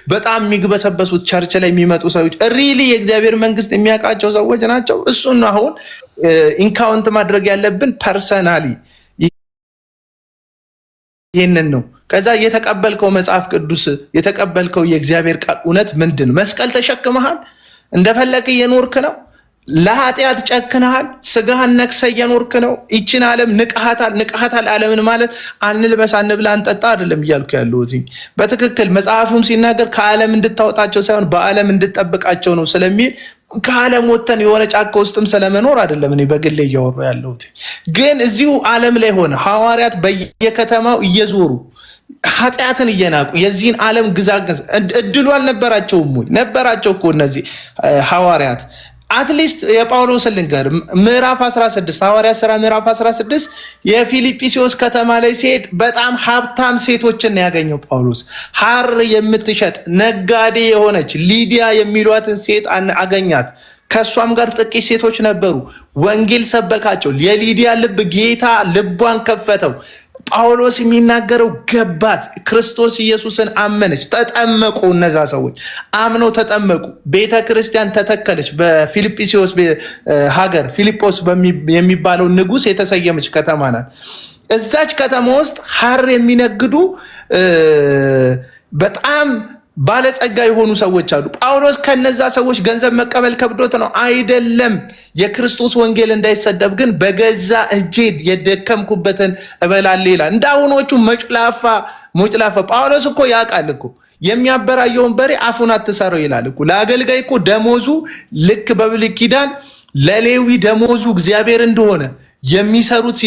በጣም የሚግበሰበሱት ቸርች ላይ የሚመጡ ሰዎች ሪሊ የእግዚአብሔር መንግስት የሚያውቃቸው ሰዎች ናቸው። እሱን አሁን ኢንካውንት ማድረግ ያለብን ፐርሰናሊ ይህንን ነው። ከዛ የተቀበልከው መጽሐፍ ቅዱስ የተቀበልከው የእግዚአብሔር ቃል እውነት ምንድን? መስቀል ተሸክመሃል? እንደፈለክ እየኖርክ ነው? ለኃጢአት ጨክነሃል? ስጋህን ነክሰ እየኖርክ ነው? ይችን ዓለም ንቀሃታል። ዓለምን ማለት አንልበስ፣ አንብላ፣ አንጠጣ አይደለም እያልኩ ያለሁት። በትክክል መጽሐፉም ሲናገር ከዓለም እንድታወጣቸው ሳይሆን በዓለም እንድጠብቃቸው ነው ስለሚል ከዓለም ወጥተን የሆነ ጫካ ውስጥም ስለመኖር አይደለም እኔ በግሌ እያወሩ ያለሁት። ግን እዚሁ ዓለም ላይ ሆነ ሐዋርያት በየከተማው እየዞሩ ኃጢአትን እየናቁ የዚህን ዓለም ግዛት እድሉ አልነበራቸውም ወይ? ነበራቸው እኮ እነዚህ ሐዋርያት። አትሊስት የጳውሎስን ልንገር ምዕራፍ 16 ሐዋርያት ሥራ ምዕራፍ 16 የፊልጵስዩስ ከተማ ላይ ሲሄድ በጣም ሀብታም ሴቶችን ያገኘው ጳውሎስ። ሐር የምትሸጥ ነጋዴ የሆነች ሊዲያ የሚሏትን ሴት አገኛት። ከሷም ጋር ጥቂት ሴቶች ነበሩ። ወንጌል ሰበካቸው። የሊዲያ ልብ ጌታ ልቧን ከፈተው። ጳውሎስ የሚናገረው ገባት። ክርስቶስ ኢየሱስን አመነች። ተጠመቁ። እነዛ ሰዎች አምነው ተጠመቁ። ቤተ ክርስቲያን ተተከለች። በፊልጵስዩስ ሀገር ፊልጶስ የሚባለው ንጉሥ የተሰየመች ከተማ ናት። እዛች ከተማ ውስጥ ሐር የሚነግዱ በጣም ባለጸጋ የሆኑ ሰዎች አሉ። ጳውሎስ ከነዛ ሰዎች ገንዘብ መቀበል ከብዶት ነው አይደለም። የክርስቶስ ወንጌል እንዳይሰደብ ግን በገዛ እጄ የደከምኩበትን እበላለሁ ይላል። እንዳሁኖቹ ሞጭላፋ ጳውሎስ እኮ ያውቃል እኮ የሚያበራየውን በሬ አፉን አትሰረው ይላል እኮ። ለአገልጋይ እኮ ደሞዙ ልክ በብሉይ ኪዳን ለሌዊ ደሞዙ እግዚአብሔር እንደሆነ የሚሰሩት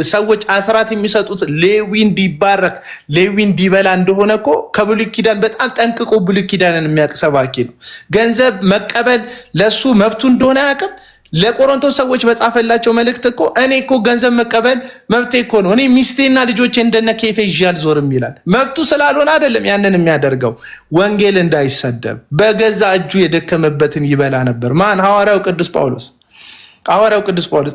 ሰዎች አስራት የሚሰጡት ሌዊ እንዲባረክ ሌዊ እንዲበላ እንደሆነ እኮ ከብሉይ ኪዳን በጣም ጠንቅቆ ብሉይ ኪዳንን የሚያውቅ ሰባኪ ነው። ገንዘብ መቀበል ለሱ መብቱ እንደሆነ አያውቅም። ለቆሮንቶስ ሰዎች በጻፈላቸው መልእክት እኮ እኔ እኮ ገንዘብ መቀበል መብቴ እኮ ነው፣ እኔ ሚስቴና ልጆቼ እንደነ ኬፌ ይዤ አልዞርም ይላል። መብቱ ስላልሆነ አይደለም ያንን የሚያደርገው። ወንጌል እንዳይሰደብ በገዛ እጁ የደከመበትን ይበላ ነበር። ማን? ሐዋርያው ቅዱስ ጳውሎስ።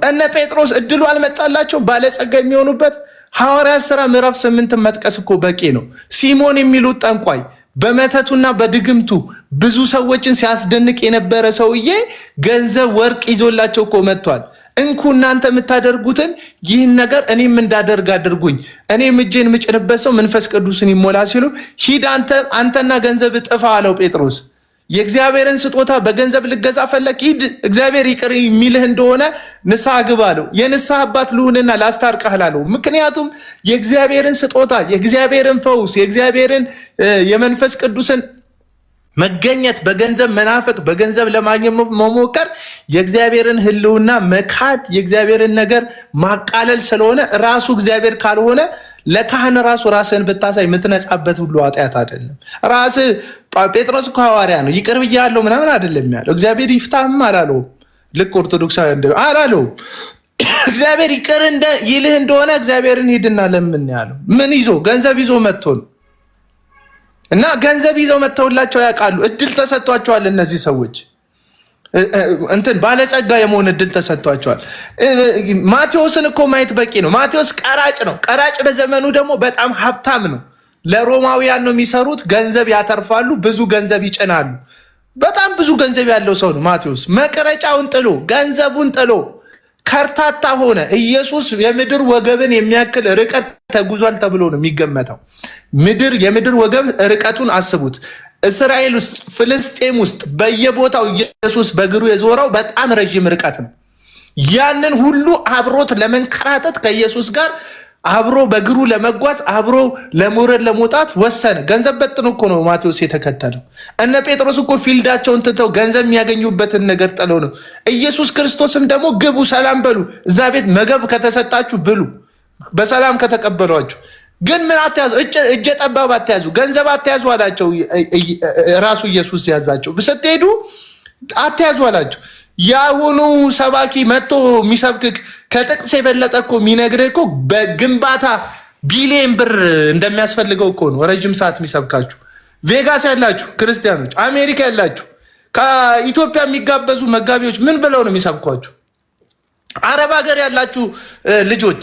እነ ጴጥሮስ እድሉ አልመጣላቸው ባለጸጋ የሚሆኑበት። ሐዋርያት ሥራ ምዕራፍ 8 መጥቀስ እኮ በቂ ነው። ሲሞን የሚሉት ጠንቋይ በመተቱና በድግምቱ ብዙ ሰዎችን ሲያስደንቅ የነበረ ሰውዬ ገንዘብ ወርቅ ይዞላቸው እኮ መጥቷል። እንኩ እናንተ የምታደርጉትን ይህን ነገር እኔም እንዳደርግ አድርጉኝ፣ እኔም እጄን ምጭንበት ሰው መንፈስ ቅዱስን ይሞላ ሲሉ ሂድ አንተና ገንዘብ ጥፋ አለው ጴጥሮስ። የእግዚአብሔርን ስጦታ በገንዘብ ልገዛ ፈለግ? ሂድ፣ እግዚአብሔር ይቅር የሚልህ እንደሆነ ንስሐ ግባ አለው። የንስሐ አባት ልሁንና ላስታርቅህ አለው። ምክንያቱም የእግዚአብሔርን ስጦታ፣ የእግዚአብሔርን ፈውስ፣ የእግዚአብሔርን የመንፈስ ቅዱስን መገኘት በገንዘብ መናፈቅ፣ በገንዘብ ለማግኘት መሞከር የእግዚአብሔርን ሕልውና መካድ፣ የእግዚአብሔርን ነገር ማቃለል ስለሆነ ራሱ እግዚአብሔር ካልሆነ ለካህን ራሱ ራስን ብታሳይ የምትነጻበት ሁሉ ኃጢአት አይደለም። ራስ ጴጥሮስ እኮ ሐዋርያ ነው። ይቅር ብያለሁ ምናምን አይደለም ያለው። እግዚአብሔር ይፍታህም አላለውም። ልክ ኦርቶዶክሳዊ አላለውም። እግዚአብሔር ይቅር ይልህ እንደሆነ እግዚአብሔርን ሂድና ለምን ያለው። ምን ይዞ? ገንዘብ ይዞ መጥቶ ነው። እና ገንዘብ ይዘው መጥተውላቸው ያውቃሉ። እድል ተሰጥቷቸዋል። እነዚህ ሰዎች ባለጸጋ የመሆን እድል ተሰጥቷቸዋል። ማቴዎስን እኮ ማየት በቂ ነው። ማቴዎስ ቀራጭ ነው። ቀራጭ በዘመኑ ደግሞ በጣም ሀብታም ነው። ለሮማውያን ነው የሚሰሩት። ገንዘብ ያተርፋሉ፣ ብዙ ገንዘብ ይጭናሉ። በጣም ብዙ ገንዘብ ያለው ሰው ነው ማቴዎስ። መቅረጫውን ጥሎ ገንዘቡን ጥሎ ከርታታ ሆነ። ኢየሱስ የምድር ወገብን የሚያክል ርቀት ተጉዟል ተብሎ ነው የሚገመተው። የምድር ወገብ ርቀቱን አስቡት። እስራኤል ውስጥ፣ ፍልስጤም ውስጥ በየቦታው ኢየሱስ በእግሩ የዞረው በጣም ረዥም ርቀት ነው። ያንን ሁሉ አብሮት ለመንከራተት ከኢየሱስ ጋር አብሮ በእግሩ ለመጓዝ አብሮ ለመውረድ ለመውጣት ወሰነ። ገንዘብ በጥኖ እኮ ነው ማቴዎስ የተከተለው። እነ ጴጥሮስ እኮ ፊልዳቸውን ትተው ገንዘብ የሚያገኙበትን ነገር ጥለው ነው። ኢየሱስ ክርስቶስም ደግሞ ግቡ፣ ሰላም በሉ፣ እዛ ቤት መገብ ከተሰጣችሁ ብሉ፣ በሰላም ከተቀበሏችሁ ግን ምን አትያዙ፣ እጀ ጠባብ አትያዙ፣ ገንዘብ አትያዙ አላቸው። ራሱ ኢየሱስ ያዛቸው፣ ስትሄዱ አትያዙ አላቸው። ያሁኑ ሰባኪ መጥቶ የሚሰብክ ከጥቅስ የበለጠ እኮ የሚነግርህ እኮ በግንባታ ቢሊየን ብር እንደሚያስፈልገው እኮ ነው። ረጅም ሰዓት የሚሰብካችሁ ቬጋስ ያላችሁ ክርስቲያኖች፣ አሜሪካ ያላችሁ፣ ከኢትዮጵያ የሚጋበዙ መጋቢዎች ምን ብለው ነው የሚሰብኳችሁ? አረብ ሀገር ያላችሁ ልጆች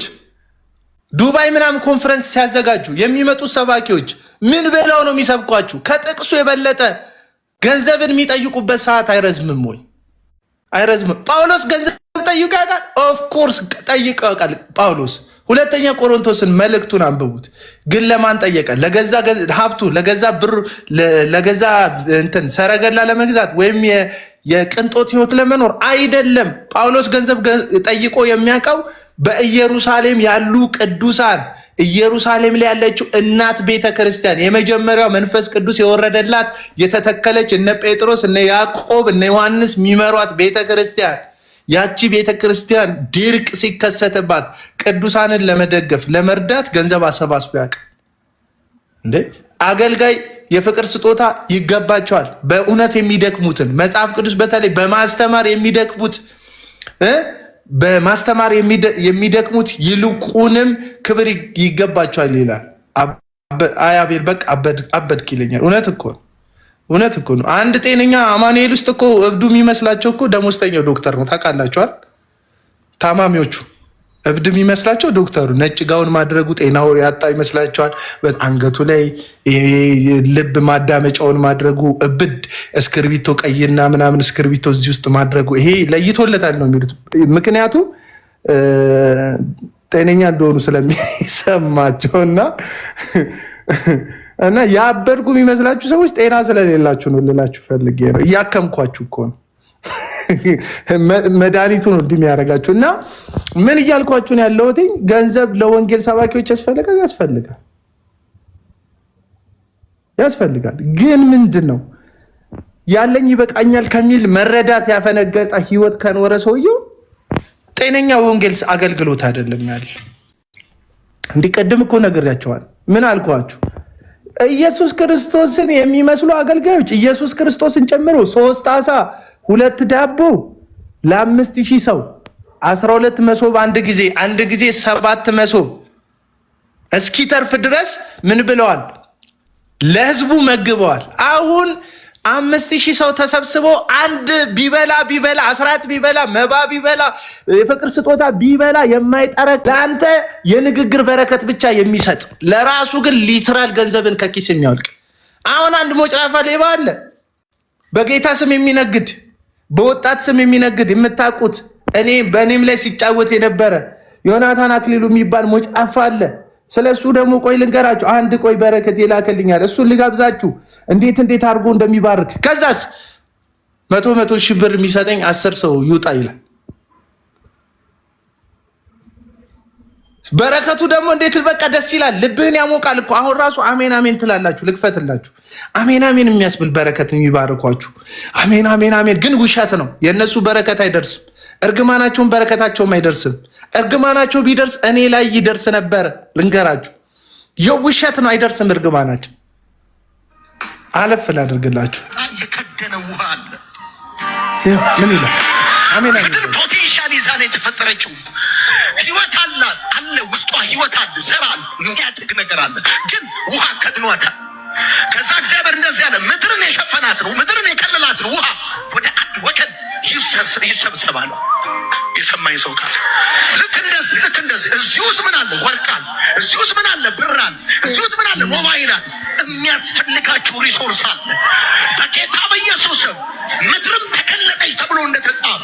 ዱባይ ምናምን ኮንፈረንስ ሲያዘጋጁ የሚመጡት ሰባኪዎች ምን ብለው ነው የሚሰብኳችሁ? ከጥቅሱ የበለጠ ገንዘብን የሚጠይቁበት ሰዓት አይረዝምም ወይ? አይረዝምም። ጳውሎስ ገንዘብ ጠይቆ ያውቃል? ኦፍ ኮርስ ጠይቆ ያውቃል ጳውሎስ። ሁለተኛ ቆሮንቶስን መልእክቱን አንብቡት። ግን ለማን ጠየቀ? ለገዛ ሀብቱ፣ ለገዛ ብር፣ ለገዛ እንትን ሰረገላ ለመግዛት ወይም የቅንጦት ህይወት ለመኖር አይደለም። ጳውሎስ ገንዘብ ጠይቆ የሚያውቀው በኢየሩሳሌም ያሉ ቅዱሳን፣ ኢየሩሳሌም ላይ ያለችው እናት ቤተ ክርስቲያን፣ የመጀመሪያው መንፈስ ቅዱስ የወረደላት የተተከለች እነ ጴጥሮስ እነ ያዕቆብ እነ ዮሐንስ የሚመሯት ቤተ ክርስቲያን፣ ያቺ ቤተ ክርስቲያን ድርቅ ሲከሰትባት ቅዱሳንን ለመደገፍ ለመርዳት ገንዘብ አሰባስቦ ያውቃል እንዴ? አገልጋይ የፍቅር ስጦታ ይገባቸዋል። በእውነት የሚደክሙትን መጽሐፍ ቅዱስ በተለይ በማስተማር የሚደክሙት በማስተማር የሚደክሙት ይልቁንም ክብር ይገባቸዋል ይላል። አያቤል በቃ አበድክ ይለኛል። እውነት እኮ ነው። አንድ ጤነኛ አማኑኤል ውስጥ እኮ እብዱ የሚመስላቸው እኮ ደሞዝተኛው ዶክተር ነው። ታውቃላችኋል? ታማሚዎቹ እብድ የሚመስላቸው ዶክተሩ ነጭ ጋውን ማድረጉ ጤናው ያጣ ይመስላቸዋል። አንገቱ ላይ ልብ ማዳመጫውን ማድረጉ እብድ፣ እስክርቢቶ ቀይና ምናምን እስክርቢቶ እዚህ ውስጥ ማድረጉ ይሄ ለይቶለታል ነው የሚሉት። ምክንያቱም ጤነኛ እንደሆኑ ስለሚሰማቸው እና ያበድኩ የሚመስላችሁ ሰዎች ጤና ስለሌላችሁ ነው ልላችሁ ፈልጌ ነው። እያከምኳችሁ እኮ ነው። መድኃኒቱ ነው እንዲህ የሚያደርጋችሁ። እና ምን እያልኳችሁ ነው ያለሁት? ገንዘብ ለወንጌል ሰባኪዎች ያስፈልጋል። ግን ምንድን ነው ያለኝ ይበቃኛል ከሚል መረዳት ያፈነገጠ ህይወት ከኖረ ሰውየው ጤነኛ ወንጌል አገልግሎት አይደለም ያለ። እንዲቀድም እኮ ነግሬያቸዋል። ምን አልኳችሁ? ኢየሱስ ክርስቶስን የሚመስሉ አገልጋዮች ኢየሱስ ክርስቶስን ጨምሮ 3 ዓሣ 2 ዳቦ ለ5000 ሰው 12 መሶብ አንድ ጊዜ 7 መሶብ እስኪተርፍ ድረስ ምን ብለዋል? ለህዝቡ መግበዋል። አሁን 5000 ሰው ተሰብስቦ አንድ ቢበላ አስራት ቢበላ መባ ቢበላ የፍቅር ስጦታ ቢበላ የማይጠረቅ ለአንተ የንግግር በረከት ብቻ የሚሰጥ ለራሱ ግን ሊትራል ገንዘብን ከኪስ የሚያወልቅ አሁን አንድ ሞጭራፋ ሌባ አለ፣ በጌታ ስም የሚነግድ በወጣት ስም የሚነግድ የምታውቁት በእኔም ላይ ሲጫወት የነበረ ዮናታን አክሊሉ የሚባል ሞጭራፋ አለ። ስለሱ ደግሞ ቆይ ልንገራችሁ። አንድ ቆይ በረከት ይላከልኛል፣ እሱን ልጋብዛችሁ እንዴት አድርጎ እንደሚባርክ። ከዛስ 100 ሺህ ብር የሚሰጠኝ 10 ሰው ይውጣ ይላል። በረከቱ ደግሞ እንዴት በቃ ደስ ይላል፣ ልብህን ያሞቃል እኮ። አሁን ራሱ አሜን አሜን ትላላችሁ። ልክፈትላችሁ። አሜን አሜን የሚያስብል በረከት የሚባርኳችሁ አሜን። ግን ውሸት ነው። የነሱ በረከት አይደርስም። እርግማናቸውን በረከታቸውም አይደርስም። እርግማናቸው ቢደርስ እኔ ላይ ይደርስ ነበር። ልንገራችሁ፣ የውሸት ነው። አይደርስም እርግማናቸው። አለፍ ላድርግላችሁ። የከደነ ውሃ አለ። ምን ይላል? አሜን አሜን። ፖቴንሻል ይዛ ነው የተፈጠረችው። ህይወት አለ ውስጧ ህይወት አለ፣ ዘር አለ፣ የሚያድግ ነገር አለ። ግን ውሃ ከድኗታል። ከዛ እግዚአብሔር እንደዚህ ያለ ምድርን የሸፈናት ነው፣ ምድርን የከለላት ነው። ውሃ ወደ አንድ ወገን ይሰብሰባል። የሰማኝ ሰው ካለ ልክ እንደዚህ እዚህ ውስጥ ምን አለ? ወርቅ አለ። እዚህ ውስጥ ምን አለ? ብር አለ። እዚህ ውስጥ ምን አለ? ሞባይል አለ። የሚያስፈልጋችሁ ሪሶርስ አለ። በጌታ በኢየሱስ ስም ምድርም ተገለጠች ተብሎ እንደተጻፈ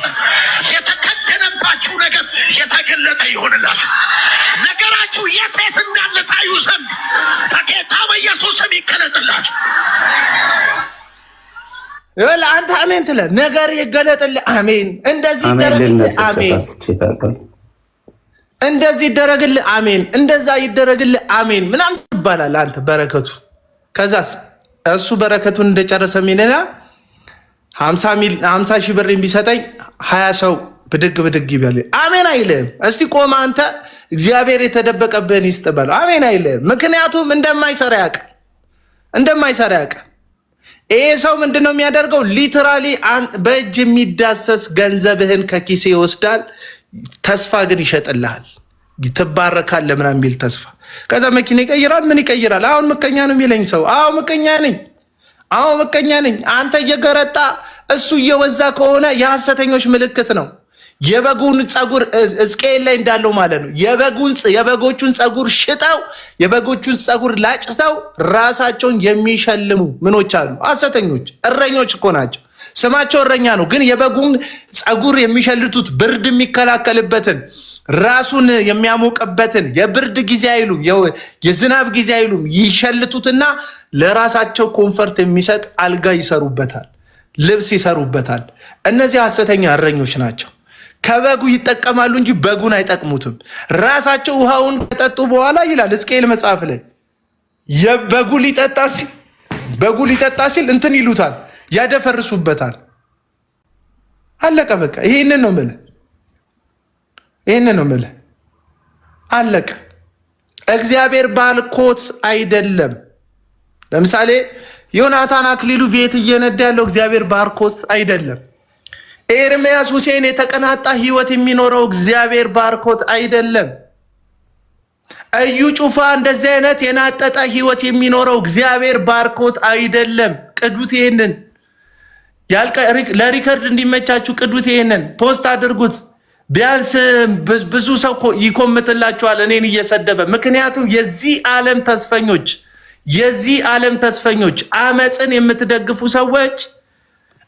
የተከደነባችሁ ነገር የተገለጠ ይሆንላችሁ። ነገራችሁ የት እንዳለ ታዩ ዘንድ በጌታ በኢየሱስ ስም ይገለጥላችሁ። አንተ አሜን ትለ ነገር ይገለጥልህ። አሜን እንደዚህ ይደረግልህ። አሜን እንደዚህ ይደረግልህ አሜን፣ እንደዛ ይደረግልህ አሜን ምናምን ይባላል። አንተ በረከቱ ከዛስ እሱ በረከቱን እንደጨረሰ ሚነና 50 ሺህ ብር ቢሰጠኝ 20 ሰው ብድግ ይበል አሜን አይልም። እስቲ ቆማ አንተ እግዚአብሔር የተደበቀብህን ይስጥ በለው አሜን አይልም። ምክንያቱም እንደማይሰራ ያውቅ። ይሄ ሰው ምንድነው የሚያደርገው? ሊተራሊ በእጅ የሚዳሰስ ገንዘብህን ከኪሴ ይወስዳል፣ ተስፋ ግን ይሸጥልሃል። ትባረካለህ ምናምን የሚል ተስፋ። ከዛ መኪና ይቀይራል፣ ምን ይቀይራል? አሁን ምቀኛ ነው የሚለኝ ሰው አዎ ምቀኛ ነኝ። አንተ እየገረጣ እሱ እየወዛ ከሆነ የሐሰተኞች ምልክት ነው። የበጉን ጸጉር ሕዝቅኤል ላይ እንዳለው ማለት ነው። የበጎቹን ጸጉር ሽጠው የበጎቹን ጸጉር ላጭተው ራሳቸውን የሚሸልሙ ምኖች አሉ። ሐሰተኞች እረኞች እኮ ናቸው። ስማቸው እረኛ ነው፣ ግን የበጉን ጸጉር የሚሸልቱት ብርድ የሚከላከልበትን ራሱን የሚያሞቅበትን የብርድ ጊዜ አይሉም፣ የዝናብ ጊዜ አይሉም። ይሸልቱትና ለራሳቸው ኮንፈርት የሚሰጥ አልጋ ይሰሩበታል፣ ልብስ ይሰሩበታል። እነዚህ ሐሰተኛ እረኞች ናቸው። ከበጉ ይጠቀማሉ እንጂ በጉን አይጠቅሙትም። ራሳቸው ውሃውን ከጠጡ በኋላ ይላል ሕዝቅኤል መጽሐፍ ላይ በጉ ሊጠጣ ሲል እንትን ይሉታል፣ ያደፈርሱበታል። አለቀ በቃ። ይሄንን ነው የምልህ። አለቀ። እግዚአብሔር ባርኮት አይደለም። ለምሳሌ ዮናታን አክሊሉ ቤት እየነዳ ያለው እግዚአብሔር ባርኮት አይደለም። ኤርምያስ ሁሴን የተቀናጣ ህይወት የሚኖረው እግዚአብሔር ባርኮት አይደለም። እዩ ጩፋ እንደዚህ አይነት የናጠጣ ህይወት የሚኖረው እግዚአብሔር ባርኮት አይደለም። ቅዱት ይሄንን ለሪከርድ እንዲመቻችሁ ቅዱት ይሄንን ፖስት አድርጉት። ቢያንስ ብዙ ሰው ይኮምትላችኋል እኔን እየሰደበ። ምክንያቱም የዚህ ዓለም ተስፈኞች አመፅን የምትደግፉ ሰዎች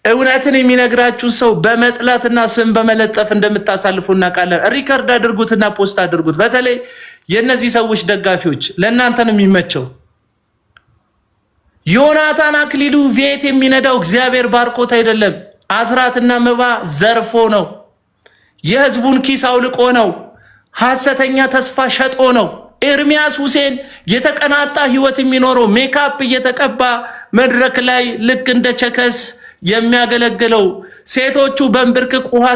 እውነትን የሚነግራችሁ ሰው በመጥላትና ስም በመለጠፍ እንደምታሳልፉ እናውቃለን። ሪከርድ አድርጉትና ፖስት አድርጉት። በተለይ የእነዚህ ሰዎች ደጋፊዎች ለእናንተ ነው የሚመቸው። ዮናታን አክሊሉ ቤት የሚነዳው እግዚአብሔር ባርኮት አይደለም። አስራትና መባ ዘርፎ ነው። የህዝቡን ኪስ አውልቆ ነው። ሐሰተኛ ተስፋ ሸጦ ነው። ኤርምያስ ሁሴን የተቀናጣ ህይወት የሚኖረው ሜካፕ እየተቀባ መድረክ ላይ ልክ እንደ ቸከስ የሚያገለግለው ሴቶቹ በእንብርክክ ውሃ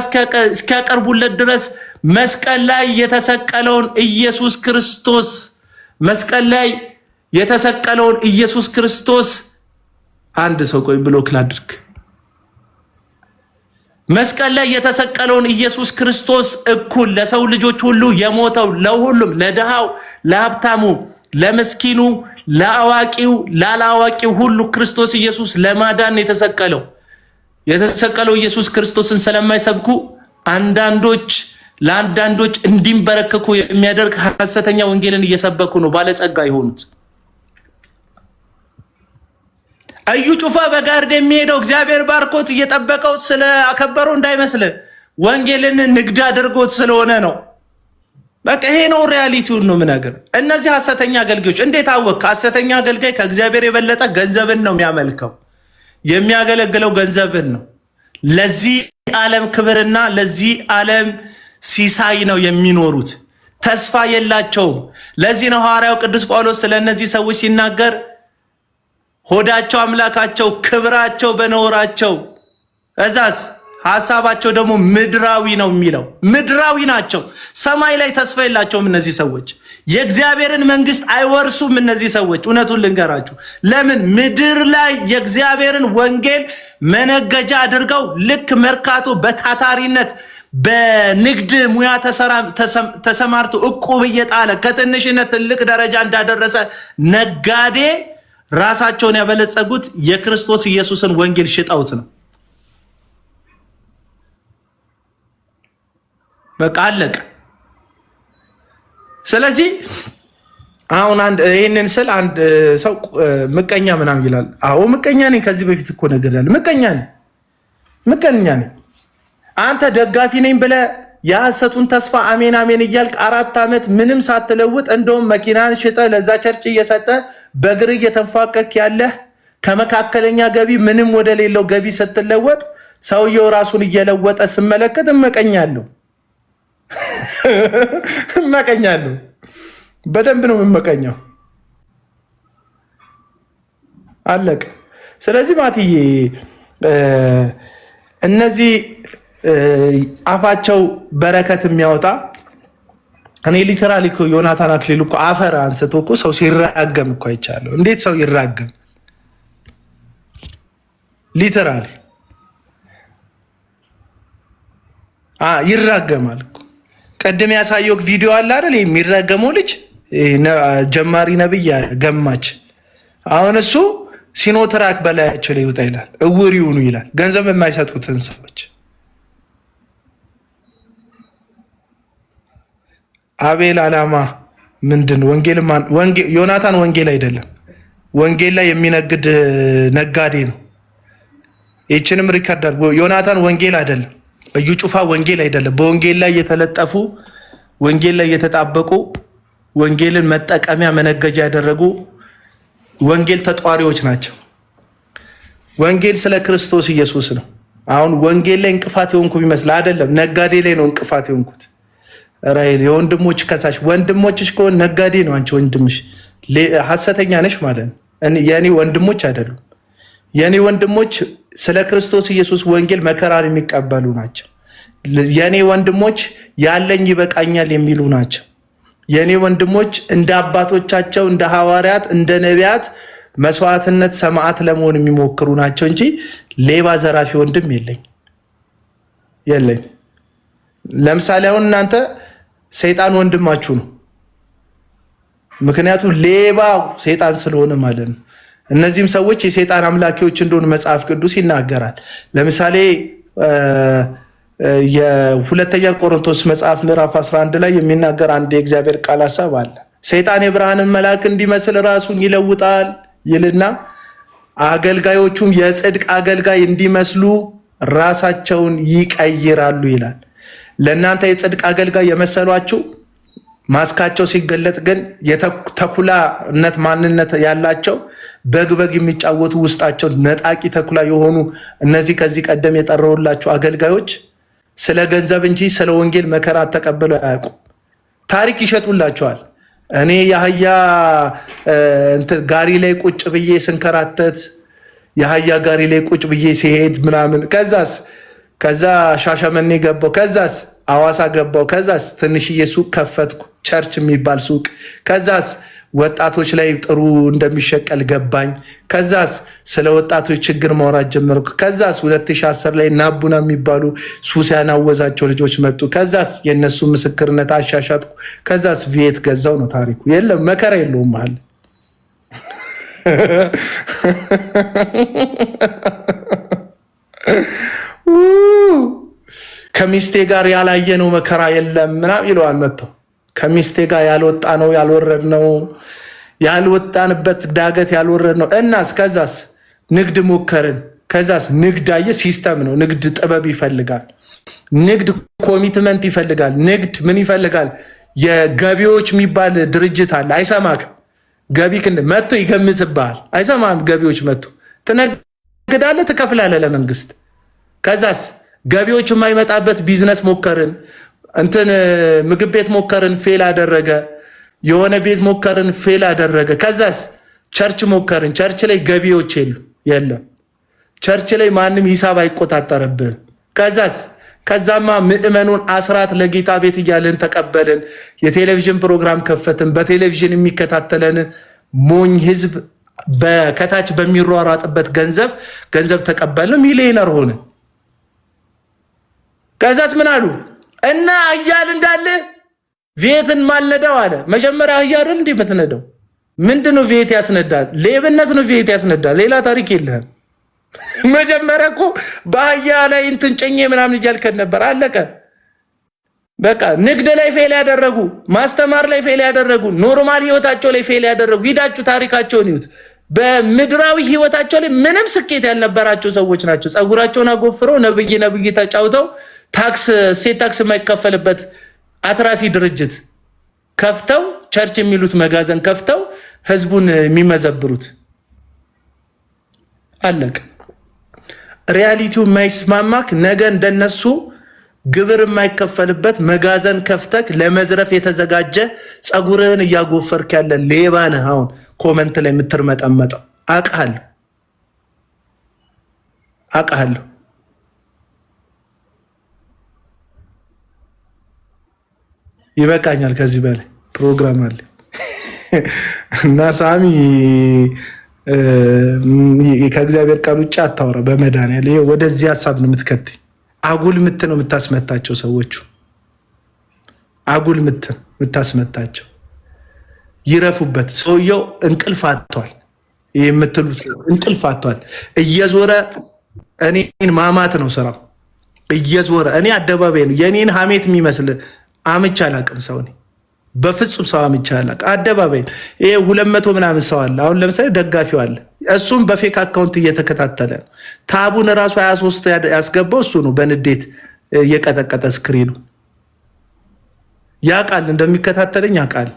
እስኪያቀርቡለት ድረስ መስቀል ላይ የተሰቀለውን ኢየሱስ ክርስቶስ አንድ ሰው ቆይ ብሎክ ላድርግ። መስቀል ላይ የተሰቀለውን ኢየሱስ ክርስቶስ እኩል ለሰው ልጆች ሁሉ የሞተው ለሁሉም፣ ለድሃው፣ ለሀብታሙ፣ ለመስኪኑ፣ ለአዋቂው፣ ላላዋቂው ሁሉ ክርስቶስ ኢየሱስ ለማዳን የተሰቀለው ኢየሱስ ክርስቶስን ስለማይሰብኩ ለአንዳንዶች እንዲንበረከኩ የሚያደርግ ሐሰተኛ ወንጌልን እየሰበኩ ነው ባለጸጋ የሆኑት። እዩ ጩፋ በጋርድ የሚሄደው እግዚአብሔር ባርኮት እየጠበቀው ስለአከበረው እንዳይመስል ወንጌልን ንግድ አድርጎት ስለሆነ ነው። በቃ ይሄ ነው ሪያሊቲውን ነው የምነግር። እነዚህ ሐሰተኛ አገልጋዮች እንዴት አወቅ? ሐሰተኛ አገልጋይ ከእግዚአብሔር የበለጠ ገንዘብን ነው የሚያመልከው፣ የሚያገለግለው ገንዘብን ነው። ለዚህ ዓለም ክብርና ለዚህ ዓለም ሲሳይ ነው የሚኖሩት። ተስፋ የላቸውም። ለዚህ ነው ሐዋርያው ቅዱስ ጳውሎስ ስለነዚህ ሰዎች ሲናገር ሆዳቸው አምላካቸው፣ ክብራቸው በነውራቸው፣ እዛስ ሐሳባቸው ደግሞ ምድራዊ ነው የሚለው። ምድራዊ ናቸው። ሰማይ ላይ ተስፋ የላቸውም እነዚህ ሰዎች። የእግዚአብሔርን መንግስት አይወርሱም እነዚህ ሰዎች። እውነቱን ልንገራችሁ። ለምን? ምድር ላይ የእግዚአብሔርን ወንጌል መነገጃ አድርገው ልክ መርካቶ በታታሪነት በንግድ ሙያ ተሰማርቶ እቁብ እየጣለ ከትንሽነት ትልቅ ደረጃ እንዳደረሰ ነጋዴ ራሳቸውን ያበለጸጉት የክርስቶስ ኢየሱስን ወንጌል ሽጠውት ነው። በቃ አለቀ። ስለዚህ አሁን ይሄንን ስል አንድ ሰው ምቀኛ ምናምን ይላል። አዎ ምቀኛ ነኝ። ከዚህ በፊት እኮ ነገር ያለ ምቀኛ ነኝ። አንተ ደጋፊ ነኝ ብለህ የሐሰቱን ተስፋ አሜን አሜን እያልክ 4 ዓመት ምንም ሳትለውጥ እንደውም መኪናን ሽጠ ለዛ ቸርች እየሰጠ በእግር እየተንፏቀክ ያለህ ከመካከለኛ ገቢ ምንም ወደ ሌለው ገቢ ስትለወጥ ሰውየው ራሱን እየለወጠ ስመለከት እመቀኛለሁ። እመቀኛለሁ። በደንብ ነው የምመቀኘው። አለቅ። ስለዚህ ማትዬ እነዚህ አፋቸው በረከት የሚያወጣ እኔ ሊተራሊ እኮ ዮናታን አክሊሉ እኮ አፈር አንስቶ እኮ ሰው ሲራገም እኮ አይቻለሁ። እንዴት ሰው ይራገም? ሊተራሊ ይራገማል እኮ። ቀደም ያሳየው ቪዲዮ አለ አይደል? የሚራገመው ልጅ ጀማሪ ነብይ ገማች። አሁን እሱ ሲኖትራክ በላያቸው ላይ ይውጣ ይላል፣ እውር ይሁኑ ይላል። ገንዘብ የማይሰጡትን ሰዎች አቤል አላማ ምንድን ወንጌል ዮናታን ወንጌል አይደለም፣ ወንጌል ላይ የሚነግድ ነጋዴ ነው። ይህችንም ሪከርድ አድርጎ ዮናታን ወንጌል አይደለም፣ እዩ ጩፋ ወንጌል አይደለም። በወንጌል ላይ የተለጠፉ ወንጌል ላይ የተጣበቁ ወንጌልን መጠቀሚያ መነገጃ ያደረጉ ወንጌል ተጧሪዎች ናቸው። ወንጌል ስለ ክርስቶስ ኢየሱስ ነው። አሁን ወንጌል ላይ እንቅፋት የሆንኩ ቢመስል አይደለም፣ ነጋዴ ላይ ነው እንቅፋት የሆንኩት። ራይል የወንድሞች ከሳሽ ወንድሞችሽ ከሆነ ነጋዴ ነው። አንቺ ወንድምሽ ሐሰተኛ ነሽ ማለት ነው። የኔ ወንድሞች አይደሉም። የኔ ወንድሞች ስለ ክርስቶስ ኢየሱስ ወንጌል መከራን የሚቀበሉ ናቸው። የኔ ወንድሞች ያለኝ ይበቃኛል የሚሉ ናቸው። የኔ ወንድሞች እንደ አባቶቻቸው እንደ ሐዋርያት እንደ ነቢያት መስዋዕትነት ሰማዕት ለመሆን የሚሞክሩ ናቸው እንጂ ሌባ ዘራፊ ወንድም የለኝ። ለምሳሌ አሁን እናንተ ሰይጣን ወንድማችሁ ነው። ምክንያቱም ሌባ ሰይጣን ስለሆነ ማለት ነው። እነዚህም ሰዎች የሰይጣን አምላኪዎች እንደሆኑ መጽሐፍ ቅዱስ ይናገራል። ለምሳሌ የሁለተኛ ቆሮንቶስ መጽሐፍ ምዕራፍ 11 ላይ የሚናገር አንድ የእግዚአብሔር ቃል ሐሳብ አለ። ሰይጣን የብርሃንን መልአክ እንዲመስል ራሱን ይለውጣል ይልና አገልጋዮቹም የጽድቅ አገልጋይ እንዲመስሉ ራሳቸውን ይቀይራሉ ይላል። ለእናንተ የጽድቅ አገልጋይ የመሰሏችሁ ማስካቸው ሲገለጥ ግን የተኩላነት ማንነት ያላቸው በግ የሚጫወቱ ውስጣቸው ነጣቂ ተኩላ የሆኑ እነዚህ ከዚህ ቀደም የጠራሁላችሁ አገልጋዮች ስለ ገንዘብ እንጂ ስለ ወንጌል መከራ ተቀበለው አያውቁም። ታሪክ ይሸጡላቸዋል። እኔ የአህያ ጋሪ ላይ ቁጭ ብዬ ስንከራተት የአህያ ጋሪ ላይ ቁጭ ብዬ ሲሄድ ምናምን ከዛ ሻሸመኔ ገባው፣ ከዛስ አዋሳ ገባው፣ ከዛስ ትንሽዬ ሱቅ ከፈትኩ፣ ቸርች የሚባል ሱቅ። ከዛስ ወጣቶች ላይ ጥሩ እንደሚሸቀል ገባኝ። ከዛስ ስለ ወጣቶች ችግር ማውራት ጀመርኩ። ከዛስ 2010 ላይ ናቡና የሚባሉ ሱስ ያናወዛቸው ልጆች መጡ። ከዛስ የነሱ ምስክርነት አሻሻጥኩ። ከዛስ ቪየት ገዛው ነው ታሪኩ። የለም መከራ የለውም አለ። ከሚስቴ ጋር ያላየነው መከራ የለም ምናምን ይለዋል መጥተው። ከሚስቴ ጋር ያልወጣ ነው ያልወረድ ነው ያልወጣንበት ዳገት ያልወረድ ነው። እናስ ከዛስ ንግድ ሞከርን። ከዛስ ንግድ አየ ሲስተም ነው። ንግድ ጥበብ ይፈልጋል። ንግድ ኮሚትመንት ይፈልጋል። ንግድ ምን ይፈልጋል? የገቢዎች የሚባል ድርጅት አለ። አይሰማክም። ገቢ ክንድ መጥቶ ይገምትብሃል። አይሰማም። ገቢዎች መጥቶ ትነግዳለህ፣ ትከፍላለህ ለመንግስት። ከዛስ ገቢዎች የማይመጣበት ቢዝነስ ሞከርን። ምግብ ቤት ሞከርን፣ ፌል አደረገ። የሆነ ቤት ሞከርን፣ ፌል አደረገ። ከዛስ ቸርች ሞከርን። ቸርች ላይ ገቢዎች የለም። ቸርች ላይ ማንም ሂሳብ አይቆጣጠርብህም። ከዛማ ምዕመኑን አስራት ለጌታ ቤት እያልን ተቀበልን። የቴሌቪዥን ፕሮግራም ከፈትን። በቴሌቪዥን የሚከታተለንን ሞኝ ህዝብ ከታች በሚሯሯጥበት ገንዘብ ተቀበልን። ሚሊዮነር ሆነ። ከዛስ ምን አሉ እና አያል እንዳለ ቪየትን ማልነዳው አለ። መጀመሪያ አያል እንዴ የምትነዳው ምንድነው? ቪየት ያስነዳል። ሌብነት ነው ቪየት ያስነዳል። ሌላ ታሪክ የለህም። መጀመሪያ እኮ በአህያ ላይ እንትን ጨኘ ምናምን እያልከን ነበር። አለቀ በቃ። ንግድ ላይ ፌል ያደረጉ፣ ማስተማር ላይ ፌል ያደረጉ፣ ኖርማል ህይወታቸው ላይ ፌል ያደረጉ ሂዳችሁ ታሪካቸውን ይዩት። በምድራዊ ህይወታቸው ላይ ምንም ስኬት ያልነበራቸው ሰዎች ናቸው። ጸጉራቸውን አጎፍረው ነብይ ተጫውተው ሴት ታክስ የማይከፈልበት አትራፊ ድርጅት ከፍተው ቸርች የሚሉት መጋዘን ከፍተው ህዝቡን የሚመዘብሩት። አለቀ። ሪያሊቲው የማይስማማክ ነገ እንደነሱ ግብር የማይከፈልበት መጋዘን ከፍተክ ለመዝረፍ የተዘጋጀ ጸጉርህን እያጎፈርክ ያለ ሌባ ነህ። አሁን ኮመንት ላይ የምትርመጠመጠው አውቃለሁ። ይበቃኛል። ከዚህ በላይ ፕሮግራም አለ እና ሳሚ ከእግዚአብሔር ቃል ውጭ አታወራ። በመድኃኒዓለም ይሄ ወደዚህ ሀሳብ ነው የምትከተኝ። አጉል ምት ነው የምታስመታቸው ሰዎቹ። አጉል ምት የምታስመታቸው። ይረፉበት። ሰውየው እንቅልፍ አጥቷል። ይሄ የምትሉት እንቅልፍ አጥቷል። እየዞረ እኔን ማማት ነው ስራው። እየዞረ እኔ አደባባይ ነው የኔን ሀሜት የሚመስል አምቻ አላቅም። ሰው ነኝ በፍጹም ሰው አምቻ አላቅም። አደባባይ ይሄ 200 ምናምን ሰው አለ። አሁን ለምሳሌ ደጋፊው አለ። እሱም በፌክ አካውንት እየተከታተለ ነው። ታቡን ራሱ 23 ያስገባው እሱ ነው። በንዴት እየቀጠቀጠ ስክሪኑ ያውቃል፣ እንደሚከታተለኝ ያውቃል።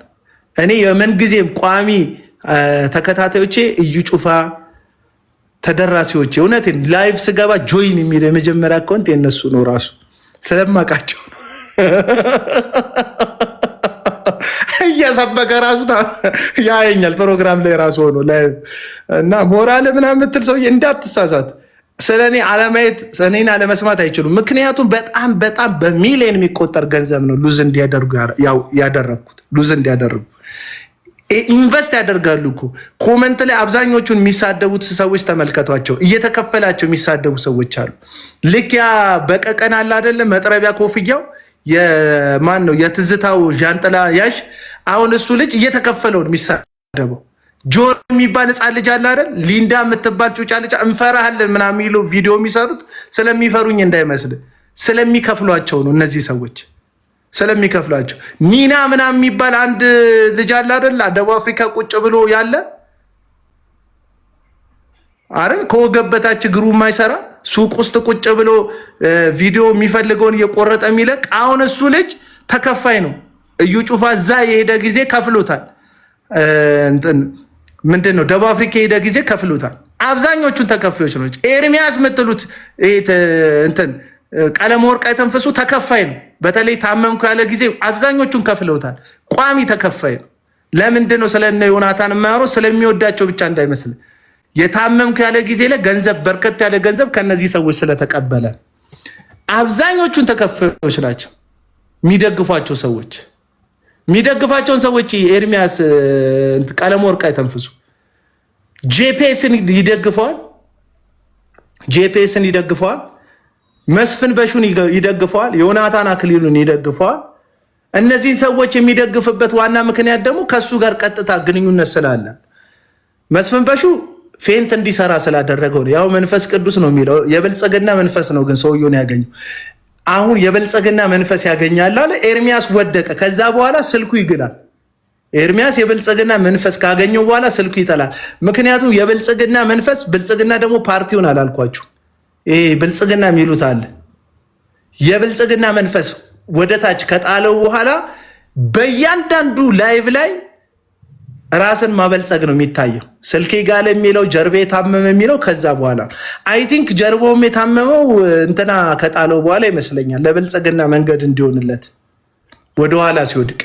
እኔ የምን ጊዜም ቋሚ ተከታታዮቼ እዩ ጩፋ ተደራሲዎቼ፣ እውነቴን ላይቭ ስገባ ጆይን የሚል የመጀመሪያ አካውንት የነሱ ነው። ራሱ ስለማውቃቸው ነው። እያሰበከ ራሱ ያየኛል ፕሮግራም ላይ ራሱ ሆኖ ላይቭ እና ሞራል ምናምን የምትል ሰውዬ እንዳትሳሳት። ስለኔ አለማየት እኔን አለመስማት አይችሉም። ምክንያቱም በጣም በሚሊዮን የሚቆጠር ገንዘብ ነው ሉዝ እንዲያደርጉ ያደረኩት። ሉዝ እንዲያደርጉ ኢንቨስት ያደርጋሉ እኮ። ኮመንት ላይ አብዛኞቹን የሚሳደቡት ሰዎች ተመልከቷቸው። እየተከፈላቸው የሚሳደቡ ሰዎች አሉ። ልክ ያ በቀቀን አለ አይደለም መጥረቢያ ኮፍያው የማን ነው የትዝታው ዣንጥላ ያዥ። አሁን እሱ ልጅ እየተከፈለውን የሚሳደበው ጆር የሚባል ህፃን ልጅ አለ አይደል? ሊንዳ የምትባል ጩጫ ልጅ እንፈራሃለን ምናምን የሚለው ቪዲዮ የሚሰሩት ስለሚፈሩኝ እንዳይመስል ስለሚከፍሏቸው ነው። እነዚህ ሰዎች ስለሚከፍሏቸው። ኒና ምናምን የሚባል አንድ ልጅ አለ አይደል? ደቡብ አፍሪካ ቁጭ ብሎ ያለ አይደል? ከወገብ በታች እግሩ የማይሰራ ሱቅ ውስጥ ቁጭ ብሎ ቪዲዮ የሚፈልገውን እየቆረጠ የሚለቅ። አሁን እሱ ልጅ ተከፋይ ነው። እዩ ጩፋ እዛ የሄደ ጊዜ ከፍሎታል። ምንድን ነው ደቡብ አፍሪካ የሄደ ጊዜ ከፍሎታል። አብዛኞቹን ተከፋዮች ነው። ኤርሚያስ የምትሉት ቀለም ወርቅ አይተንፍሱ ተከፋይ ነው። በተለይ ታመምኩ ያለ ጊዜ አብዛኞቹን ከፍለውታል። ቋሚ ተከፋይ ነው። ለምንድን ነው ስለነ ዮናታን የማያወራው? ስለሚወዳቸው ብቻ እንዳይመስል። የታመምኩ ያለ ጊዜ ላይ ገንዘብ በርከት ያለ ገንዘብ ከነዚህ ሰዎች ስለተቀበለ አብዛኞቹን ተከፋዮች ናቸው። የሚደግፏቸው ሰዎች የሚደግፋቸውን ሰዎች ኤርሚያስ ቀለም ወርቅ አይተንፍሱ ጄፒኤስን ይደግፈዋል። መስፍን በሹን ይደግፈዋል። ዮናታን አክሊሉን ይደግፈዋል። እነዚህን ሰዎች የሚደግፍበት ዋና ምክንያት ደግሞ ከሱ ጋር ቀጥታ ግንኙነት ስላለ መስፍን በሹ ፌንት እንዲሰራ ስላደረገው ነው። ያው መንፈስ ቅዱስ ነው የሚለው የብልጽግና መንፈስ ነው፣ ግን ሰውየውን ያገኘው አሁን የብልጽግና መንፈስ ያገኛል አለ። ኤርሚያስ ወደቀ። ከዛ በኋላ ስልኩ ይግላል። ኤርሚያስ የብልጽግና መንፈስ ካገኘው በኋላ ስልኩ ይጠላል። ምክንያቱም የብልጽግና መንፈስ ብልጽግና ደግሞ ፓርቲውን አላልኳችሁ፣ ይሄ ብልጽግና የሚሉት አለ። የብልጽግና መንፈስ ወደታች ከጣለው በኋላ በእያንዳንዱ ላይቭ ላይ ራስን ማበልጸግ ነው የሚታየው። ስልኬ ጋር የሚለው ጀርቤ የታመመ የሚለው ከዛ በኋላ አይ ቲንክ ጀርባውም የታመመው እንትና ከጣለው በኋላ ይመስለኛል፣ ለብልጽግና መንገድ እንዲሆንለት ወደኋላ ሲወድቅ